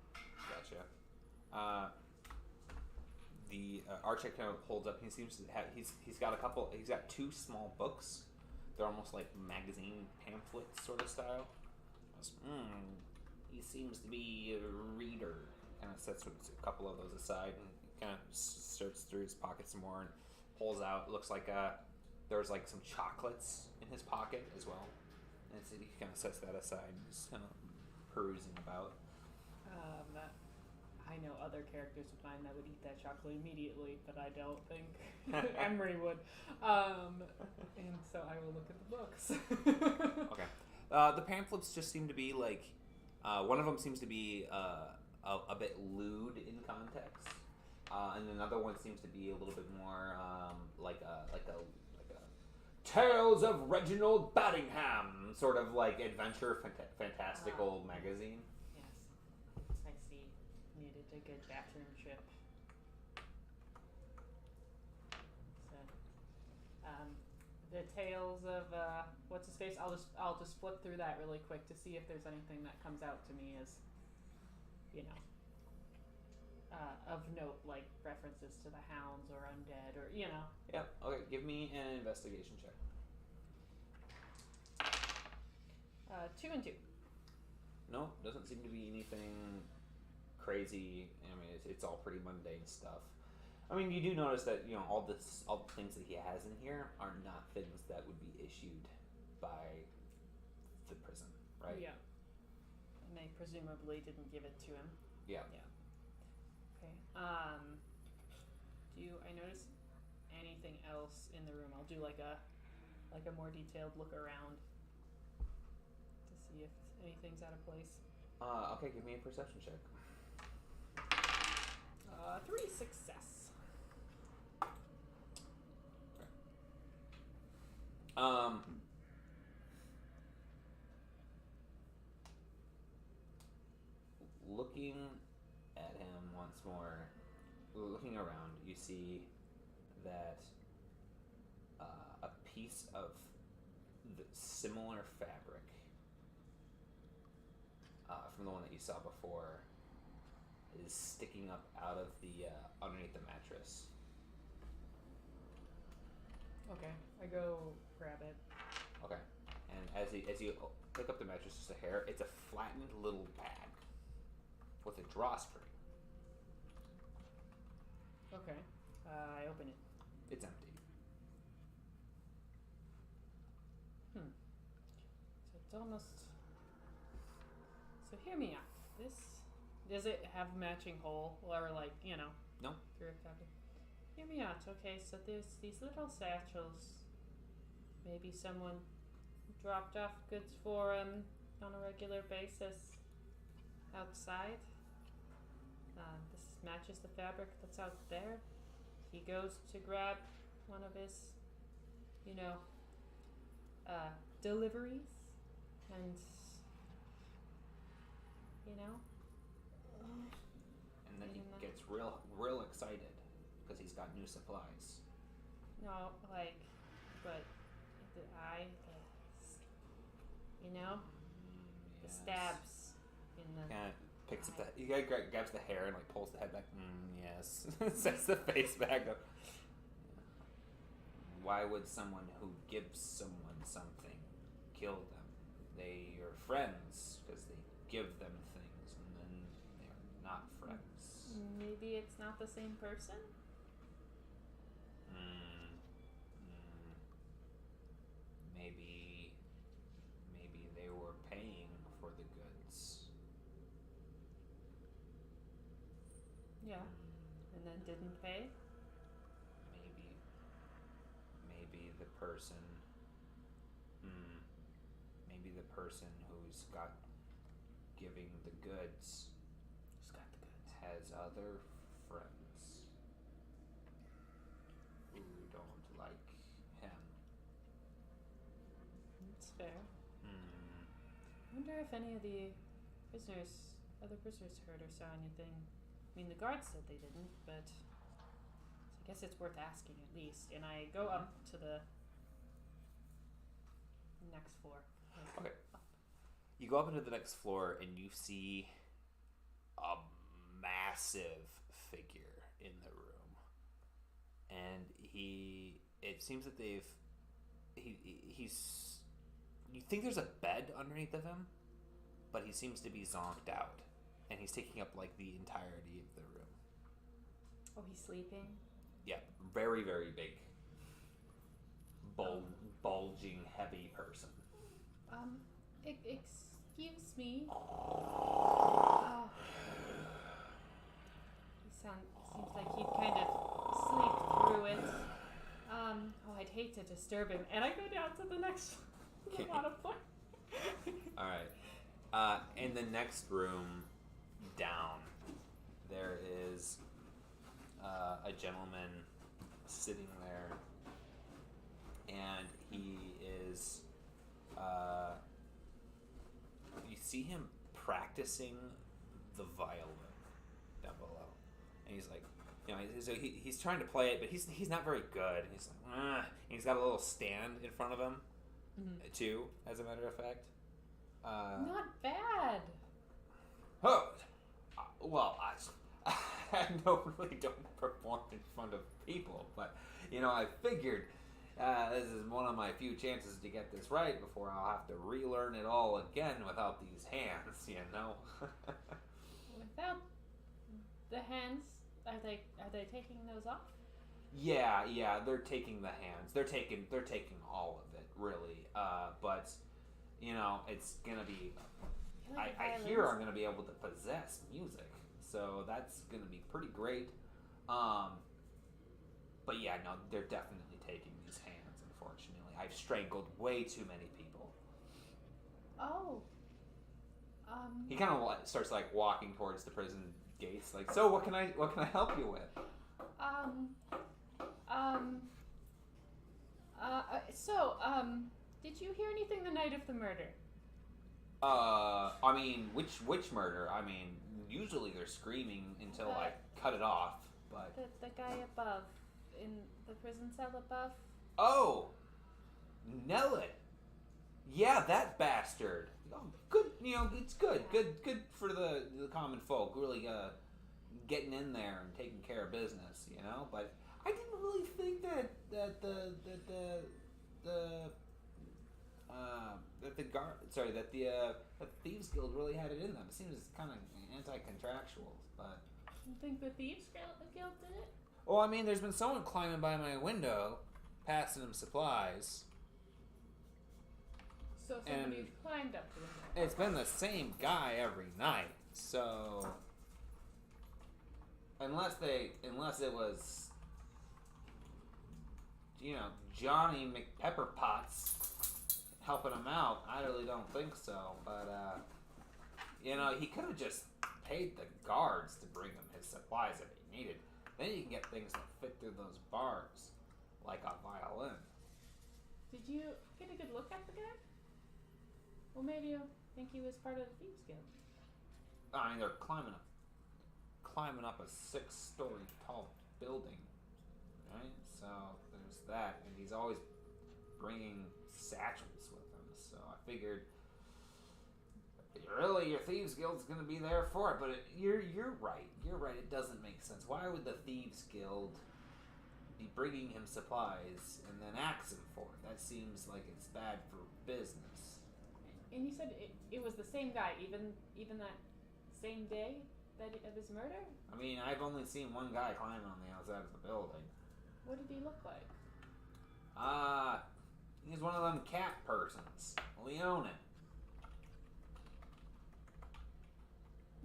Gotcha. The Archie kind of holds up. He seems to have. He's got two small books. They're almost like magazine pamphlets sort of style. He seems to be a reader. Kind of sets a couple of those aside and kind of searches through his pocket some more and pulls out. Looks like there's like some chocolates in his pocket as well. And so he kind of sets that aside and just kind of perusing about. I know other characters of mine that would eat that chocolate immediately, but I don't think Emery would. And so I will look at the books. Okay. The pamphlets just seem to be like, one of them seems to be a bit lewd in context, and another one seems to be a little bit more like a Tales of Reginald Battingham sort of like adventure fantastical magazine. Yes, I see. Needed a good bathroom trip. So, the tales of what's his face. I'll just flip through that really quick to see if there's anything that comes out to me as, of note, like references to the hounds or undead or Yeah. Okay. Give me an investigation check. 2 and 2. No, doesn't seem to be anything crazy. I mean, it's all pretty mundane stuff. I mean, you do notice that all the things that he has in here are not things that would be issued by the prison, right? Yeah. And they presumably didn't give it to him. Yeah. Yeah. Okay. Do I notice anything else in the room? I'll do like a more detailed look around to see if anything's out of place. Okay, give me a perception check. 3 success. Looking at him once more, looking around, you see that a piece of the similar fabric from the one that you saw before is sticking up out of the underneath the mattress. Okay, I go grab it. Okay, and as you pick up the mattress, just a hair, it's a flattened little bag with a drawstring. Okay, I open it. It's empty. So it's almost. So hear me out. Does it have a matching hole or like No. Hear me out, okay? So there's these little satchels. Maybe someone dropped off goods for him on a regular basis. outside. This matches the fabric that's out there. He goes to grab one of his, deliveries, and, And then he And, gets real excited because he's got new supplies. no, but the Yes. stabs in the. Kind of picks up he grabs the hair and like pulls the head back. Yes. Sets the face back up. Why would someone who gives someone something kill them? They are friends because they give them things, and then they're not friends. Maybe it's not the same person? Maybe they were paying for the goods. Yeah. And then didn't pay? Maybe the person. Maybe the person who's got giving the goods. Who's got the goods? Has other friends who don't like him. That's fair. I wonder if any of the other prisoners heard or saw anything. I mean, the guards said they didn't, but I guess it's worth asking at least. And I go up to the next floor. Okay. You go up into the next floor and you see a massive figure in the room. And it seems that he's you think there's a bed underneath of him, but he seems to be zonked out. And he's taking up like the entirety of the room. Oh, he's sleeping? Yeah, very, very big. Bulging, heavy person. Excuse me. Oh. Seems like he'd kind of sleep through it. I'd hate to disturb him. And I go down to the next bottom floor. Alright. In the next room down, there is a gentleman sitting there, and he is you see him practicing the violin down below, and he's like, so he's trying to play it, but he's not very good. And he's like, and he's got a little stand in front of him, too, as a matter of fact. Not bad. Oh, well, I don't perform in front of people, but I figured this is one of my few chances to get this right before I'll have to relearn it all again without these hands. Without the hands, are they taking those off? Yeah, they're taking the hands. They're taking all of it, really. But it's gonna be. I hear I'm gonna be able to possess music, so that's gonna be pretty great. But yeah, no, they're definitely taking these hands. Unfortunately, I've strangled way too many people. Oh. He kind of starts like walking towards the prison gates, like, so what can I help you with? Did you hear anything the night of the murder? I mean, which murder? I mean, usually they're screaming until I cut it off, but The guy above, in the prison cell above. Oh, Nellet. Yeah, that bastard. Oh, good, it's good for the common folk. Really, getting in there and taking care of business, But I didn't really think that the Thieves Guild really had it in them. It seems kind of anti-contractual, but. You think the Thieves Guild did it? Well, I mean, there's been someone climbing by my window, passing them supplies. So somebody climbed up to them. It's been the same guy every night, so unless it was, Johnny McPepperpots helping him out, I really don't think so. But You know, he could have just paid the guards to bring him his supplies if he needed. Then you can get things that fit through those bars, like a violin. Did you get a good look at the guy? Well, maybe you think he was part of the Thieves Guild. I mean, they're climbing up a 6-story tall building, right? So there's that, and he's always bringing satchels with him. So I figured, really, your Thieves Guild's gonna be there for it. But you're right. You're right. It doesn't make sense. Why would the Thieves Guild be bringing him supplies and then axe him for it? That seems like it's bad for business. And you said it was the same guy, even that same day of his murder? I mean, I've only seen one guy climbing on the outside of the building. What did he look like? He's one of them cat persons. Leonin.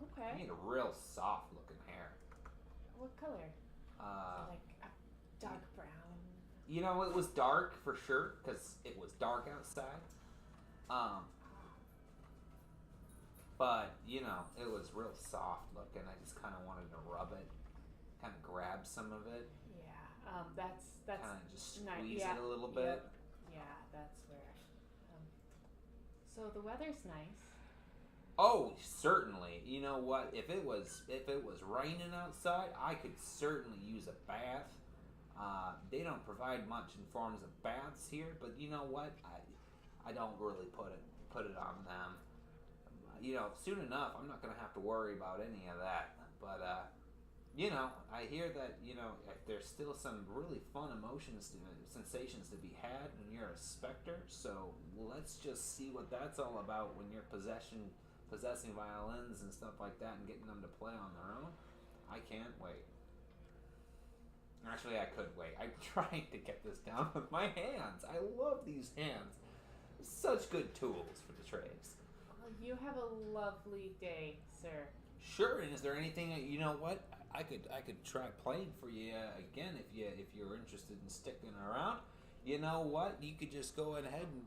Okay. He had a real soft looking hair. What color? Like a dark brown. You know, it was dark for sure, because it was dark outside. But, you know, it was real soft looking. I just kind of wanted to rub it, kind of grab some of it. Yeah, that's Kind of just squeeze nice. it a little bit. Yep. Yeah, that's where. So the weather's nice. Oh, certainly. You know what? If it was raining outside, I could certainly use a bath. They don't provide much in forms of baths here, but you know what? I don't really put it on them. You know, soon enough, I'm not gonna have to worry about any of that. But you know, I hear that there's still some really fun sensations to be had when you're a specter. So let's just see what that's all about when you're possessing violins and stuff like that and getting them to play on their own. I can't wait. Actually, I could wait. I'm trying to get this down with my hands. I love these hands. Such good tools for the trades. Well, you have a lovely day, sir. Sure. And is there anything you know what I could try playing for you again if you're interested in sticking around? You know what? You could just go ahead and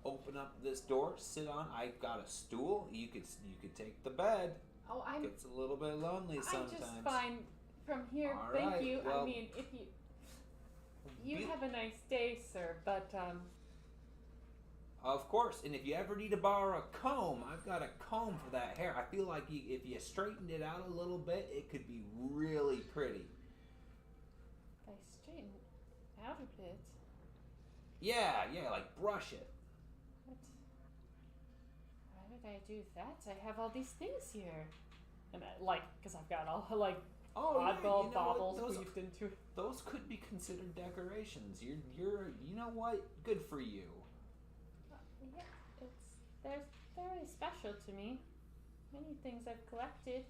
open up this door, sit on. I've got a stool. You could take the bed. Oh, It's a little bit lonely sometimes. I'm just fine from here. All Thank right, you. well, I mean, if you have a nice day, sir. But Of course, and if you ever need to borrow a comb, I've got a comb for that hair. I feel like if you straightened it out a little bit, it could be really pretty. if I straighten out a bit. Yeah, like brush it. What? Why did I do that? I have all these things here, and because I've got all oddball baubles weaved into it. Those could be considered decorations. You're you know what? Good for you. Yeah, they're very special to me. Many things I've collected.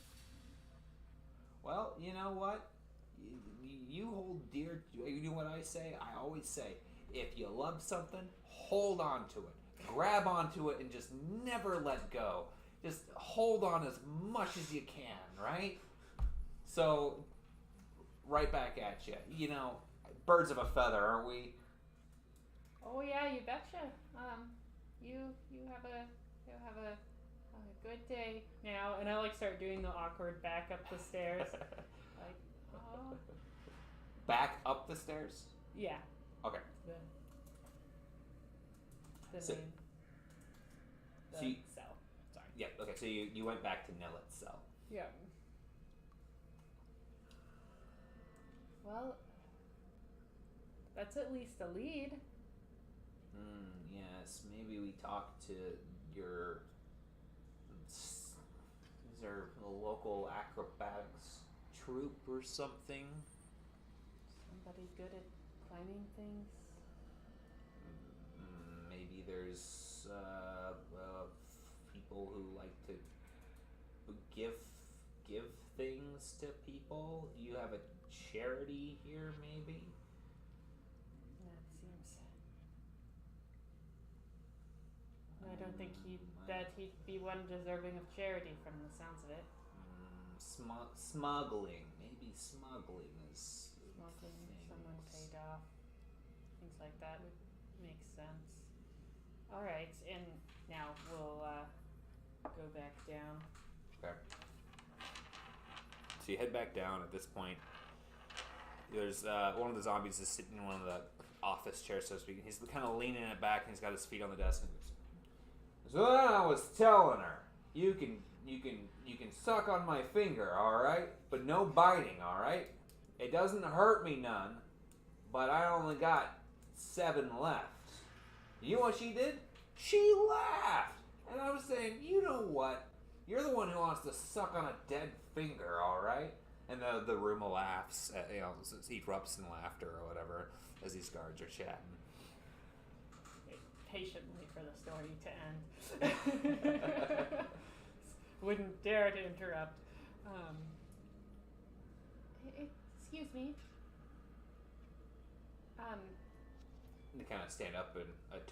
Well, you know what? You hold dear. You know what I say? I always say, if you love something, hold on to it. Grab onto it and just never let go. Just hold on as much as you can, right? So, right back at you. You know, birds of a feather, aren't we? Oh yeah, you betcha. You have a good day now, and I start doing the awkward back up the stairs. Oh. Back up the stairs? Yeah. Okay. The So- main. The so you- cell. Sorry. Yeah, okay, so you went back to Nillet's cell. Yeah. Well, that's at least a lead. Yes, maybe we talk to your... Is there a local acrobatics troupe or something? Somebody good at climbing things. Maybe there's people who like to give things to people. You have a charity here, maybe? That seems. I don't think he'd be one deserving of charity from the sounds of it. Smuggling. Maybe smuggling is Smuggling, things. someone paid off. Things like that would make sense. Alright, and now go back down. Okay. So you head back down. At this point, there's one of the zombies is sitting in one of the office chairs, so to speak. He's kind of leaning it back, and he's got his feet on the desk. And goes, so then I was telling her, you can suck on my finger, all right, but no biting, all right. It doesn't hurt me none, but I only got 7 left. You know what she did? She laughed, and I was saying, you know what? You're the one who wants to suck on a dead finger, all right? And the room laughs, erupts in laughter or whatever as these guards are chatting. Patiently for the story to end. Wouldn't dare to interrupt. Excuse me. They kind of stand up to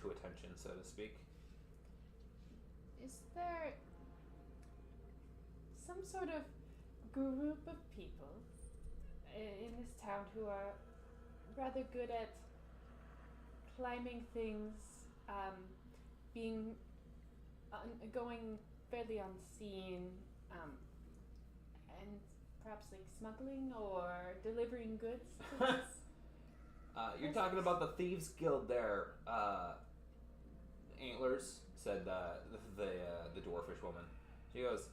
attention, so to speak. Is there some sort of group of people in this town who are rather good at climbing things, going fairly unseen, and perhaps like smuggling or delivering goods to this? You're talking about the Thieves Guild there, Antlers, said the dwarfish woman. She goes,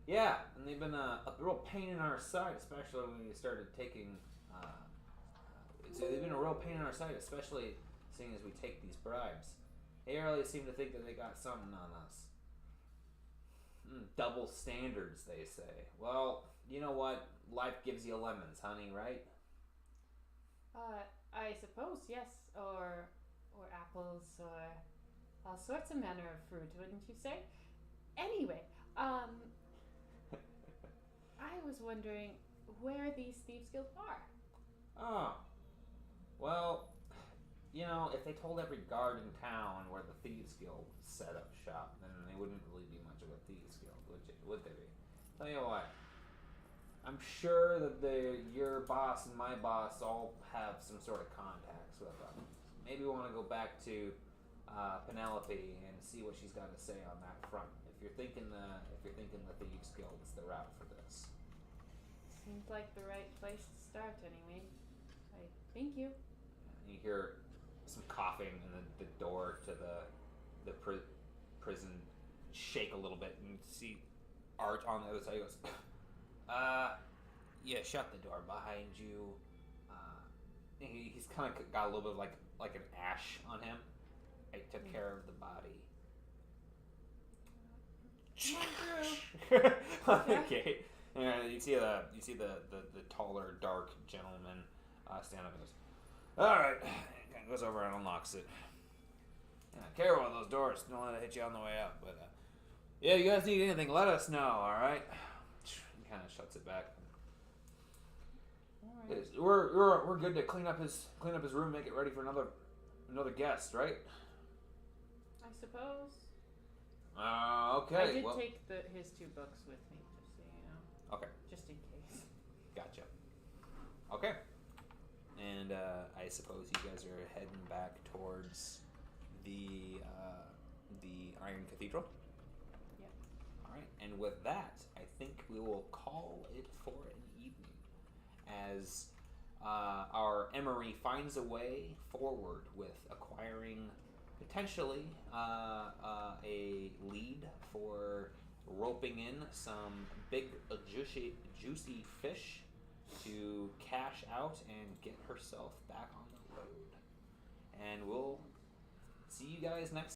yeah, and they've been a real pain in our side, especially when we started taking, so they've been a real pain in our side, especially seeing as we take these bribes. They really seem to think that they got something on us. Double standards, they say. Well, you know what? Life gives you lemons, honey, right? I suppose, yes, or apples, or all sorts of manner of fruit, wouldn't you say? Anyway, I was wondering where these Thieves Guild are. Oh, well, if they told every guard in town where the Thieves Guild set up shop, then they wouldn't really be much of a Thieves Guild, would they be? Tell you what, I'm sure that your boss and my boss all have some sort of contacts with them. Maybe we want to go back to Penelope and see what she's got to say on that front. If you're thinking the Thieves Guild is the route for this. Seems like the right place to start, anyway. Thank you. And you hear some coughing, and the door to the prison shake a little bit, and you see Art on the other side. He goes, yeah, shut the door behind you. He's kind of got a little bit of like an ash on him. I took care of the body. Okay. And you see the taller, dark gentleman stand up and goes, all right. Kind of goes over and unlocks it. Yeah, careful with those doors. Don't let it hit you on the way out. But yeah, you guys need anything, let us know. All right. He kind of shuts it back. All right. We're good to clean up his room, make it ready for another guest, right? I suppose. Okay. I did take his 2 books with me, just so you know. Okay. Just in case. Gotcha. Okay. And I suppose you guys are heading back towards the Iron Cathedral. Yep. All right. And with that, I think we will call it for an evening, as our Emery finds a way forward with acquiring potentially a lead for roping in some big juicy fish to cash out and get herself back on the road. And we'll see you guys next